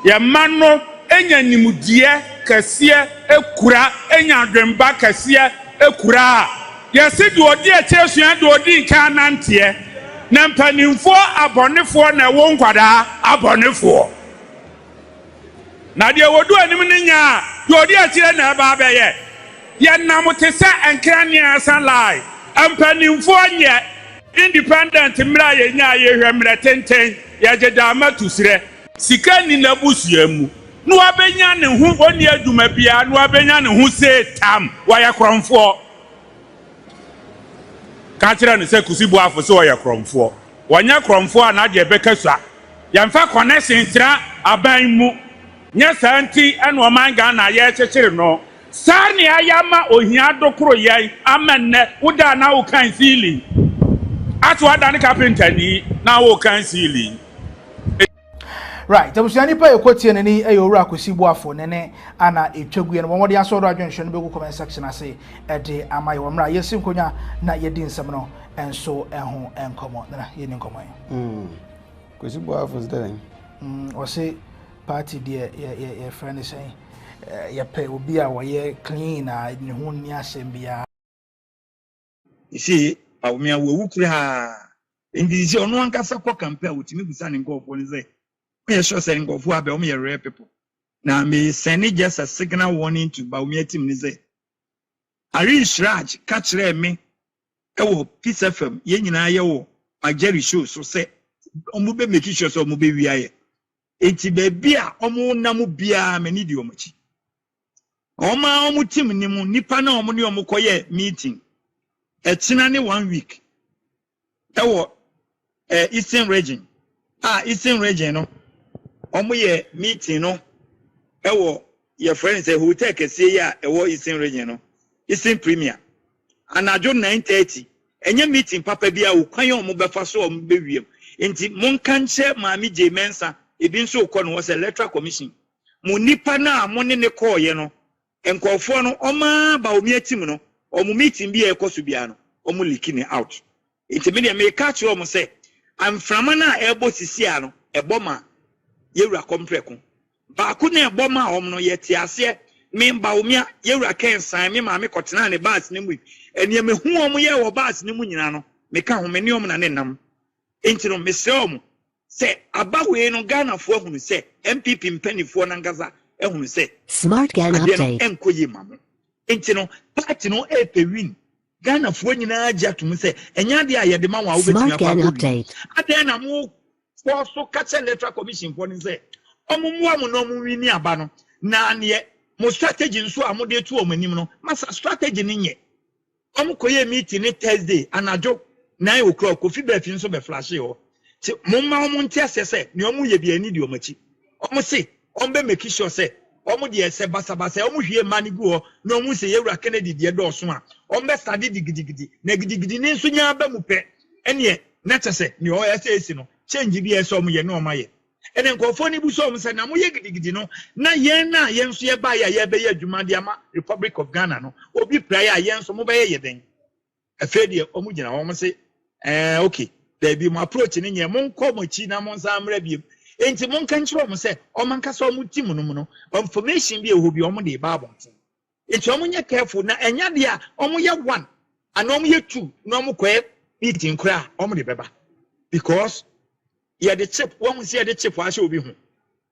ye ma no enya nimudie kase ekura enya adwemba kase ekura ye se de odi echesua de odi kan nante na mpanimfo abonefo na ewo nkwada abonefo na de wodu anim ni nya de odi achire na eba ba ye nam te se enkrania san lai ampanimfo nye independent mra ye nya ye hwemre tenten ye jeda matusire sika ni na busuamu no abenya ne hu oni adwuma bia no abenya ne hu say tam waya kromfo ka kire ne say kusibu afo say waya kromfo wanya kromfo a na je beka sua yamfa connection tira aban mu nya santi eno man ga na ye chechire no sani ayama ohia dokoro yan amenne uda na wo kan sili atu ada ne carpenter ni na wo kan sili. Right, tabusiani pa ekoti ne ni eyowura kwesibu afo nene ana etwagu no wodi aso do adwenhwe no be comment section ase ede amaye wamra yesi nkonya na yedi nsem no enso eho enkomo na yeni nkomo kwesibu afo zdelen o say party there ye friend say ye pay obi a wo clean a ne ho ni asem bia isi Bawumia wewu kure ha ndisi ono ankasa kwa campaign wutimi busa ne ngofo ne say we sure say ngofo abe o rare people na me send just a signal warning to Bawumia team ne say Arish Raj catch me ewo Peace FM ye nyina ye wo Mageri show so say omu be make sure so omu be wiaye enti be bia omu namu bia me ni di omachi oma omu team ni mu nipa na omu ni omu koye meeting etina ne 1 week ewo Eastern region Eastern region no omu ye meeting no ewo your friends say who take say ya ewo Eastern region no Eastern Premier anajo 9:30 enye meeting papa bia wo kwan omu befa so omu be wiem enti mon kanche maami je mensa ebi nso ko no was electoral commission mo nipa na mo ne call ye no enkofo no oma Bawumia team no omu meeting bi ekoso bia no omu likini out enti me dey me catch omu say am frama na ebo sisia no eboma yewura kompreko ba ku na eboma omu no yeti ase me Bawumia yewura kensan me maami kotena ne bus ne mu eni me hu omu ye wo bus ne mu nyina no me ka ho me ne omu na ne nam enti no me se omu se abawe no Ghana fo hunu se MPP mpanifo na ngaza ehunu se Smart Ghana update enkoyi mamo enti no party no epe win Ghana fo nyina agya tum se enya de ayede ma wa obetumi update ade na mo fo so catch electoral commission fo ni se omumu amu no mu wini aba no na ne mo strategy nso amode tu omanim no masa strategy ni nye omukoye meeting ni Thursday anajo 9 o'clock Kofi Befi nso be flash yo ti mumma omu ntia sese ne omu ye bia ni di omachi omu se ombe make sure se omu de ese basabasa omu hwie mani gu ho na omu se yewura Kennedy de do so a ombe study digidi na gidigidi ni nso nya ba mu pe ene na chese ne o ese esi no change bi ese omu ye na omaye ene nkofo ni bu so omu se na mu ye gidigidi no na yen na yen so ye ba ya ye be ye adwuma de ama Republic of Ghana no obi prayer yen so mu be ye den afedi omu gina omu se okay there be my approach ni nye mon ko mo chi na mon samra bi enti mon kan chiro mo se o man kasa o mu tim no mu no information bi e ho bi o mo de ba abon enti o mo nye careful na enya de a o mo ye 1 ana o mo ye 2 na o mo ko meeting kra o mo de beba because ye the chip won se ye the chip a she obi hu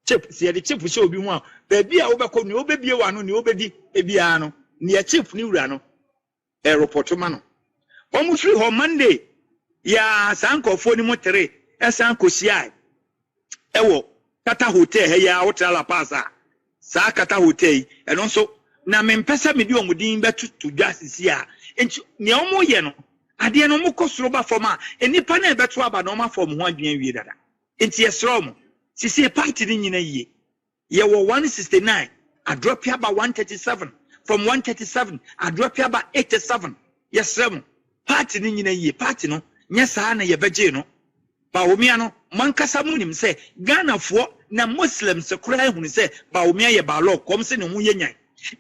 chip se ye the chip she obi hu a ba bi a wo be ko ni obebie wa no ni obedi ebia no ni ye chip ni wura no report ma no o mo free ho Monday ya sankofo ni motere esanko siai ewo kata hotel he ya hotel la pasa sa kata hotel eno so na mempesa medi omudin betutu dwasisi a enti ne omo ye no ade no mo kosoro ba foma enipa na ebeto aba no ma fom ho adwen wie dada enti yesro mo sisi party ni nyina yie ye wo 169 a drop ya ba 137 from 137 a drop ya ba 87 yesro mo party ni nyina yie party no nyesa na ye beje no Bawumia no mankasa munim se Ghana fo na Muslims kura ehunu se Bawumia ye ba law kom se ne hu ye nyan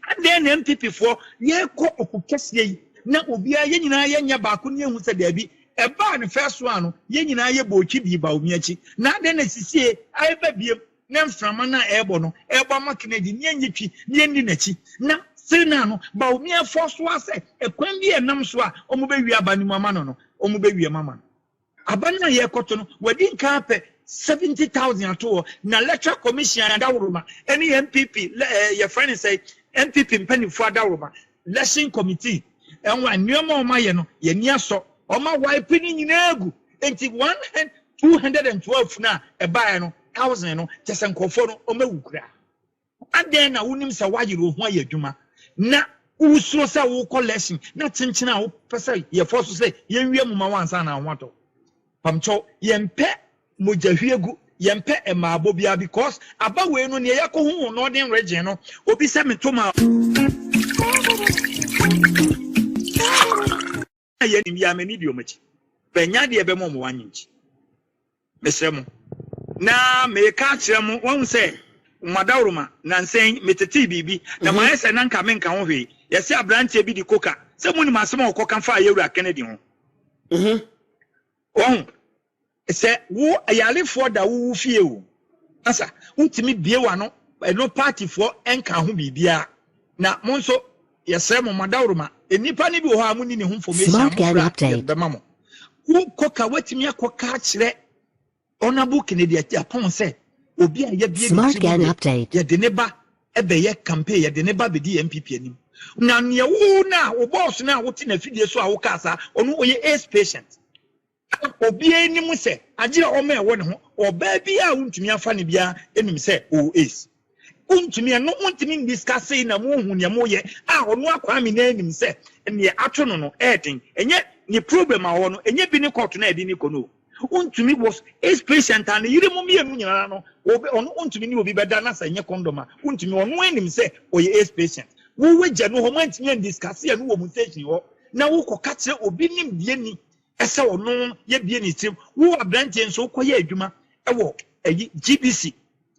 ade na MPP fo ye ko okukese yi na obia ye nyina ye nya ba ko ne hu se da bi e ba ne first one no ye nyina ye bochi bi Bawumia chi na ade na sisie ai ba biem na mframa na ebo no ebo ma Kennedy ne nyitwi ne ndi na chi na sena no Bawumia fo so ase ekwan bi enam so a omu be wi aba ni mama no omu be wi mama abana ye koto no wadi nka pe 70,000 ato na electoral commission adawroma any MPP your friend say MPP mpanifo adawroma election committee enwa nneoma o maye no ye ni aso o ma wipe ni nyina egu enti 212 na e bae no 1000 no tesenkofo no o mawukura aden na wonim se wayiro ho ayadwuma na usuro se wo collection na chenchena wo pese ye force se ye wie muma wansa na hoto pamcho yempe mojahwiegu yempe emaabo bia because abawe no ne yakọ hu no den region no obi se metoma aye ni bia mani dio machi benya de ebe mo wanyinchi mesremo na me ka kire mo won se madawruma na nsen metete bibi na ma yesa na nka menka ho hwe yesi abrante bi di koka se muni masema okoka fa yewura Kennedy ho se wo ayalefo da wo fie wo asa untimi bie wa no no party for enka ho bibia na mo nso yesre mo madawruma enipa ne bi ho amuni ne ho information be mamo wo koka watimi akoka kire Honorable Kennedy Agyapong se obi a ye bie ye de ne ba ebe ye campaign ye de ne ba be di MPP anim na ne wo na wo boss na wo ti na fidie so a wo kasa onu oye ace patient obi anim se agye o ma ewo ne ho oba bia untumi afa ne bia enim se o ace untumi no untumi discuss na mo hu ne mo ye a onu akwa mi na enim se ne atwo no no edin enye ni problem a wo no enye bi ne court na edi ni kono untumi was ace patient and yire mo mienu nyina no obi onu untumi ni obi beda na se nye condom a untumi onu enim se oye ace patient wo wegya no ho mantimi discuss ya no wo mutation ho na wo koka kire obi nim die ni ese ono ye bie ni tim wo abrante nso koye adwuma ewo eyi GBC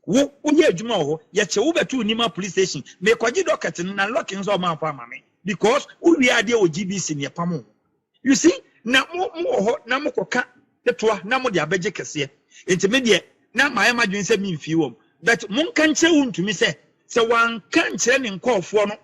wo ye adwuma ho ye che wo betu nima police station me kwaji docket na lock nso ma fa mame because wo wi ade o GBC ne pamo you see na mo ho na mo koka tetwa na mo de abeje kese intermediate na maye madwen se mi mfi wom but mon kan che wuntumi se wan kan kire ne nkofo no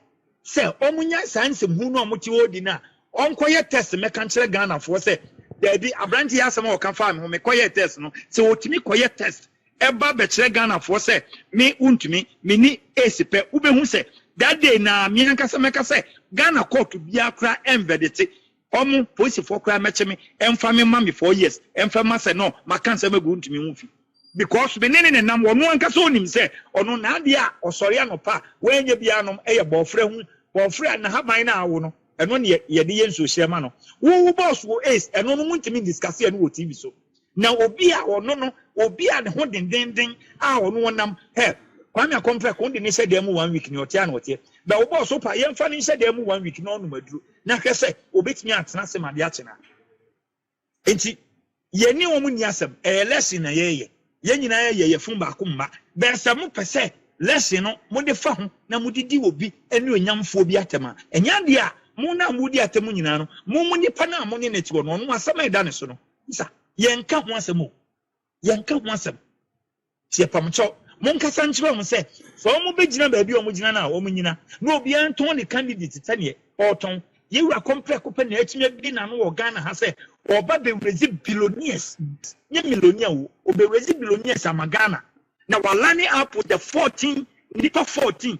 se omunya sansem hu no mo ti odi na onkoye test me kan kire Ghana for se there be abranti asema o kan fa me ho me koye test no se otimi koye test eba be kire Ghana for se me untumi me ni esipe ubehu se that day na me nkasa me kase Ghana court bia kra emvedete omu police for kra meche me emfa me ma me 4 years emfa ma se no makansa me go untumi hu fi because benene ne nam wono nkasa onim se ono na ade a osori anopa wenye bia no eye bofre hu bofre na haban na awo no eno ne ye de yenso hyema no wo boss wo ace eno no muntimi discuss ya no wo TV so na obi a ono no obi a ne ho dendenden a ono wonam he kwame akomfre ko de ne hyɛ dem 1 week ne otia na otie ba wo boss pa ye mfa ne hyɛ dem 1 week no no maduru na hwɛ obetimi atena se made akye na enti ye ni wo mu ni asem lesson na ye nyina ye fun ba ko mma be sam pese lesson no mo de fa ho na mo didi obi ene onyamfo obi atema enya de a mo na mo di atemu nyina no mo nipa na mo ne neti wo no no asem eda ne so no isa ye nka ho asem o ye nka ho asem tie pamcho mo nkasa nkyerɛ mo se so mo begina ba bi o mo gina na o mo nyina na obi anton ne candidate tane oton ye wura compare ko pe na atime bi na no wo Ghana ha se oba be rezi billionaires nye millionaire wo obe rezi billionaires amagana na walani up with the 14 nipa 14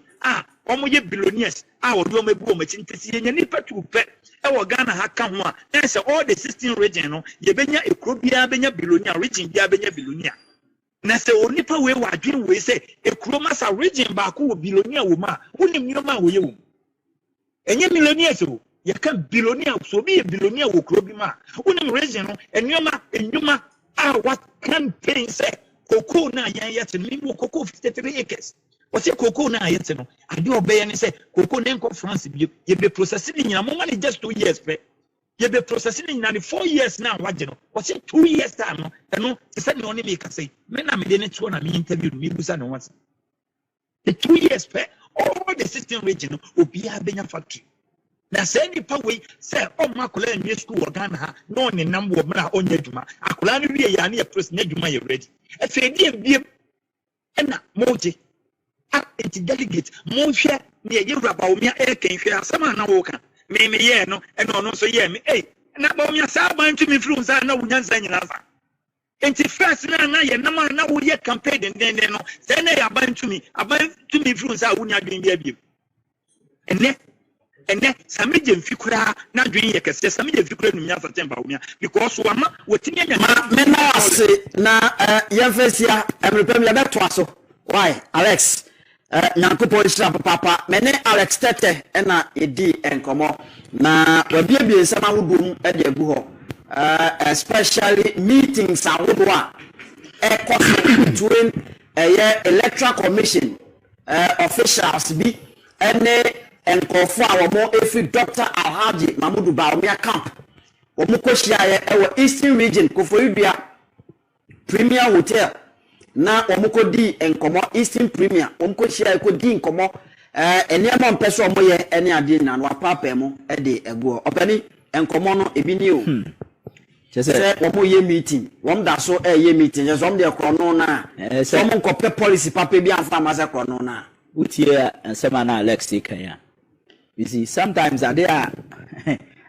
omo ye billionaires odo mebu o machi ntesi ye nipa tupe e wo Ghana ha ka ho a na say all the 16 region no ye benya ekro bia benya billionaire region bia benya billionaire na say onipa we wadwen we say ekro masa region ba ko wo billionaire wo ma unim nyoma wo ye wo enye millionaires wo ye ka billionaire so be billionaire wo kro bi ma unim region no enyuma what campaign say koko na yan yete no mi koko 53 acres o se koko na yete no ade obeye ne se koko ne nko France bi ye be processing nyina mo mani just 2 years pe ye be processing nyina the 4 years na waje no o se 2 years time no eno se ne oni me ka say me na me de ne tuo na me interview me busa no what the 2 years pe all the system region no obi abenya factory na say ni pa we say o makola nwe school wo Ghana ha no ne nam wo mra onya dwuma akola no wie ya na ye press nya dwuma ye ready efe die ena moje enti delegate mo hwe ne ye Bawumia eken hwe asama na wo ka me ye no ena ono so ye me na Bawumia sa ban tumi fru sa na wunyansa nyina sa enti first na ye nam na wo ye campaign den no say na ya ban tumi fru sa wunya dwen bia ene samije mfikura na dwen ye kese samije mfikura num ya fatem Bawumia because wama wotimi anya me na ase na yefesia emrepem ya beto aso why Alex nyankopɔn hyira papa mene Alex Tete na edi enkomo na wabie nsɛm ahodom de agu hɔ especially meetings ahodo a between electoral commission officials bi ene nkɔfo a wɔn efi Dr. Alhaji Mahmoud Bawumia camp wɔn kɔhyia ɛwɔ Eastern Region Koforidua Premier Hotel na omukodi enkomo Eastern Premier omukɔhyia ekodi nkomo eniema mpɛso omoye ene ade na no apapa mu de egu opani enkomo no ebi ni o se omoye meeting wom da so ye meeting je som de krono na so mo nkɔpɛ policy papa bi anfa ma se krono na utie nsema na Alex kan ya you see sometimes ade a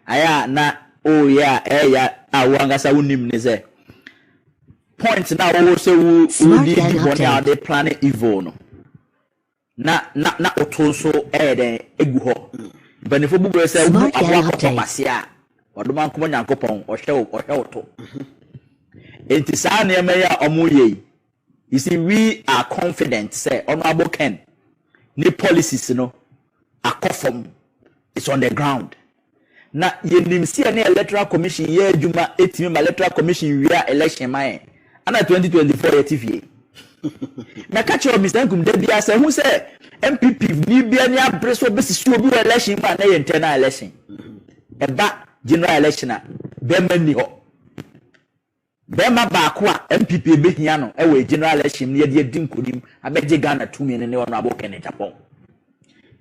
aya na oh yeah ya awangasa wonim ne se point now we say we did what are they planning evil no na otonso den egu ho benefo bubu say we akwa pasia odoma nkomo nyankopon ohwe to enti saa na ya omoye you see we are confident say honorable Ken ni policies no akofom it's on the ground na yenim see na electoral commission ye adwuma etimi electoral commission we election man ana 2024 TV na catch your Mr. Nkum de bia say who say MPP ni bia ni abreso besisi obi election ma na internal election eba general election a bema ni ho bema ba ko a MPP behia no e we general election ni de di nkonim abeje Ghana 2 million ne ono aboken Agyapong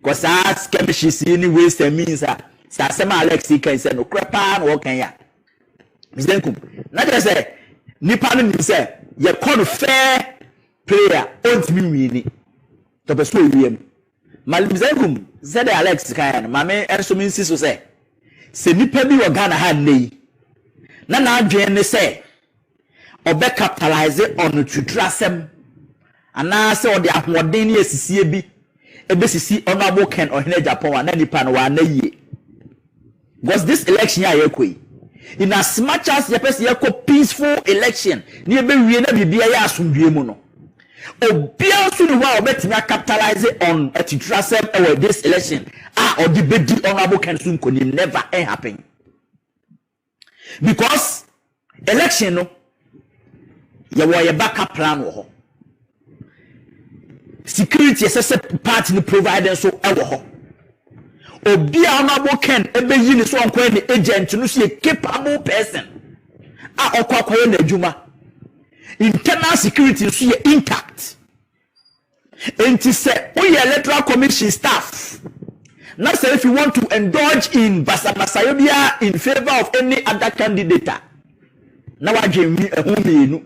cause as chemistry see any ways and means sa sema Alex can say no krepa no kan ya Mr. Nkum na just say nipa no nim say ye call fair player ontimi wini to be so wiem malim Zenkum said Alex kan ma me enso min si so say se nipa bi wo Ghana ha nei na adwen ne say obe capitalize on tutrasem ana say odi ahoden ne asisie bi ebesisi honorable Ken ohene Agyapong na nipa no wa na yie because this election ya yekoi in as much as the person yeko peaceful election ni ebe wie na bibia ya asundue mu no obia so no wa obetimi capitalize on atitrasem this election or the bedi honorable Ken sun konim never happen because election no ye backup plan wo ho security assessor party no provider so ewo ho obia honorable Ken ebe yi ni so onko ni agent no so capable person okwakoye na adwuma internal security so intact enti say we electoral commission staff now say if you want to indulge in basamasayobia in favor of any other candidate na wadwen ehumenu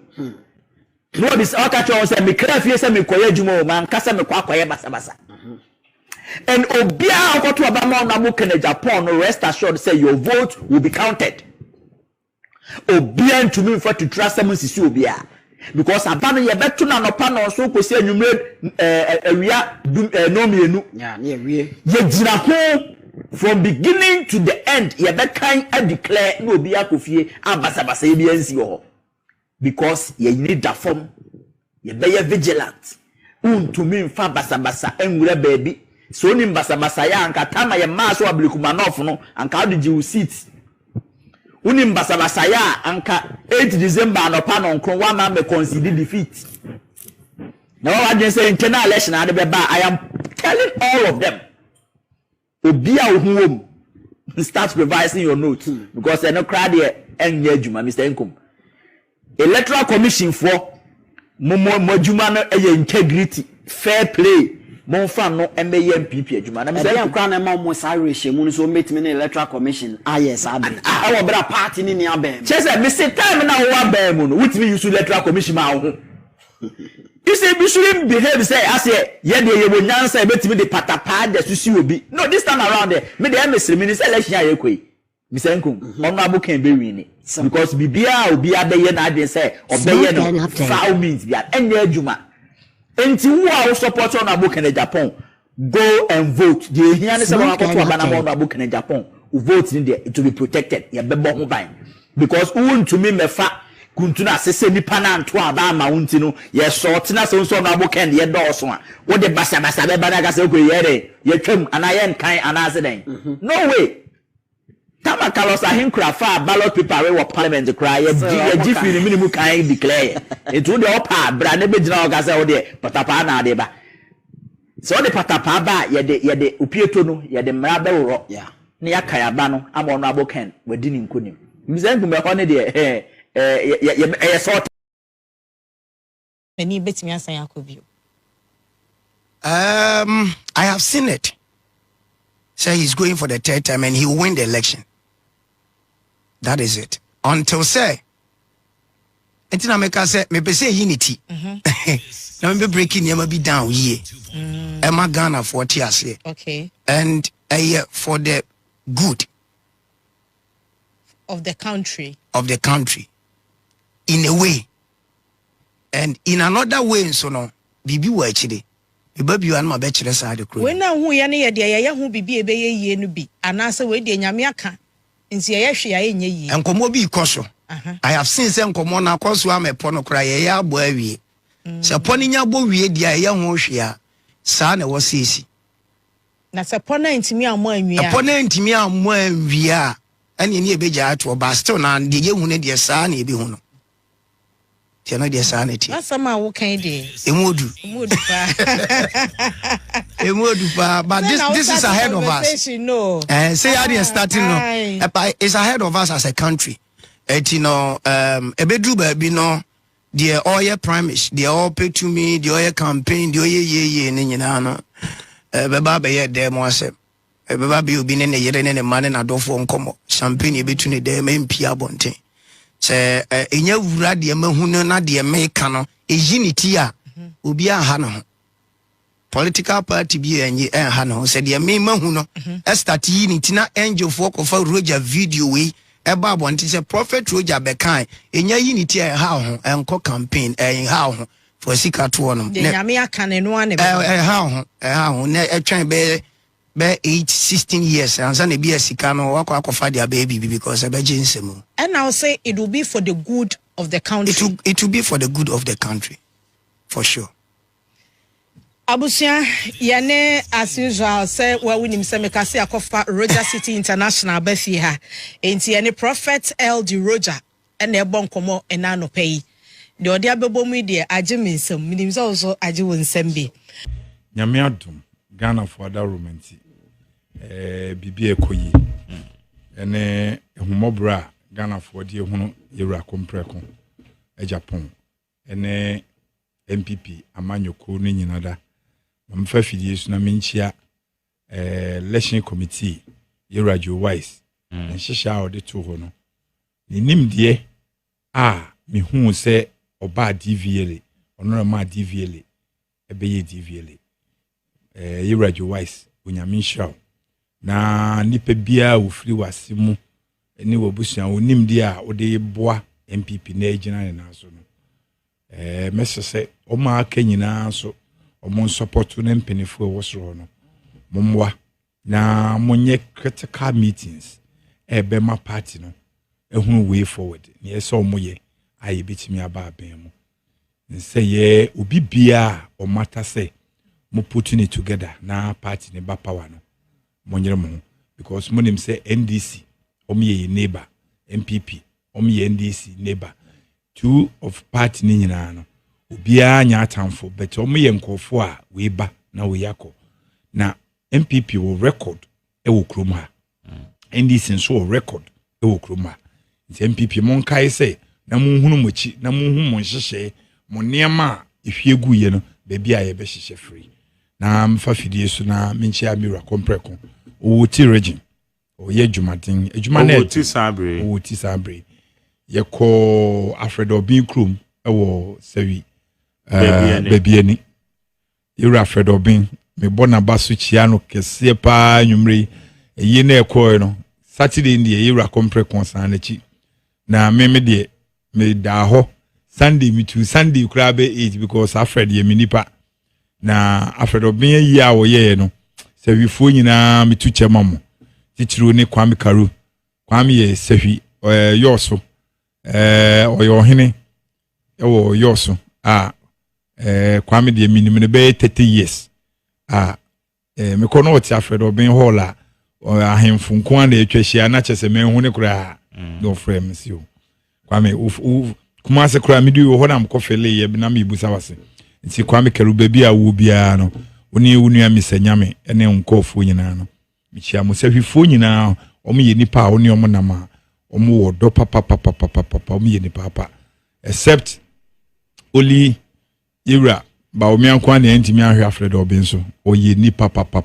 no be say okacho on say me krafie say me koye adwuma o man kasa me kwakoye basabasa and obia okoto abama na mo Ken Agyapong no rest assured say your vote will be counted obia ntumi mfa to trust them sisi obia because abano ye beto na no pa no so kosi anwumre awia no mienu ya na ewie ye gina ho from beginning to the end ye be kan declare no obia kofie abasabasa ye bia nsi ho because ye need that form ye be vigilant untumi mfa basabasa enwura baby so ni mbasabasa ya anka tama ye maso ablikuma nof no anka adiji u seat uni mbasabasa ya anka 8 December no pa no nkron wa ma me concede defeat na wa dey say internal election ade be ba I am telling all of them obia ohuom start revising your notes because no crowd here enye adwuma Mr. Nkum electoral commission for mo no integrity fair play mon fan no emeye MPP adwuma na me say akwa na ma mo sa rehye mu so metimi na electoral commission yes abi awo bra party ni abem chese me say time na wo abem mu no witimi use electoral commission ma ho you say we shouldn't behave say as ye de ye bonyansa betimi de patapa de susi obi no this time around there me de emesiri minister election ayekoi Mr. Nkum honorable Ken be win because bibia obi abeye na adwen say obeye no foul means bia enye adwuma enti wo a support honorable Ken Agyapong go and vote the here ne say one to abana honorable Ken Agyapong vote in there it will be protected ye bebo ho ban because who to me mefa kuntu na sese nipa na nto aba ma wunti no ye short na so nso na boken ye dɔɔso a wo de basa be ba na ka se ko ye twam ana ye nkan ana ase den no way Tama Carlos Ahinkra fa ballot paper we wɔ parliament kra ye gifi ni minimum kan declare it wo de opa bra na be gina o ka se wo de patapa na de ba so de patapa ba ye de opieto no ye de mra be woro na ya kaya ba no ama no aboken wadi ni nkonim mzengu me ho ne de ye sort any betimi asan yakobio I have seen it. Say he's going for the third time and he will win the election. That is it. Until say, until I make us say, maybe say unity. Now me breaking you be down here. Emma Ghana for TSA. Okay. And for the good of the country. Of the country. In a way. And in another way, so no, bibi wa actually. Baby you and my bachelor side the crew. When now who ya ne ye who bibi ebe ye no bi. Anase we de nyame aka. Nti ye hwe ya enye yi. Enkomo bi koso. I have seen say enkomo na koso am epo kra ye ya abo awie. Se poni nya bo wie dia ye ho hwe a. Sa na wo sisi. Na se pona ntimi amo anwia. Pona ntimi amo anwia. Ene ne ebeja ato ba still na de ye hu ne de sa na ebi hu no. Tiano de sanity. Asama wo kan de. Emodu pa. But this is ahead of us. No. Say how they starting no. It's ahead of us as a country. You know, ebedru baby no. The oil premise, the oil pay to me, the oil campaign, the oil ye ni nyina no. Beba be ye dem wase. Beba be obi ne ne yere ne man na dofo nkomo. Champagne e betu ne dem MP abonten. Se enya wura de mahunu na de meka no unity a obi aha no political party bi enye ha no se de me mahu no start unity na angel for kofa Roger video we eba abonte se prophet Roger bekan enya unity ha ho enko campaign ha ho for sika to no de nyame aka ne no ane ha ho na etwan be 16 years and sana be a sikano wako akofa dia baby because abeje nsemu. And I'll say it will be for the good of the country. It will be for the good of the country, for sure. Abusia yane as usual say we nim se mekase akofa Roger City International bafi ha. Enti yane Prophet LD Roger ene ebon komo enano pay. De odi abebo mu de age mensem minim se also age wonsem bi. Nyame adom Ghana for other romantic. Bibi ekoyi ene ehumobra Ghana for die hunu yewra kompreko Agyapong ene MPP amanyoko ne nyinada mamfa fidie su na menchia election committee yewra jo wise nhihia ode to ho no nim die mehu se oba DVL onora ma DVL ebeye DVL yewra jo wise onyamisha na nipa bia wo firi wasimu eni wobusia onim dia ode boa MPP na agina na so no mesese o ma aka nyina so o mon support na mpenifo wo so no momwa na monye critical meetings ma party no ehunu way forward na yesa o moye ayi bitimi aba aben mu nse ye obi bia o mata say mo putting it together na party ne ba power no monyere mo because monim say NDC omiye neighbor MPP omiye NDC neighbor two of party ni nyina no obia nya atamfo but omiye nkofo a we ba na we yako na MPP will record e wo krom ha NDC nso will record e wo krom ha MPP mon kai say na munhunu mochi na munhu mon hyehye mo niema ehwiegu ye no baabi a ye be hyehye free na mfa fidie so na menchi amira kompreko o ti region o ye jumatin ejuma na o ti sabre ye ko Alfred Obin krum e wo sewi babiani yura Alfred Obin me bona basu chiano kese pa nwumre ye na ekọ no Saturday ndi yura kompreko san na chi na me de me da ho Sunday me to Sunday kura be 8 because Alfred ye minipa na Alfred Obin yi a wo ye no se wi fo nyina metu chema mo titiro ne Kwame Karu Kwame ye sehwi yoso oyo hene ewo yoso kwame de minimum ne be 30 years me kono oti afredo ben hola ahemfu nko an etwahia na chese men hu ne kura no frames yo kwame kuma se kura midi wo na mkofele ye na mebusa wase nti kwame keruba bi a wo bia no oni wonu amisanyame ene nkofu nyina no michia mo sahwifo nyina omo ye nipa oni omo nama omo wo do papa omo ye nipa papa except only Ira Bawumia kwa na ntimi ahwe afredo obenso oye nipa papa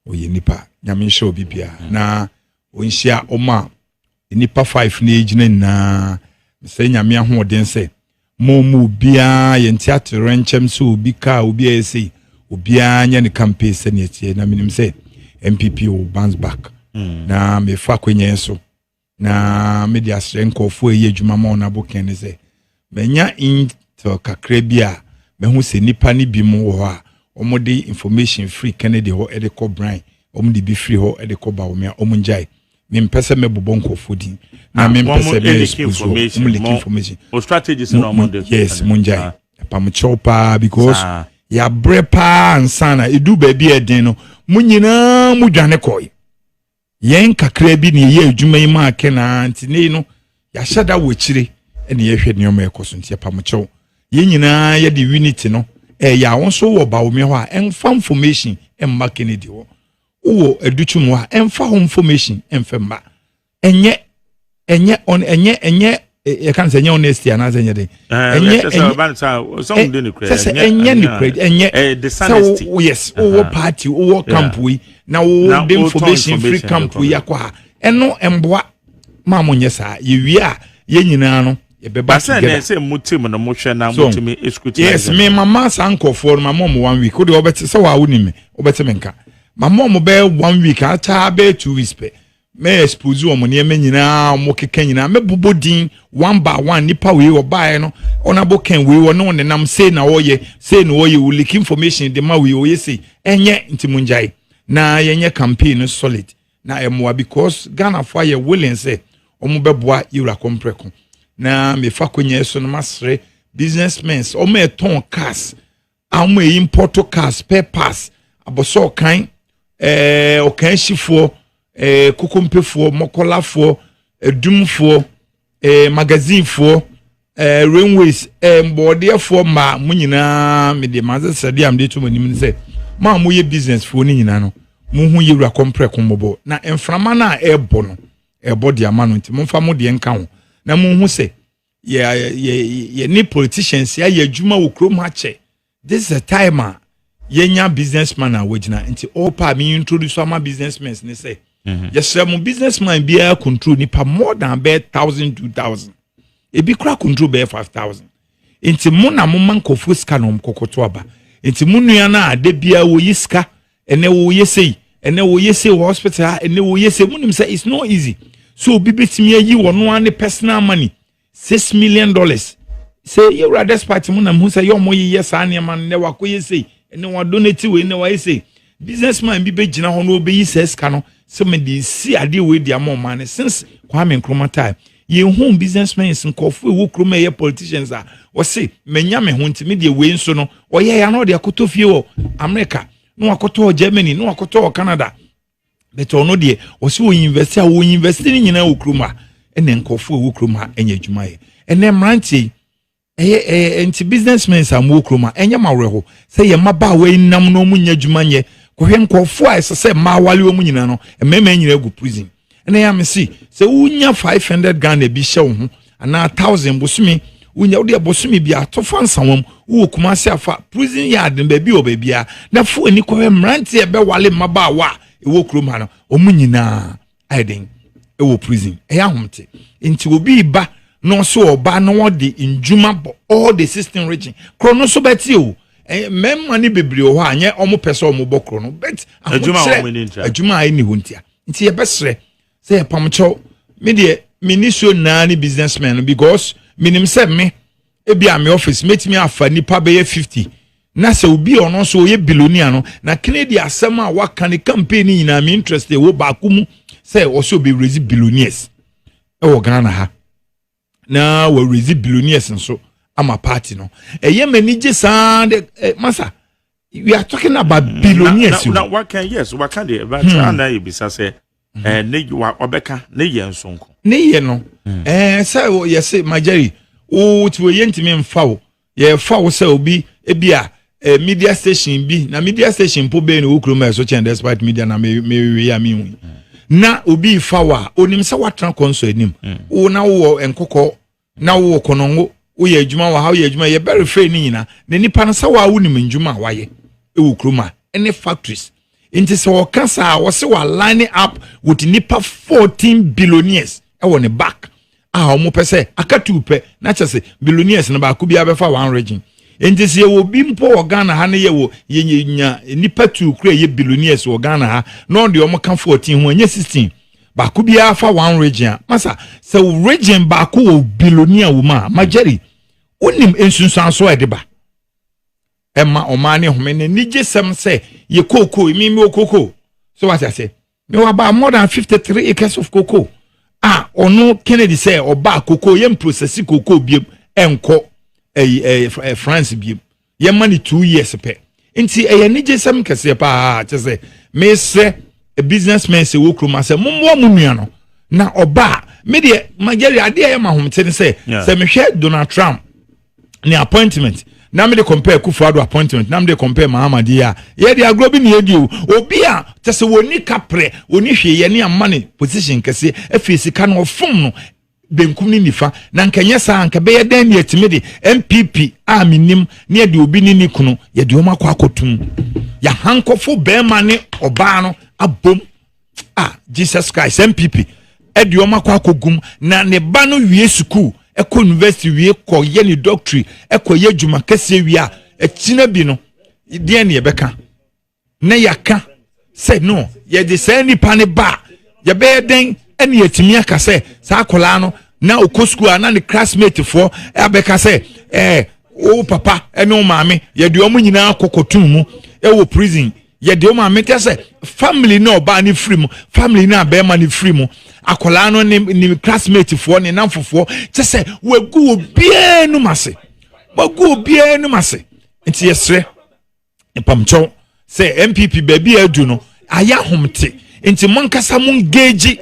oye nipa nyame nhye obi bia na onhia oma nipa 5 na ejina na se nyame ahoden se momu bia ye ntiatere nchem so obi ka obi ese obi anya ne campaign se ne tie na minim se MPP will bounce back na me fa kwenye so na media strength of eye adwuma ma ona boken ne se menya into kakra bia me hu se nipa ni bi mu ho a omode information free Kennedy ho edeko Bryan omde bi free ho edeko Bawumia omunjai me mpese me bobo nkofo din na me mpese me information o strategies no omode yes munjai pam chopa because ya brepa ansana edu ba bi eden no munyina mudwane koy yen kakra bi ne ye adwuma yi ma kena ntine no ya hyada wochire ene ye hwe ne o ma ekoso ntie pam chow yen nyina ye de unity no ya wonso wo Bawumia ho a enfa information emma Kennedy ho wo educhum ho a enfa ho information emfemma enye you can say honesty and as any day. Enye dishonesty. Yes, party, camp we now the information free camp we yakwa. And no emboa mamon yesa, you are yenino. Yes, me mamma's uncle for my mom 1 week. Could you bet so I wouldn't me? Obetemenka. My mom bear 1 week, I'll bear 2 weeks. Me expose o money me nyina mo keka nyina me bobodin one by one nipa we o buy no onabo ken we wo no nenam say na oye say no oye we leak information de ma we oye say enye ntimunjai na yenye campaign solid na emwa because Ghana for ye willing say omo beboa yura kompreko na me fa kwenye so no masre businessmen o me ton cars amo import cars spare parts aboso kan o kan shifo kukumpefo mokolafo edumfo magazine railways mbodefo ma munyina me de maze sade am de to manim se ma mo ye business fo ni nyina no mu hu yewura compre komobo na enframa na ebo no ebo de ama no nti mo fa mo de nka ho na mu hu se ye ni politicians ya ye adwuma wo krom ha che this is a timer yenya businessman a wagina nti all pa me introduce ama businessmen ne say yes, some businessman be a control nipa more than 1,000, 2,000. E be crack control be 5,000. Inti muna muman kofu skanom kokotoaba. Inti munu yana de bia wo yiska ene wo yesei ene wo yesei hospital ene wo yesei munim say it's not easy. So bibi timi yi wono ane personal money $6 million. Say you rather despite munam hu say yo mo yi yesa ane man ne wako yesei ene wa donate we ene wa yesei. Businessman bibe jina ho no obeyi seska no so me di si ade we dia mo man since Kwame Nkrumah time ye hu businessmen nkofu wo kroma ye politicians a wo se menya me ho ntimi de we nso no oye ya no de akotofie wo America no akoto Germany no akoto Canada but ono de wo se wo invest ni nyina wo kroma ene nkofu wo kroma enya adwuma ye ene mranti enti businessmen am wo kroma enya maweho se ye maba we nam no munya adwuma nye kohwen kofo a se ma wale wo nyina no emema nyina gu prison ene ya me si se unya 500 Ghana bi hye wo ho ana 1000 bosumi unya wo de bosumi bi atofa nsawam wo kuma se afa prison yard ba bi obabia na fo ani kohwen mranti e be wale maba wa e wo krom ha no omu nyina aiden e wo prison e ya homte enti obi ba no so oba no de njuma all the system region krono so beti o memma ni bebre ho anye omo pese omo bokro no but adwuma ai ni hontia nti ye besre say ye pamcho me de minisio na ni businessman because minim se me e bia me office metimi afa nipa be 50 na se obi ono so ye billionaire no na Kennedy asem a waka ni campaign ni na me interest wo ba kumu say o so be raise billionaires wo Ghana ha na we raise billionaires nso ama party no many just masa we are talking about billionaires now what can what can they but na you be say ne obeka ne ye nsonko ne ye no say yes my Jerry o ti we yentimi mfa wo ye fa wo say obi ebia media station bi na media station po be no okroma so chen despite media na me ya mi na obi fa wa onim say watra konso anim o na wo enkokọ na wo konongo wo ye adwuma wa ha ye adwuma ye very free ni nyina na nipa no say wa wonim ndwuma wa ye e wo kroma any factories into so kasa wo say wa line up with nipa 14 billionaires e wo ne back omo pese akatu pe na chese billionaires na ba ku bia be fa one region enti se wo bi mpo wo Ghana ha na ye wo nya nipa tu kura ye billionaires wo Ghana ha no de omo ka 14 ho anya 16 ba ku bia fa one region masa se wo region ba ku wo billionaire wo ma Majeri onim ensunsan so edeba emma omane home ne nije sem se ye cocoa mi okoko so what I say me wa ba more than 53 acres of cocoa ono Kennedy say oba cocoa yem process cocoa biem enko France biem yem money 2 years pe nti nije sem kese pa say me say a businessman say wo kroma say mommo munua no na oba me de Majeri ade ya ma hom tene say say me hwe Donald Trump ni appointment na me de compare Kufuado appointment na me de compare Mahamadi ya ye de agro bi ne ye di obi a tese woni kapre woni hwe ye ne amane position kese afisi ka no fom no benkum ni nifa na nkanye sa anka be ye dan ne etime de MPP a minim ne de obi ni kunu ye de oma kwa akotum ya hankofo be ma ne oba no abom Jesus Christ MPP e de oma kwa akogum na ne ba no wie school eko university wie ko ye ni doctorate eko ye djuma kese wie a etina bi no de ne yebeka na yaka say no ye de say nipa ne ba ye be den ene yetimi aka say sa akola no na okosku ana ne classmate for abeka say o papa ene o maame ye de omo nyina akokotum mu e wo prison ye de o maame te say family no ba ni free mu family na be ma ni free mu akola no ni classmate for ni namfofo te say wagu obie no mase wagu obie no mase nti yesre mpamcho say MPP baby adu no aya homte nti monkasa mon geji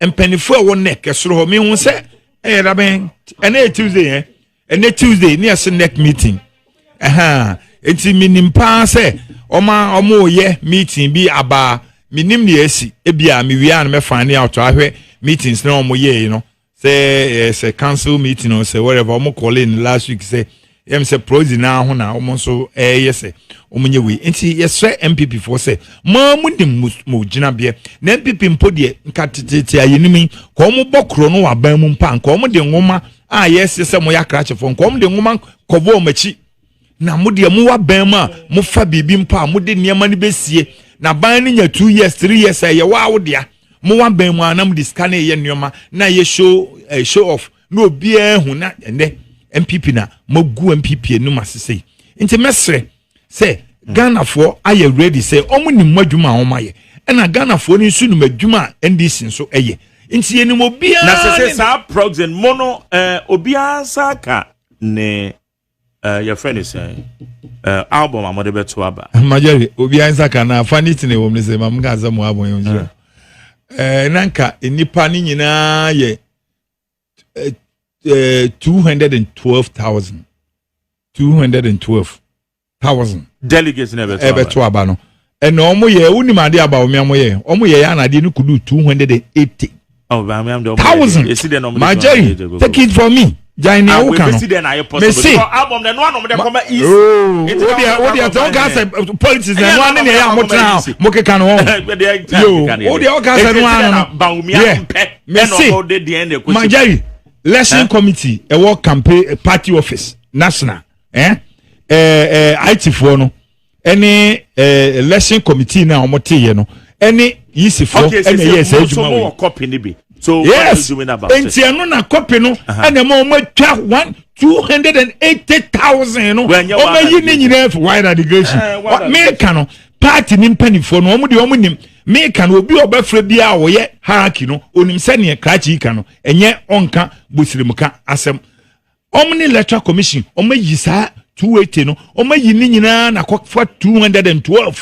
mpanifo a won neck esoro ho me hu say raben ene Tuesday ene Tuesday ni ase neck meeting nti minimpa say omo ye meeting bi aba minim ne esi ebia me wi an me find out ahwe meetings na omo ye no say council meeting or say whatever omo call in last week say say prozi na ho na omo so yes omo nye we nti yes MPP for say ma munim mo gina bia na MPP mpo de nkatete ayenimi ko omo bokro no waban mu mpa ko omo de nwoma yes say mo yakra chefo ko omo de nwoma kobo machi na mo de mo waban ma mo fa bibi mpa mo de niam ne besie na ban ni nya 2 years 3 years ye wa awodea mo waban mu anam de scan ye nioma na ye show off no obi hu na ende MPP na magu MPP enu masese nti mesre say Ghana for aye ready say omo ni madwuma omaye na Ghana for ni su ni madwuma NDC nso eye nti eni mo bia na sese sa progs and mono obi asaka ne your friend is album amode beto aba Majeri obi asaka na fanity ne wo mse mam ga za mo album yo nanka enipa ni nyina ye 212,000 delegates never to abano and omo ye unimade aba omo ye omo ye ya na de no kudu 280 1,000 Majeri take it from me Jaini Okano. Messi album the one of come east. What they talk as politics and one in the air now. Moke kan won. Yo, what they talk as one Bawumia Messi. Majeri election committee a work campaign party office national IT for no any election committee na omote ye no any yisi for any yes ejuma copy ni bi. So yes. What are you doing about it? Enti na copy no and the more 280,000 no o ma yi ni nyina for wide irrigation me kan no party nim panifo no omo de omo nim me kan obi obafre bia wo ye hierarchy no onim se ne krachi kan no enye onka bosirimuka asem omo ni electoral commission omo yi sa 280 no omo yi ni nyina na kwa 212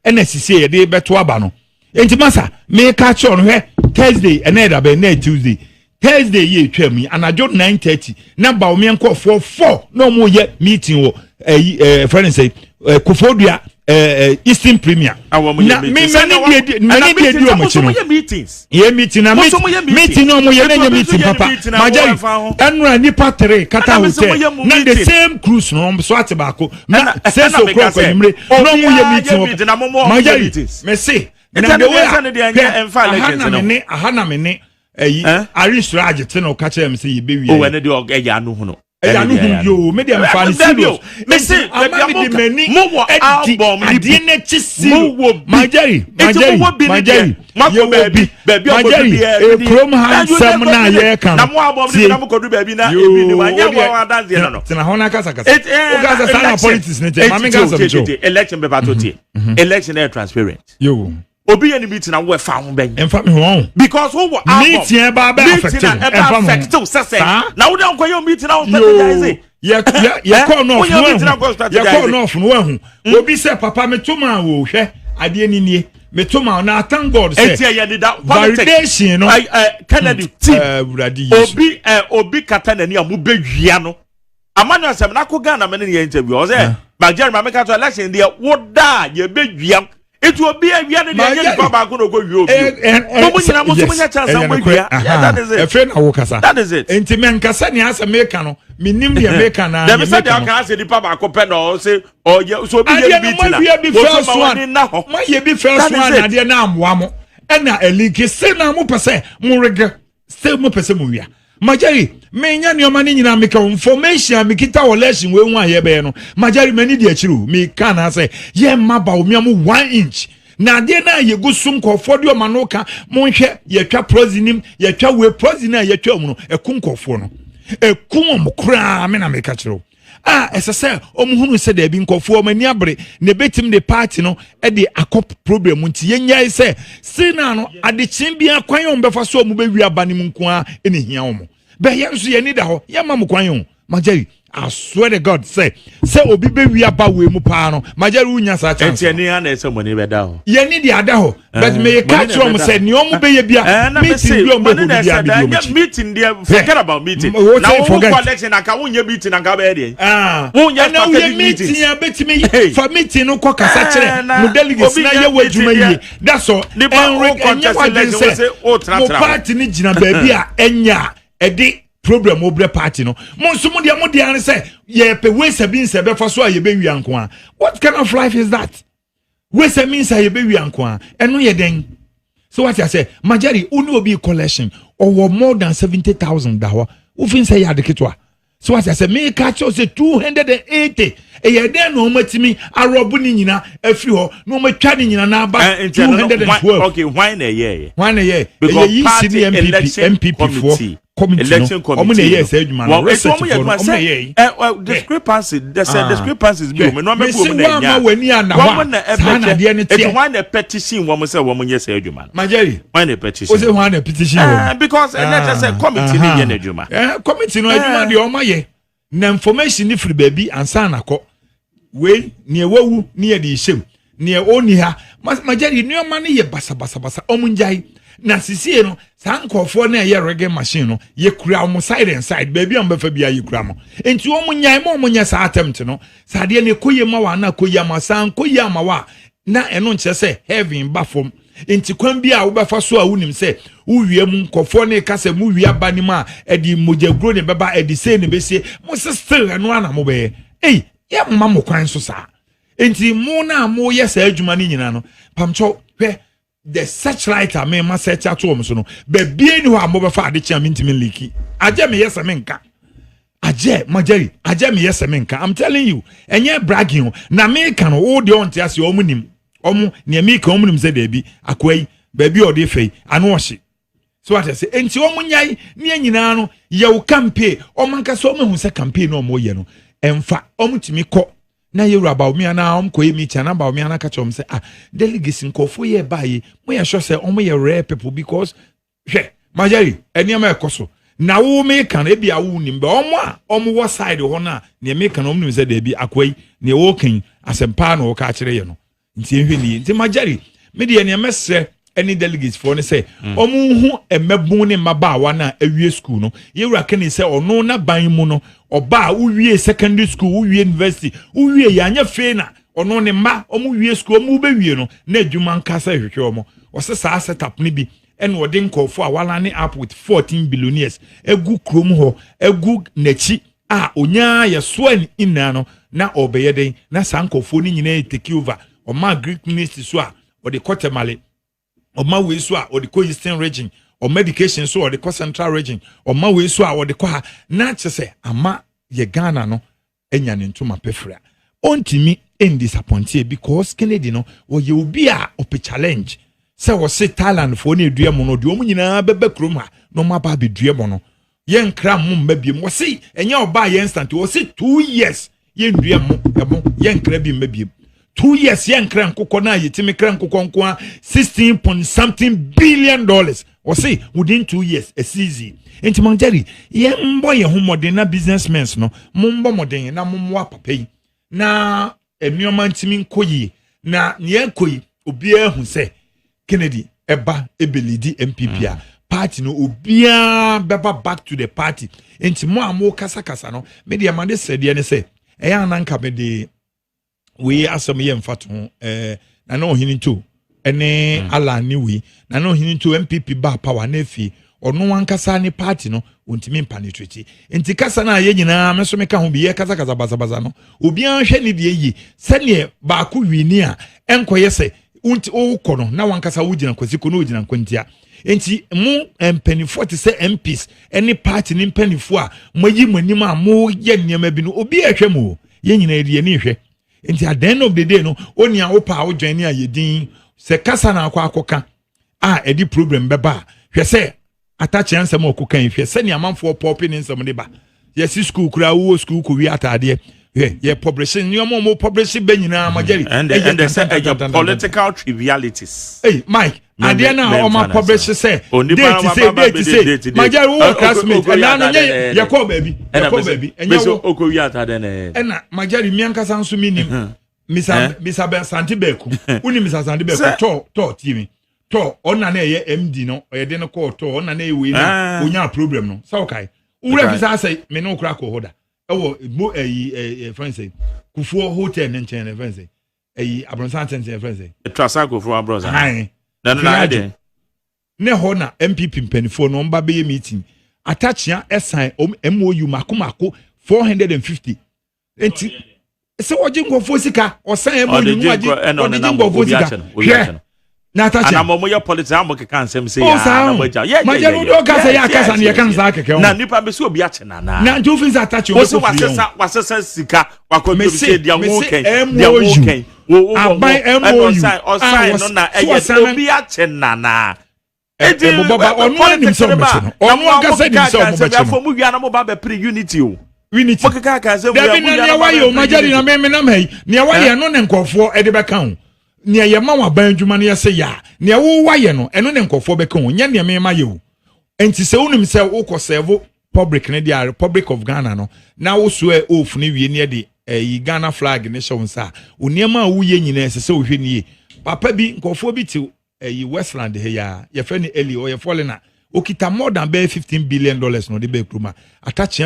NSC ye de beto aba no enti masa me ka cho no he Thursday and na Tuesday Thursday ye twam anajo 9:30 na Bawumia nko 4 no mo ye meeting wo friend say Kufodua Eastern Premier na me many dey o mo chino meetings ye meeting na meeting no mo ye na meeting papa majari enura nipa 3 kata hotel na the same cruise no so atibako na say so crop anymre no mo ye meeting majari me say na the way ahana me ne arisraje teno ka kire me say ye bewi o ene de ogeya anu hu no yo me dem fan serious me say me de mani mo album ade na chisi majari krom handsome na ye kan na mo album ni na mo kodu baby na ebi ni wanya wa dance no tina hona kasa o kasa sana politics ne te mami kasa mcho election be bato tie election is transparent yo obi ye ni meeting na wo fa ho ben emfa me ho because wo meeting e ba affect na wo don koyo meeting na wo strategize ye call no hu obi say papa me tuma wo hwe ade ni nie me tuma na thank God say validation no Kennedy obi kata na ni amu bewia no amanu asem na ko Ghana me ne interview o say Nigeria ma me ka to election dey wo da ye bewia it will be a year that Baba go you. That is it. Enti men kasa ni asa meka no minim de meka na. Dem say dem kan say di Baba ko pe no say oh so be ye beat na. Ma ye be first one na de na amwa mo. E na elike say na mo pese mo rege say mo pese mo wia. Majari menya ni omani nyina meka information mikita election we hu ayebe no majari mani di achiru me kan na say ye ma Bawumia mu 1 inch na de na ye gusum ko fodi o manoka mo hwe ye twa prosinim ye twa we prosina ye twa mu no ekunkofo no ekum mo kura me na meka chiro esese omuhunu se da bi nkofo o mani abre ne betim de party no e de akop problem nti ye nyai se sina no adechim bia kwan o mbefa so mu be wi abane mu nko a ene hia wo mo be ye nso ye ni da ho ye ma mu kwan o majari I swear to God say obi be wi aba we mu pa no majari unya sa chance enti ani na ese money be da ho ye ni de ada ho but me catch you say ni o mu be ye bia meeting bi o be bia bi meeting there forget about meeting now we collection aka wonye meeting aka be dey wonye strategic meeting ya betimi for meeting no ko kasa kire mu delegates na ye wadwuma yi that's all mo party ni gina ba bia enya edi problem obre party no monso mo de an say ye pe we sabin se be fa so ye be wi anko a what kind of life is that we say means ye be wi anko a eno ye den so what I say majari unu obi collection or more than 70,000 dawa u fin say ya de ketwa so what I say me catch say 280 e ye den no matimi arobu ni nyina afiri ho no matwa ni nyina na aba 212 okay why na ye because party MPP for election committee yes eduma no discrepancy discrepancies be me no me go me na nya why na petition wo say wo yes eduma majari why na petition o say why na petition because let's say committee ni ye na eduma committee no eduma de o ma ye na information ni free baby ansa na ko we ne wawu ne ye de hyem ne oni ha majari ni o ma ne ye basa omunjai na sisie no sankofo na ye reggae machine no ye kura mo side and side baby am befa bia ye kura mo enti o munyai mo nya sa attempt no sade ne koye ma wa na koye ma san koye ma wa na eno nche se heaven bafom enti kwan bia wo befa so a wunim se uwie mu nkofo ne kasa mu wie aba ni ma edi mojagro ne beba edi se ne besie mo still eno ana mo be ye mma mo kwan so sa enti mo na mo ye sa adwuma ni nyina no pamcho hwe the searchlight I may must search at home so no be bien who am over the chairman leaky. Aje me yes amenka. Aje majari, aje me yes amenka. I'm telling you, and you're bragging. Na me can hold on to us your omunim. Omu near me comunim said baby, akway, baby or de fay, and wash it. So what I say, and to omunyai, near Ninano, you campaign, or manka so who say campaign no more yeno. And fa omutimi ko. na yewura Bawumia na omkoye meet na Bawumia na catch say delegates nkofo ye baye mo ye sure say omo ye rare people because Majari eniama ekoso na wo me kan e bia wo nim be omo wo side ho na ne me kan omnim say da bi akwai ne wo kan asempa na wo ka kire ye no nti ehwe ni nti Majari me de ne mesre any delegates for ne say omo hu emebun ne mabaawa na awie school no yewura kan say ono na ban mu no oba uwie secondary school uwie university uwie ya anya fe na ono ne ma omo wie school omo be wie no na adwuma nkasa hwehwe omo wose saa setup ne bi and wording call for walani up with 14 billionaires egu krom ho egu nachi onya ya swan inano na obeyeden na sankofo ni nyina take over o ma Greek ministry so o de Kotemale o ma we so o de Eastern region o medication so o de Central region o ma we so o de kwa na chese ama ye Ghana no enya ne ntoma pefra ontimi en disappointed because Kennedy no wo ye obi a op challenge se wo se Thailand fo na edua mo no de omu nyina bebe krom ha no ma ba be dua mo no ye nkra mo mabiem wo se enya oba ye instant wo se 2 years ye ndua mo emo ye nkra bi mabiem 2 years ye nkra nkokọ na yetimi kra nkokọ nko 16 point something billion dollars wo se within 2 years a season enti Majari ye mbo ye homodern na businessmen no mo mbo modern na mo mo papa yi na enuoma ntimi nkoyi na ne nkoyi obi ehun se Kennedy eba ebelidi MPP party no obia beba back to the party enti mo amo kasa no me de amade sede ne se eya nanka me de we asem ye mfato na no hini to ene ala ni we na no hini to MPP ba power na fi ono wankasa ne party no ontimi mpanetweti enti kasa na ye nyina me so me ka ho bi ye kasa baza no obia hwe ne de yi se ne ba ko wini a enkoye se unti o kono na wankasa wugina kwasi kono wugina nkwantia enti mu empanifo te se MPs any party ni mpanifo a mayi manim a mo ye niam bi no obi ehwe mo ye nyina edi ni hwe enti at the end of the day no oni a opa o join a yedin se kasa na akoka edi problem beba hwe se atache ansem okokan hwe se ni amanfo pop ni nsem de ba yes school kura wo school ko wi atade yeah, publishing. You more publishing Benina Majari. And they say political trivialities. Hey, Mike, and then now my publisher say, date Majari, who classmate, and now you call baby, and you so Okoyata then. And Majari Mianca Sansumini, Miss Santibeku, Uni Miss Santibeku, to TV. To on an MD no, or then a call to on an A we no problem no. So okay. Whoever say, me no crack or holder. Oh, friend say, Kufuor Hotel and friend say, Abronsan and friend say, a Trasaco for our brother. Aye, ne hona MPP penifo no mbabe meeting. Attach ya SI MOU Makumako 450. Enti, so what you go for sika or say MOU na attach na momo ya politics am ke kan sem say na maja do ka say akasa na kan sa keke na nipa be so obi ache na do fin za attach o so wasesa sika wakobi say dia wo ken abai MOU o sign no na obi ache na eti baba onu nim so meche onu akasa nim so meche for mu wi na mo ba be pre unity o unity mokeka kan say we why o majari na me na mai ne why no ne nkofo e de be kan nia ye ma wa ban dwuma ne se ya nia wo waye no eno ne nkofo be kan nya ne me ma ye o enti se unim se wo ko serve public ne dia Republic of Ghana no na wo so e ofu ne wie ne de Ghana flag ne show nsa oniema wo ye nyina se wo hwe ne papa bi nkofo bi ti Westland he ya ye fe ne Eli o ye foreigner okita more than $15 billion no de be kruma attach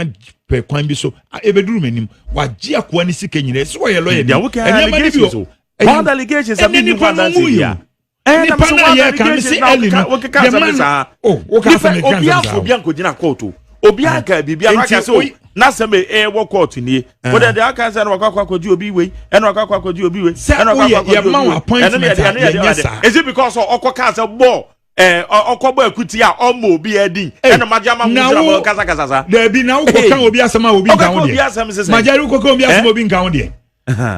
per kwan bi so ebeduru manim wa gia kwa ni sika nyina se wo ye lawyer dia wo kan allegations all allegations have been one that here and I'm so one allegations what can say oh what can say obi anko gina court obi aka bibia aka say na say me wo court ni but the aka say na wakwa ji obi we and wakwa ji obi we and wakwa is it because okwa say bo okobo akuti a omo obi edi eno majama mu kasa sa there be na uko kan obi asema obi kan wo de majari uko kan obi asema obi kan wo de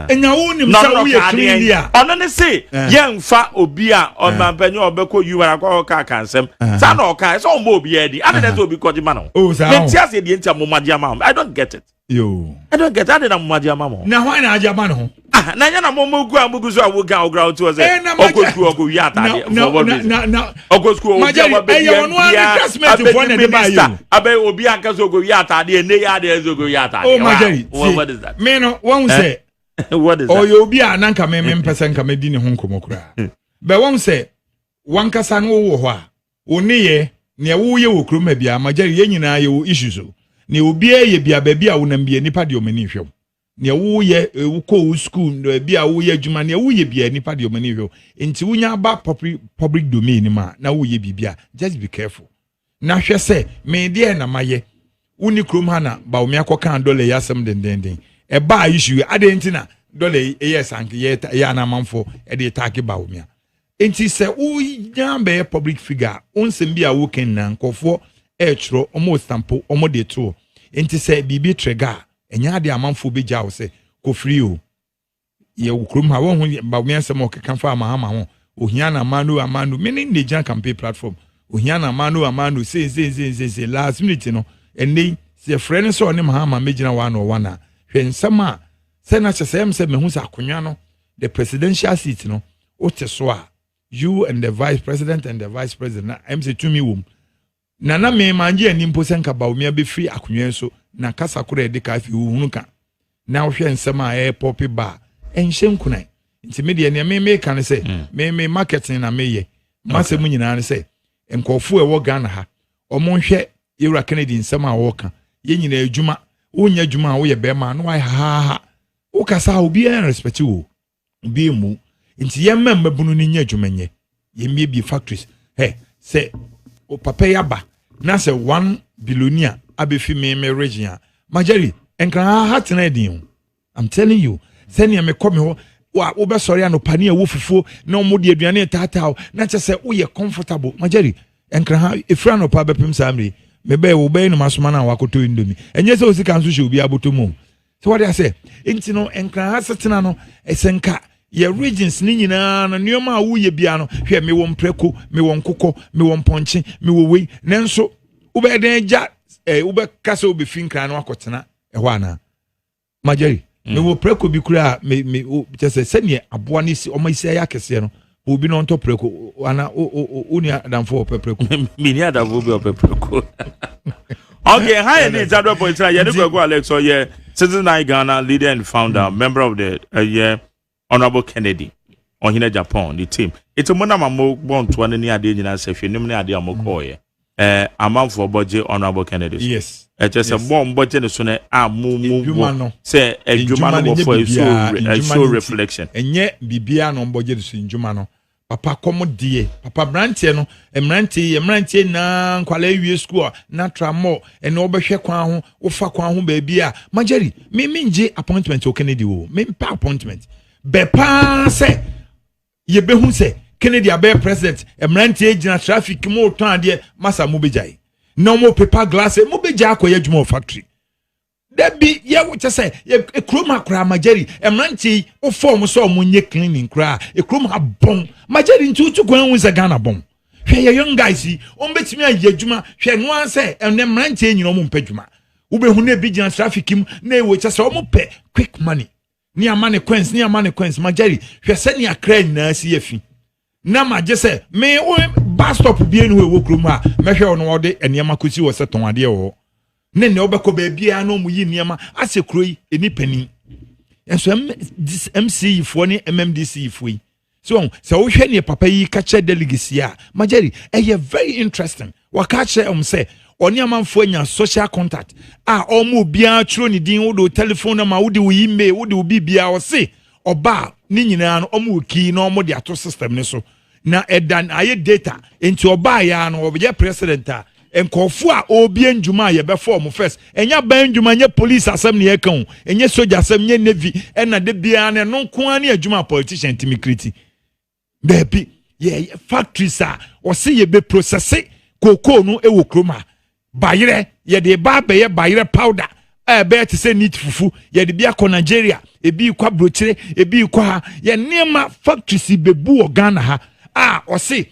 enya wo nim sa wo ye clean dia ono ne say yemfa obi a on mampanyo obeko yuwa akwa ka kansem sa na oka so mo obi edi ade na so obi koji ma no mentia se die ntia mo madia ma I don't get it yo I don't get ade na mo madia ma mo na why na aja ma no na nya na mo mugu so awoga ogra to say okoku ogo ata na okoku obi abe obi anka so ogo ata de ne ya de so ogo ata what is that me no won say what is that oyo obi a nanka me mpese nka me di ne ho nkomokura be won say wankasa no wo ho a oni ye ne wo ye wo kroma bia Majari ye nyina ye wo issue so ne obi ye bia ba bia wo nam bia nipa de o mani hwem ne wo ye wo ko school no bia wo ye adwuma ne wo ye bia nipa de o mani hwem enti wonya ba public domain ma na wo ye bibia just be careful na hwe se me de na maye uni krom ha na Bawumia kokan dole yasem dendenden e ba issue adentina dole yes anke ye anamanfo e de take Bawumia enti se wo nyambe public figure onsem bia wo ken na nkofo e chro omo stampo omo de to enti se bibi trigger enya de amanfo be jawo se ko free o ye wo krom ha wo hu Bawumia sem o kekan fa ama ho ohia na amanu meaning the Jan campaign platform ohia na amanu say last minute no eni se friend so ne mahama megina wa no wana hwensama se na chesem se mehu sa akonwa no the presidential seat no oteso a you and the vice president na MC tumi wom na me manje ani mpo se nka Bawumia be free akonwa so na kasa kora de ka fi hunu ka na hwensama popi ba enhyem kunai nti media ne me kan se me marketing na meye masem nyina ne se enkofo ewo Ghana ha omonhwe Yura Kennedy nsema woka ye nyina adwuma wonya adwuma wo ye bema no wai ha wo kasa obi en respect wo obi mu nti ye mmabunu ni nya adwuma nye ye mbie factories se o papa yaba na se 1 billionaire abefi me region Majari enkra ha tena din I'm telling you send me come ho wo be sorry anopani wo fufuo na mo de aduane tata na che se wo ye comfortable Majari enkra ha efra no pa bepem samri mebe wo be no masoma na wakoto indomi enye se osika nso hwe obi abotomu so what I say enti no enkra ha setena no esenka ye regions ni nyina na nioma a wo ye bia no hwe me wo mpreko me wo nkokɔ me wo mponche me wo wei nenso wo be den ja wo be kasa obi finkra no akotena ɛhɔ ana Majari me wo preko bi kura me just say ne aboa ne si o ma isi ayakese no obi no nto preko ana uni adamfo preko mini adamfo bi preko okay hi ni Zadwa point na ye ne go Alex or ye Citizen Ghana leader and founder member of the Honorable Kennedy on Agyapong the team it's a monama mo born to one ni ade nyina se hwe nim ne ade amoko ye amanfo budget Honorable Kennedy yes just a bomb budget no so na amumu say adwuma no for so reflection enye bibia no budget so ndwuma no papa komo die papa brantie no emrantie na nkwala wie school na tramo ene obehwe kwan ho ofa kwan ho ba bia Majari me nje appointment o Kennedy o me pa appointment be pa se ye behu se Kennedy abe president emrantie gina traffic mo ton ade masa mo bejai no mo paper glass mo beja akoye adwuma factory Debi ye wo say ye kroma kra Majari emrantie o form so mo nye cleaning kra kroma bon Majari ntutu kwan won se Ghana bon hwe ye young guys yi on betimi aye adwuma hwe no an say emrantie nyina mo mpadwuma wo behu na bi gina traffic im na e wo say o mo pe quick money ni amane coins Majari hwe se ni akra na si afi na maje se me o bus stop bi enu e wo kroma me hwe no wo de eniema kosi wo se ton ade wo ne obekọ ba bia no mu yi niema ase kroi eni pani enso MC fo ni MMDC fo yi so wo hwe ne papa yi ka che delegacy a Majari very interesting waka che say oni amanfo anya social contact omo bia chiro ni din wo do telephone number wo de wo email wo de wo bibia wo se oba ni nyina no omo ki na omo de ato system ne so na edan aye data enti oba ya no obje president a enkofu a obi enjuma ye be form first enya ba enjuma nye police asem ne yekan enye soldier asem nye navy ena de bia ne no nko ani adjuma politician timikriti bebi ye factories a o se ye be process koko no e wo kroma bayire ye de ba be ye bayire powder be to say need fufu ye de bia ko Nigeria ebi kwa brochire ebi kwa ha ye nema factories bebu Ghana ha o say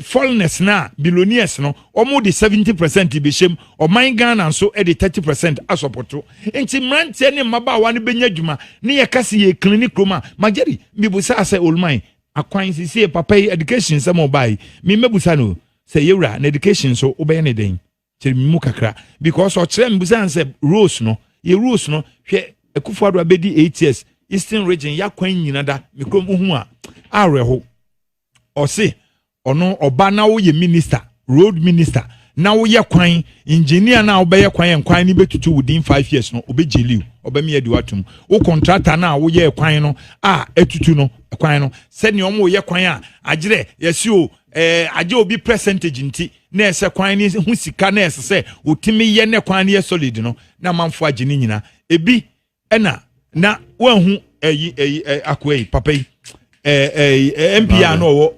foreigners na billionaires no omo de 70% be shem o man Ghana so e de 30% asopoto enti mrante ne maba ne benya dwuma ne ye kase ye clinic roma mageri bibusa say olman akwan sisi papa education some obai me mebusa no say yewra na education so obey ne den tiri mu kakra because o kire mbusa say rose no ye rose no hwe Akufo-Addo abedi 8 years Eastern region ya kwan nyina da mikrom hu a areho o say ono oba na wo ye minister road minister na wo ye kwan engineer na wo be ye kwan ni betutu within 5 years no obejeliu obemi adi watum wo contractor na wo ye kwan no etutu no kwan no se ne omo ye kwan a agire yesi o age obi percentage nti na ese kwan ni hu sika na ese se otimi ye ne kwan ni solid no na manfo age ni nyina ebi na wanhu akwai papai MP no wo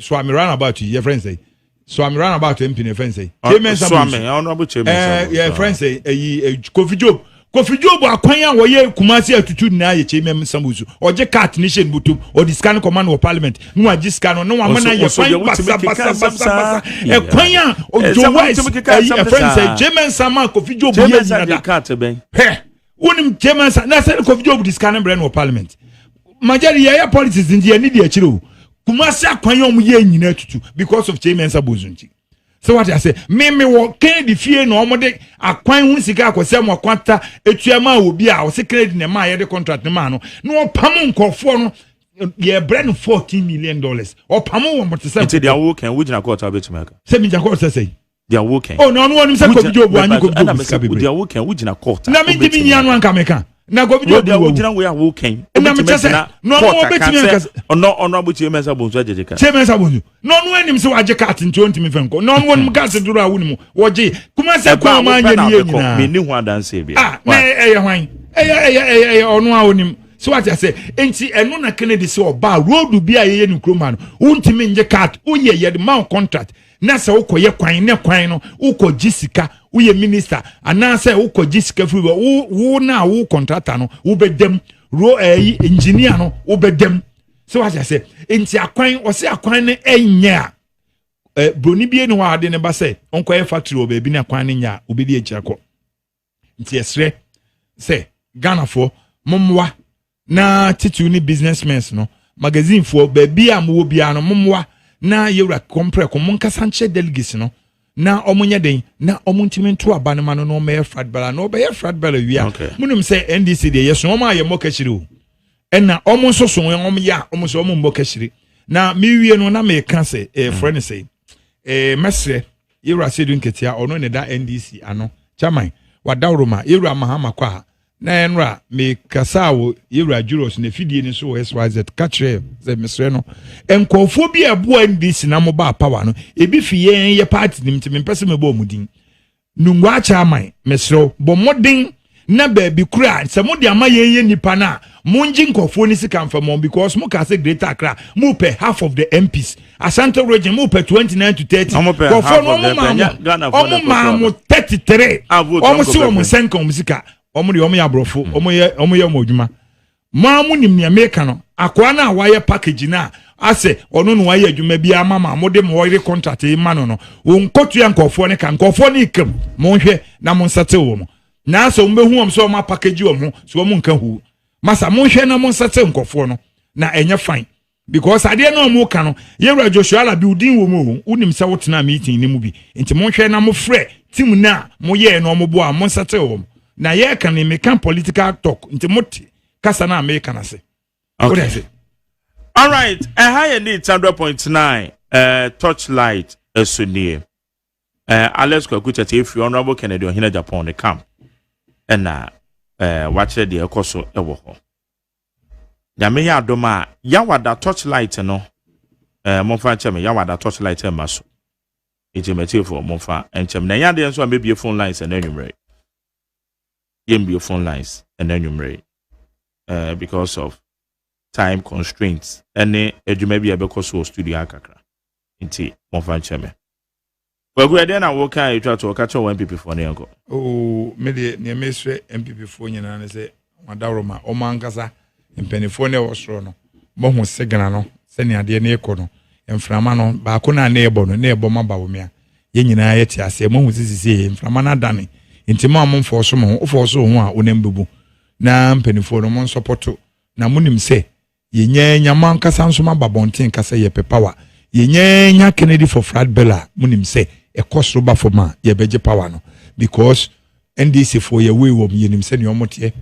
so I'm run about your friends say. So I'm run about MP ne friends say. Honorable chairman. Yeah, friends say Kofi Job akwan ya wo ye Kumasi atutu na ye chairman Sambuzu. Oje cat nation butum or the scan command of parliament. No agi scan no wa mana ye fine basa. E kwan ya Ojo Wise friends say chairman Sama Kofi Job ye na cat ben. He wonim chairman na say Kofi Job the scan brand of parliament. Majari ya politics ndi ya need ya chiro. Kumasi akwan yom ye nyina tutu because of chairman Sabozunti. So what I say, me wo ken di fie no omode akwan hu sika akwasem akwanta etuama obi a o se credit na ma ye de contract ma no no pam nkofo no ye brand $14 million. O pam wo motese. It's their work and we na court abetumaka. Say me jakot say. They are working. Oh no one say ko video bu anyi ko video. They are working we na court. Na me di mi anu anka meka. Na go video they are we are working. Na me say no betimi anka. No abuchi emesa bonzo ajejeka. Chemesa bonzo. No enim se waje cat nti ontimi fenko. No won gas duro awuni mu. Woje kuma se kwa ma anya ni yenya. Me ni ho adanse bia. Na hwan. Ono awonim. So what I say, enti eno na Kennedy se oba road bia ye ni kroma no. Untimi nje cat, uye ye the man contract. Na se ukoye kwan ne kwan no, uko jisika, uye minister, ana se uko jisika free wo na wo contractor no, ubedem, engineer no, ubedem. So what I say, enti akwan, o se akwan ne enya. Broni bie no wa ade ne ba se, onko ye factory obebi ne akwan ne nya, obedi e chirako. Enti esre se Ghana for momwa na titu ni businessmen no magazine for baby am wo bia no momwa na yewra compre ko monkasa nche delegates no na omunye den na omuntimi nto abane ma no me frad bala no be frad bala wia munum se NDC de yeso ma ye mokashiri o ena omun soso won ya omun so omun mokashiri na mi wie no na me ka se friend say mesre yewra se dun ketia ono ne da NDC ano chairman wadawroma yewra mahama kwa na enra me kasawo yewra juros na fidie ni so SYZ katre ze mesre no enkofo bi abo NDC na mo ba power no ebi fiye ye party nim ti me pese me bo mudin nungwa chairman mesre bo modin na ba bi kura se mo de ama ye nipa na monji nkofo ni sika mfamo because mo ka say Greater Accra mo pay half of the MPs Ashanti region mo pay 29 to 30 nkofo no mo ma mo 33 omo si omo senka omo sika omo de omo ya brofo omo ye modwuma maamu nim ne America no akwa na waye package na ase ono no waye adwuma bia mama mo de mo wire contract e ma no won kotu ya nkofo ne kan nkofo ne ikam mo hwe na mo nsate wo mo na so mbe hu om so ma package wo mo so mo nka hu masa mo hwe na mo nsate nkofo no na enye fine because ade na mo ka no yewra Joshua la bi udin wo mo unim se wotena meeting ni mu bi enti mo hwe na mo frɛ team na mo ye no mo bo a mo nsate wo na ye kan me kan political talk nti moti kasa na America na se okay. All right, high need 100.9 touchlight esunie Alex Kwakucha if you honorable Kennedy on Agyapong the camp and watch the ekoso ewo ho ya me ya doma ya wada touchlight no monfa cheme ya wada touchlight e maso ejemete for monfa enchem na ya de so maybe phone lines and anyway your phone lines and anyway because of time constraints and maybe because of studio akakra inti monfa cheme Well, we are then. I walk out. You try to catch one MPP for Nyango. Oh, me de ne mesre MPP for nyina ne se madaroma o mankasa mpanifo ne wosoro no bo ho segana no se ne ade ne ekọ no mframa no ba ko na ebo no na ebo ma Bawumia ye nyina ye ti ase mo hu sisi mframa na dane ntima mo mfo so mo ofo so ho a onembebu na mpanifo no mo support na munim se ye nyanya mankasa nso ma babonten kasa ye pepawa ye nyanya Kennedy for Frat Bella munim se ekosro ba for ma ye beje power no because NDC for your way wom yenim se ne omote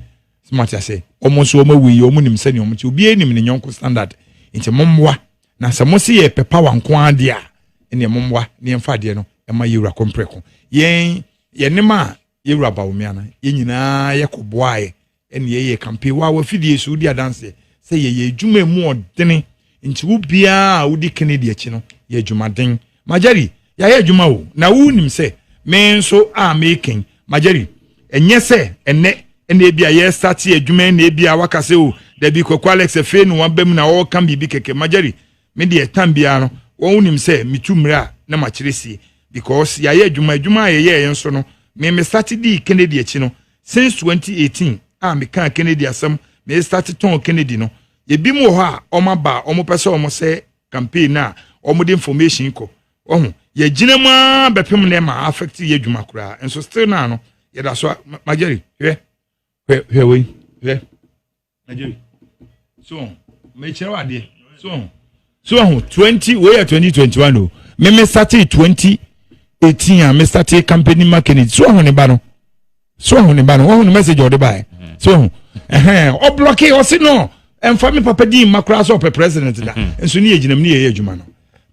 smart ase almost so we omunim se ne omote obi enim ne nyonko standard nti momwa na se mo se ye pepa wanko ade a ene momwa ne mfa ade no e ma yewura kompreko yen yenema yewura Bawumia na yenyina ye koboae ene ye campaign wa wafidie so di adanse se ye adwuma mu odene nti wo bia wo di Kennedy achi no ye adwumaden majari ya ye adwuma wo na wo nim se men so a making majari enye se ene bia ye start adwuma na bia wakase o da bi kokwa Alex efe no wabam na wo kan bibi keke majari me de tambia no wo nim se mitumra na machiresi because ya ye adwuma ye nso no me start di Kennedy achi no since 2018 me kan Kennedy asem me start ton Kennedy no ye bi mu ho a omaba omopese omose campaign na omude information ko ohun ye gina ma bepem na ma affect ye dwuma kura enso still na no ye da so majeri we majeri so me chere wade so 20 we 2021 o me start 2018 a me start campaign marketing so ho ne ba no wo no message o de ba so o block o si no emfa me papa di makura so pe president da enso ni ye ginam ni ye adwuma no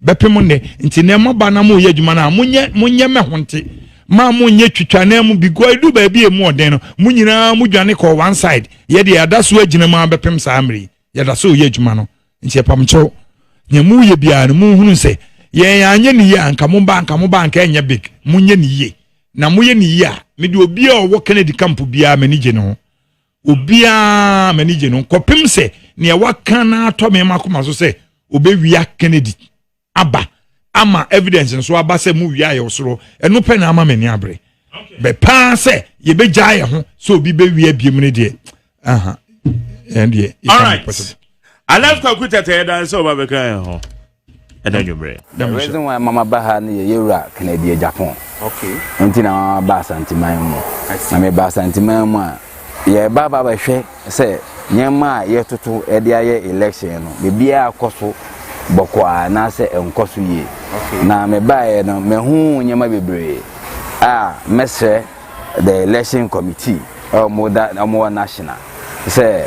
bepem ne nti ne maba na mo ye adwuma na munye me honte ma munye twitwa na mu bigo edu ba bi emu oden no munyina mudwane ko one side ye de adaso agina ma bepem sa amri ye da so ye adwuma no nti epamcho nye mu ye bia no mu hunu se ye anye ni ye anka mo ba anka enye big munye ni ye na muye ni ye a me de obi a wo Kennedy camp bia manage no obi a manage no kopim se ne waka na to me makoma so se obewia Kennedy aba ama evidence nso aba se mu wia ye osoro eno pe na ama mani abre be pa se ye be gya ye ho so obi be wia biem ne de and ye all right let's go quick at head and so ba be kan ho and then you break the reason why mama baha ne ye wura Kennedy Agyapong okay ntina ba santiman mu na me ba santiman mu a ye baba ba hwe se nyema ye toto e de aye election no be bia akoso bokwa na se enkoso ye na me bae no me hu nyema bebre mese the election committee more national say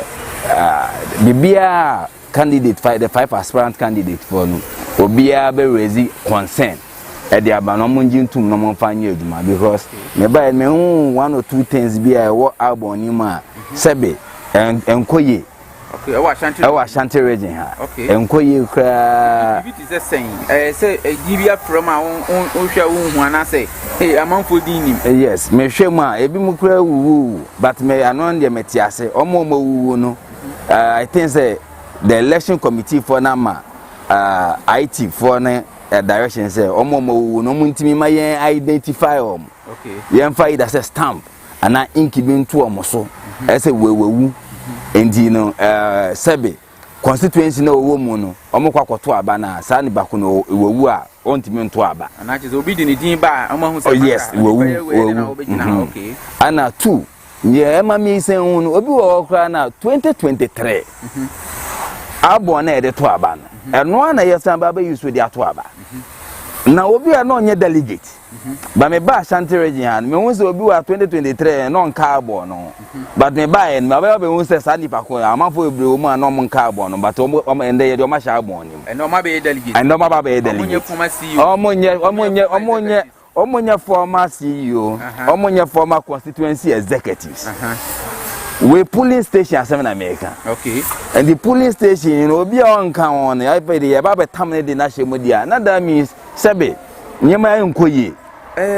bibia candidate the five aspirant candidate for no obia be raise concern e de aba no monji ntum no monfanye aduma because me bae me hu one or two things bia wo album ni ma sebe enkoye okay I Ashanti region ha enkoye kra it is the same say gibia from on hwa hu ana say hey amanfo dinim yes me hwemu a ebi mu kra wu but me anon de metiase omo wu no I think say the election committee for nama IT for na direction say omo wu no muntimi ma yen identify okay yen find as a stamp ana inki bi nto omo so say wewu endi no sebe constituency no wo mu no omo kwakoto aba na sa ni bako no wewu a ontimi nto aba ana che obi di ni din ba omo hu say yes wewu okay ana 2 ye ma mi sen hu no obi wo kra na 2023 abo na e de to aba no eno ana yesan ba use de ato aba na obi a no nye delegate ba me ba Ashanti region me hu se obi wa 2023 no nka abo no but me ba en me ba hu se sani pa ko amafo ebre o mu no nka abo no but o ende ye de o ma sha abo ni eno ma be delegate eno ma ba be delegate omonye former CEO omonye former constituency executives we polling station as in America okay and the polling station you know obi on kan on I pay the ba tam de na shemu dia na that means sebe nyema enkoye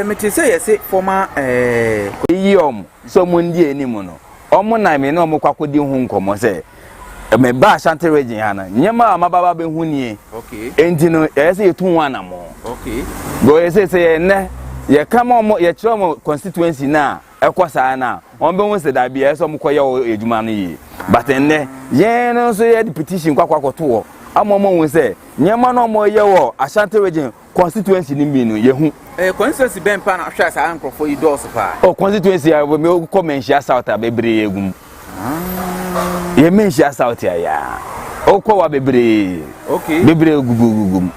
me te say yes former yom so mundi enimu no omo na me na omo kwakodi hu nkomo say me ba Ashanti region hana nyema amababa be hunie okay enti no yese yetu wana mo okay go yese ne ye kama mo ye kire mo constituency na ekosa na on be won se da bia so mo koye ejuma no yi but ne ye no so ye petition kwakwakoto wo amomo won se nyema no mo ye wo Ashanti region constituency ni mi no ye hu constituency ben pa na hwa sa ankrofo yi dos pa constituency a me ko menhia south abebre egum ye menhia south ya okwa bebre okay bebre gugugugum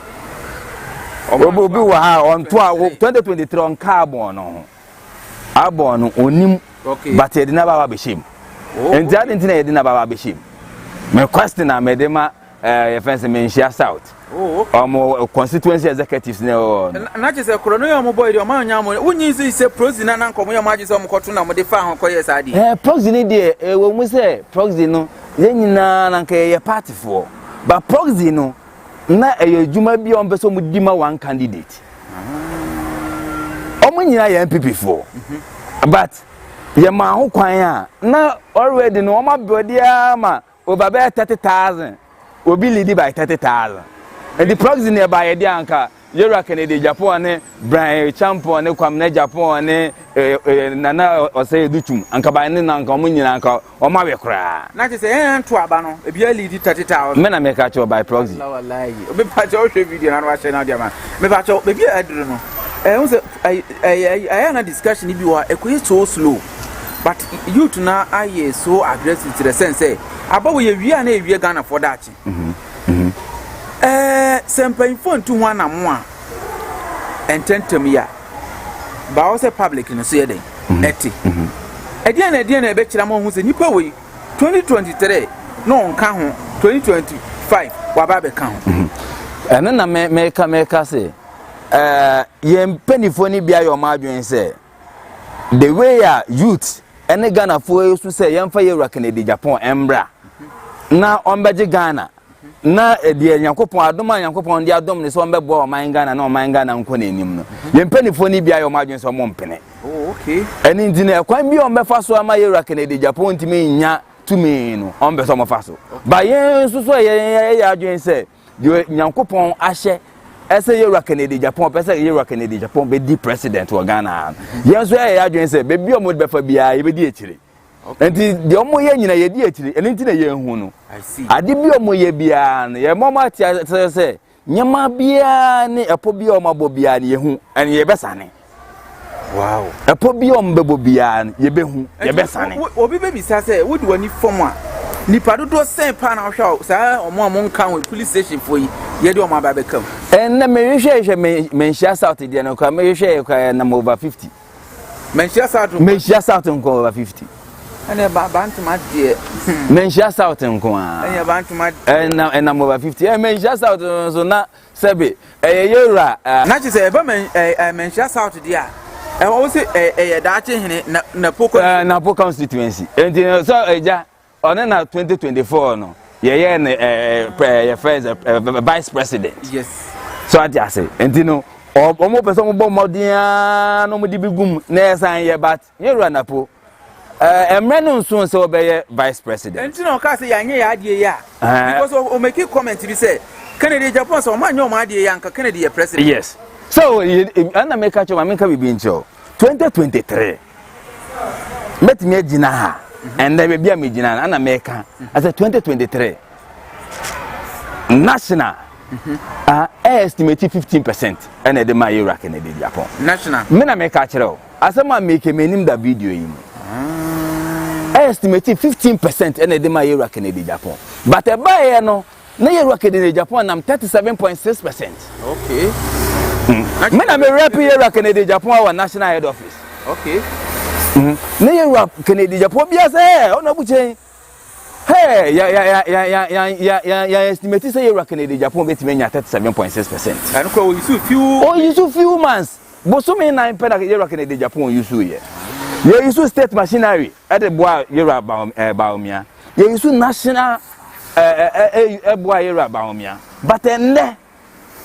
obi wa ha on to 2023 on carbon no abon onim okay but ye na baba beshim enti adenti na ye na baba beshim me question na me de ma ye fence menhia south constituency executives na chese krono yo mo boy de o ma nya mo unyi se proxy na nkomo yo ma je se mo koto na mo de fa ho koye sa di proxy ni de wo mu se proxy no ye nyina na nka ye party for but proxy no na juma bi on beso mu di ma one candidate o mu nyina ye MPP for but ye ma ho kwan a na already no o ma body ama over 30,000 obi lead by 30,000 and the proxy nearby a dianka, Yura Kennedy, Japan, Bryan, Champion, Kwamne, Japan, Nana, or say Duchum, and Cabane, and Communion, Uncle, or Maria Cra. Not to say, and to Abano, if you lead 30,000. Men I make a show by proxy. Be patch out video and watching out, Yaman. Maybe I don't know. I had a discussion if you are a so slow, but you to now I so aggressive to the sense, say, about we are a Ghana for that. Sempen phone to one and one and tentamia. But also public in a city. Again, a betcha among who's a new way 2023, no count 2025, Wababe count. And then I make say, ye penny phony be your margin say, the way youth and the Ghana for you to say, young fire rocking the Japan Embra. Now on Baji Ghana. Na de Yakopon adoma Yakopon de adom ne so mbebo Ghana na Ghana nko na enim no ye mpanifo ni bia yo madwen so mo mpene okay eni ndine kwan bi o mbefa so ama yera Kennedy Japan ntimi nya tumi no on be so mo fa so ba ye so ye adwen se de Yakopon ahye ese yera Kennedy Japan pese yera Kennedy Japan be di president wa Ghana ye so ye adwen se be bi o mo befa bia ye be di etire enti de omo ye nyina ye di etire eni ntine ye hu no I see. Adi bi omo ye bia na ye mama ti say nyama bia ni epo bi omo bo bia ni ye hu en ye besane. Wow. Epo bi omo bebo bia ye be hu ye besane. Obi be bisa say wo di wani form a nipa dodo sen pa na hwa sa omo amon kan we police station for ye di omo aba be kam. En na me hwe menhia south de no ka me hwe na over 50. Menhia south nko over 50. Ene bantuma de menhia south nko a ene bantuma na over 50 menhia south so na sebe yewura na che say eba menhia south de a wo se daache hene na poko constituency enti so eja one na 2024 no ye ne first vice president yes so ati say enti no omo person mo bo modia no mo di bigum na esan ye but yewura na po emrenu nso se obeye vice president enti no ka se yanye ya adie ya because o make comment bi say Kennedy Japan so ma nyoma adie ya nka Kennedy ye president yes so ana make a choma make bibi ncho 2023 met me agina ha and there be am agina ana make as 2023 national estimate 15% and the my Iraq Kennedy Japan national me na make a chero asema make me nim da video yi estimate 15% and the my Iraq Kennedy Japan but e buy no na Iraq Kennedy Japan am 37.6%. Okay. Me na me rep Iraq Kennedy Japan our national head office. Okay. Na Iraq Kennedy Japan bia say ona buchen. Hey, ya estimate say Iraq Kennedy Japan bet me nya 37.6%. And ko you so few months. Bosomi 9 pena Iraq Kennedy Japan you so here. You use state machinery at the boy Iraq Bawumia. You use national boy Iraq Bawumia. But then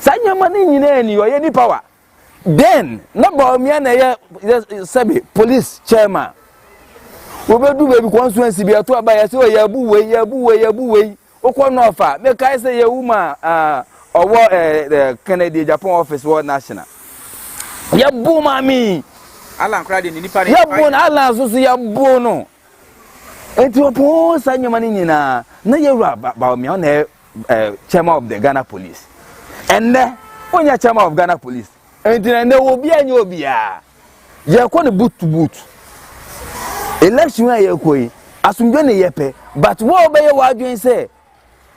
sanya mani nyina ni oye ni power. Then na Bawumia na ye sabi police chairman. obedu baby constituency bi ato aba ya say yabu we okọ no fa me kai say ya wuma owo Kennedy Japan office world national yabu mami Alan krade ni nipa yabu na Alan so yabu no enti opo sanyoma ni nyina na yewura Bawumia na chairman of the Ghana police and onya chairman of Ghana police enti na obi anya obi a ye ko ne boot to boot election aye koi asumdwe ne yepe but wo obeye wadwen say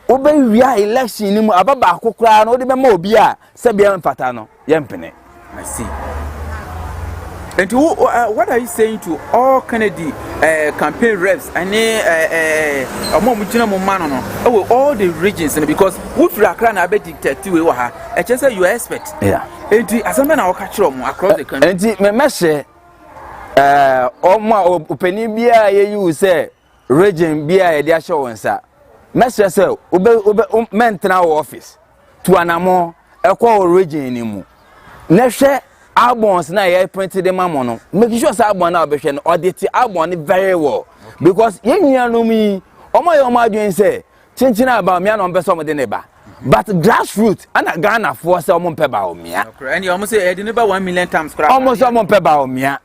obewia election ni mu ababa akokra na odi be ma obi a se bia mfata no yempene. I see. And what are you saying to all Kennedy campaign reps and all the regions? Because if you are crying about dictator, I just say you are expert. Yeah. And as a man, I will catch you across the country. And me message, openi bia you say region bia they show onsa. Message say obe maintain our office to anamo ekwa region ni mu. Nehwe albums na ye printed them no make sure say album na obehwe no audit album very well because yennuanu mi omo adwen say chinchina Bawumia no mbe so mo de ne ba but grassroots ana Ghana for say omo mpe Bawumia and you almost say e de ne ba 1 million times crap almost omo mpe Bawumia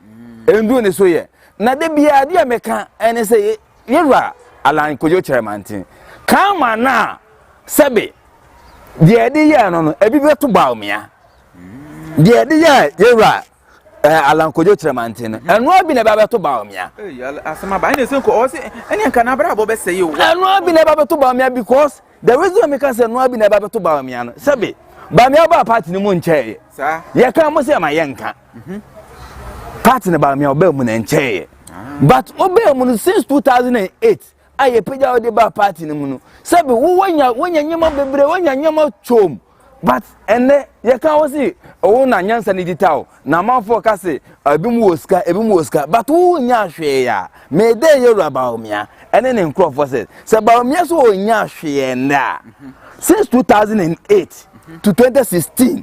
endu ne so ye na de bia de meka ene say yewura Alan Kojo Chairmantin kama na sebe de de ye no ebi beto Bawumia de yewura Alan Kojo Chairmantin enu abi na ba beto Bawumia asema ba ene senko o se ene nka na bra bo be say you enu abi na ba beto Bawumia because the reason me can say enu abi na ba beto Bawumia no sebe Bawumia ba party ni mu nche sa ye kan mo say ma ye nka party na Bawumia oba mu na nche but oba mu since 2008 aye peja ode ba party ni mu no sebe wo wonya nyema bebre wonya nyema chom but ene ye kan wo si o na nyansa ni ditaw na manfo ka se ebimu oska but wo nya hwe ya me de yewura Bawumia ene ne nkrofo se Bawumia so o nya hwe nda since 2008 to 2016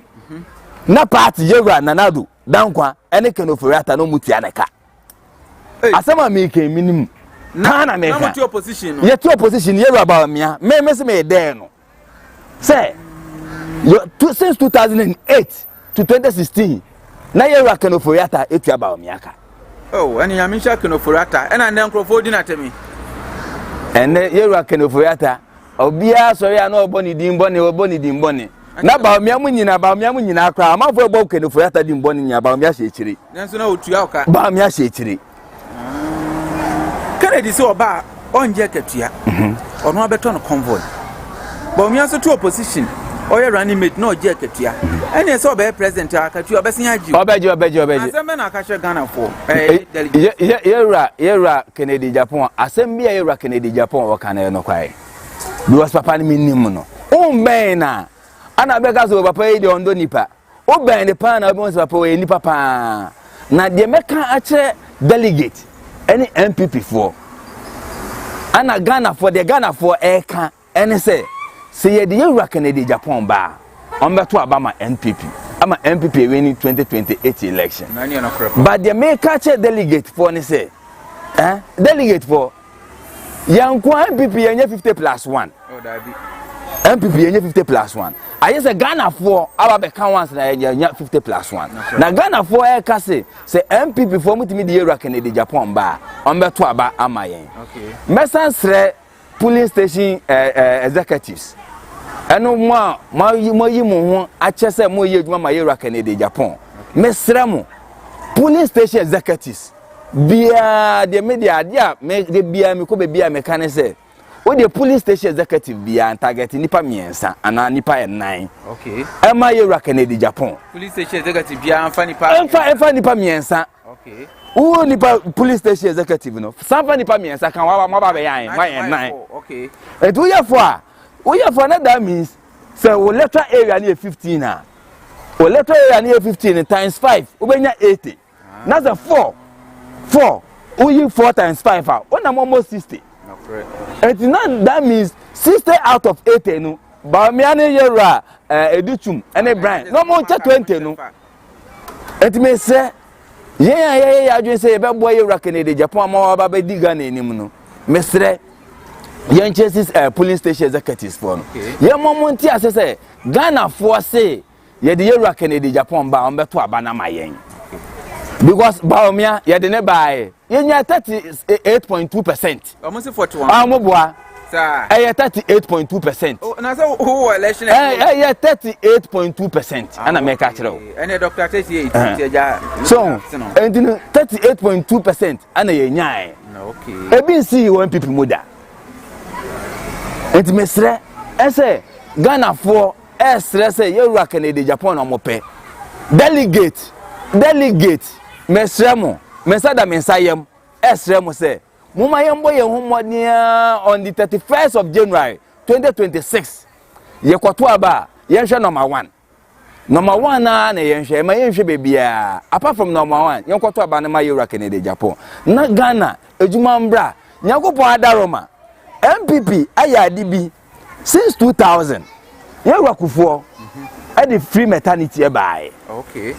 na party yewura Nanado dankwa ene kenoforiata no mutia neka asema me ke minimum kana me ka ye to opposition yewura Bawumia me se me de no say since 2008 to 2016 na yewura kenoforiata etua Bawumia ka oh and ya MindShare kenoforiata and na nkrofo di na temi ene yewura kenoforiata obia so ya na oboni dimboni na Bawumia mu nyina akra amafo ebo kenoforiata dimboni nya Bawumia she chiri nanso na otua oka Bawumia she chiri Kennedy se oba onje katua ono abeto no convoy Bawumia so to opposition oye running mate no je katua ene se oba president akatua obesin agi obeji asem na akahwe Ghana for yewura Kennedy Japan asem bia yewura Kennedy Japan o kana no kwai because papa ni minim no o men na ana bega so papa yi de ondo nipa o ben de pa na obo so papa we nipa pa na de meka a che delegate any MPP for ana Ghana for eka ene say ye de yewura Kennedy Japan ba on beto abama MPP ama MPP winning 2028 election but the make a delegate for ni say delegate for yanko MPP yenye 50+1 oh dabi MPP yenye 50+1 I say Ghana for aba be kan once na yenye 50+1 na Ghana for e ka say MPP for mutimi de yewura Kennedy Japan ba on beto aba ama yen okay mesansre polling station executives eno mo yi mo ho a chese mo ye adwuma ma yewura Kennedy Japan mesra mo polling station executives bia de media dia me de bia me ko be bia me kan say o de polling station executive bia target nipa miensa ana nipa 9 okay e ma yewura Kennedy Japan polling station executive bia amfa nipa miensa okay who nipa police station executive no sanfa nipa miensa kan wa ba be yan 9 okay et we for na that means say we letter area near 15 ah we letter area near 15 times 5 we benya 80 na the 4 we 4 times 5 ah we na almost 60 no correct et now that means 60 out of 80 no Bawumia ne yewura edutum ene Bryan no mo 20 no et me say Yeah, I just say about boy you Canada Japan more about the Ghana anymore. Mestre young chases polling station executives for no. Yeah, moment I say Ghana for say ye the Euro Canada Japan ba on beto abana ma yen. Because Bawumia ye de ne buy ye 38.2%. Almost 41. Amoboa. Sir. 38.2%. Oh, na so who election? 38.2%. Ana make catch row. Any doctor says here so, and 38.2% ana ye nyae. Okay. Ebi see one people moda. Enti mesre ese Ghana for esre se Euro Canada Japan no mope. Delegate mesre mo mesada mensayem esre mo se muma yembo ye homonia on the 31st of January 2026 ye kwato aba yenhwe number 1 na yenhwe ma yenhwe bebia apart from number 1 yen kwato aba na ma Euro Canada Japan na Ghana ejuma mbra nyakopo adaroma MPP ayadibi since 2000 Euro kufuo at the free maternity buy. Okay.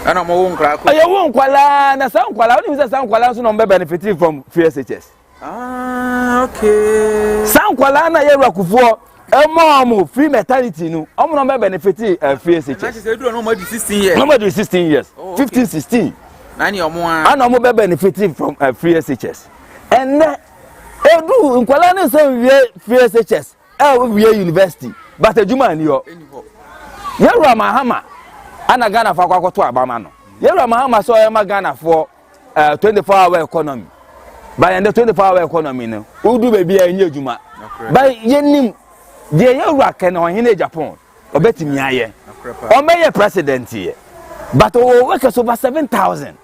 And I'm won crack. I won't kwala na san kwala only say san kwala so no benefit from free SHS. Ah, okay. San kwala na ye rakufuo e mo free maternity no omo no benefit free SHS. Na say do no more 16 years. No more 16 years. 15 16. Na ni omo an omo benefit from free SHS. And edu nkwala na say free SHS we university but ejuma ni yo. Yero mahama ana Ghana for kwakoto abama no. Yero mahama so ma Ghana for 24-hour economy. By the 24-hour economy no, udu baby enye ejuma. By yenim de Yero aka na ohene Japan obetimi aye. O meye president here. But o work so over 7,000.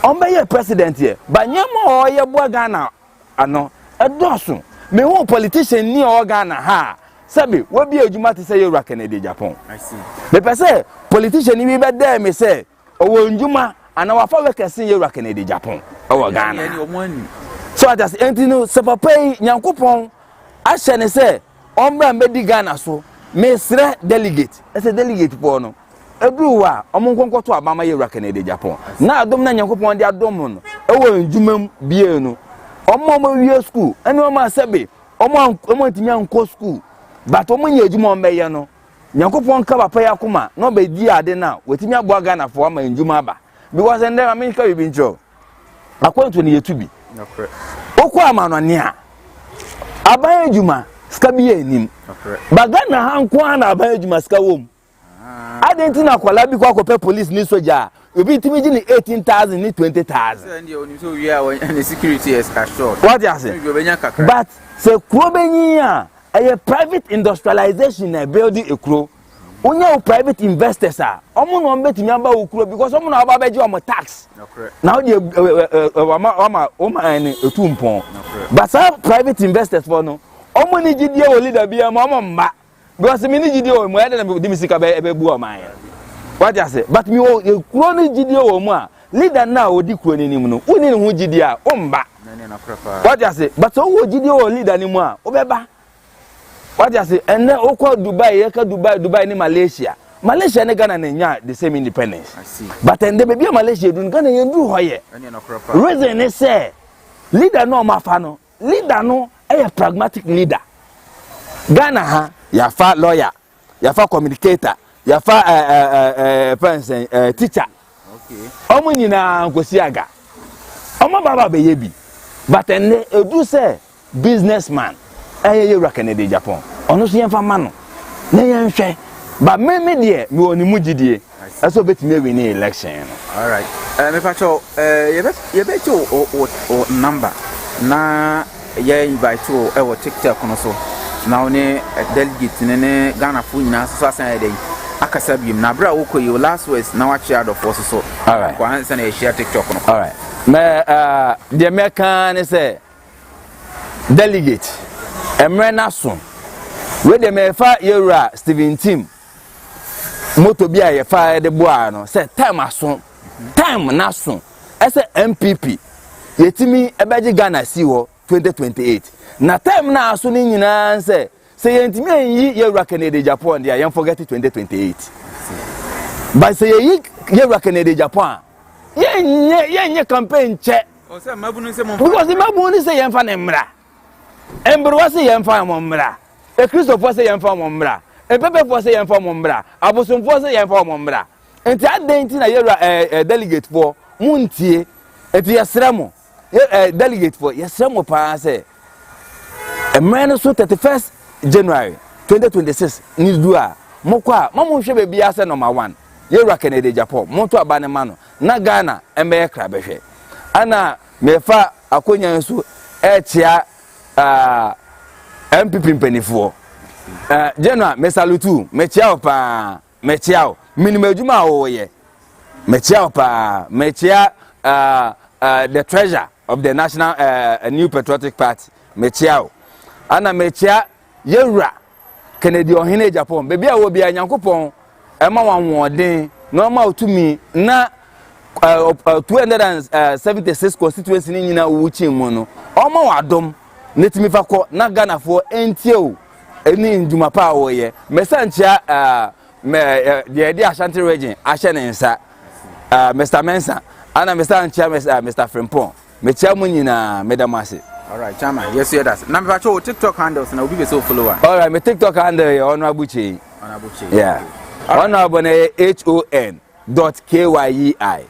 O meye president here. But nyemo o ye bo Ghana ano edosun. Me who politician ni o Ghana ha. Sabi, what be a Juma to say Euro Canada Japan? I see. The person, politician, we be there, me say, oh, Juma, and our father can see Euro Canada Japan. Oh, Ghana. So I just ain't no Sapapay, Yankupon. I shall say, Ombre Medi Ghana, so, Mestre delegate. As a delegate for no. Everywhere, among Conco to Abama Euro Canada Japan. Now, Domina Yankupon, their domon. Oh, Jumum, Bieno. Omo year school, and no man sabi, Omo Tinyan school. But omunye ejuma mbeya no Nyankopon ka papa ya kuma no be di ade na wetimi agbo Ghana for ama njuma ba because and there America we been show according to the YouTube no correct okwa amano ne a aban ejuma ska bi enim ba Ghana hanko na aban ejuma ska wom adenti na kwala bi kwa kope police ni soja obi timi ji ni 18,000 ni 20,000 so we are and security is assured what you say but se kuro benyi a a private industrialization na building ekuro unya private investors are omo no betimi aba okuro because omo no aba beji omo tax now the oma any etumpon but some private investors for no omo ni gidie o leader bia ma omo mba because me ni gidie o mo yade na be misika be bu o man what you say but me o ekuro ni gidie o mo a leader na odi kuro ni nim no uni ni hu gidie a o mba what you say but so wo gidie o leader ni mo a obeba. What you say? And then Oko Dubai, Dubai ni Malaysia. Malaysia and Ghana and the same independence. I see. But then the baby Malaysia do Ghana and do hoye. Reason is say leader no mafano. Leader no a pragmatic leader. Ghana ha ya fa lawyer, ya fa communicator, ya fa teacher. Okay. Omo nyina nkosiaga. Omo baba be yebi. But then do say businessman. Euro Canada Japan. Ono so yemfa ma no. Na yenhwe. Ba me de me oni mugidie. Eso betime win election. All right. Me pacho ye be o number na ye invite o e wo TikTok no so. Na one delegate ne Ghana fu nyina so asan dey. Akasa biem na bra wo koyi last words na wa share the force so. All right. Kwa ansa na share TikTok no. All right. Me the American say delegate Emre Nason we de me fa Euro Steven Tim moto bia ye fa de boa no say time aso time Nason ese MPP yetimi ebeji Ghana si wo 2028 na time na aso ni nyina say yentimi yi Euro Canada Japan dia yen forget 2028 but say yi Euro Canada Japan Ye campaign check. Because the Mabuni say Yan Fanembra. Embro say Yan Famombra. A Christopher say Yan Famombra. A Pepe for say Yan Famombra. Abosum for say Yan Famombra. And that dainty a delegate for Muntie. If you are delegate for Yasramo pass. A man so 31st January 2026 news dua. Mokwa, Mamu Shebe Biasa number 1. Yera Kennedy Agyapong. Monto abanemano. Na Ghana embe krabehwe. Ana mefa akonya nso etia MPP mpanifo. General mesalutu mechiao pa mechiao minimejuma oye. Mechiao pa mechia the treasurer of the National New Patriotic Party mechiao. Ana mechia Yera Kennedy Ohene Agyapong. Bebi a wo bia Nyankopon ema wanwode normal to me na 276 constituency ni nyina wuchi mu no omo wadom netimi fa ko na Ghana fo entie o eni nduma pa wo ye mesanchia the Ashanti region ahye ne nsa Mr. Mensa ana mesanchia Mr. Frimpong mechia mu nyina medamase. All right, Chama. Yes, you that. Now, if I TikTok handles, now we be so follower. All right, my TikTok handle on Abuchi. On Abuchi. Yeah. On Abone HON.KYEI.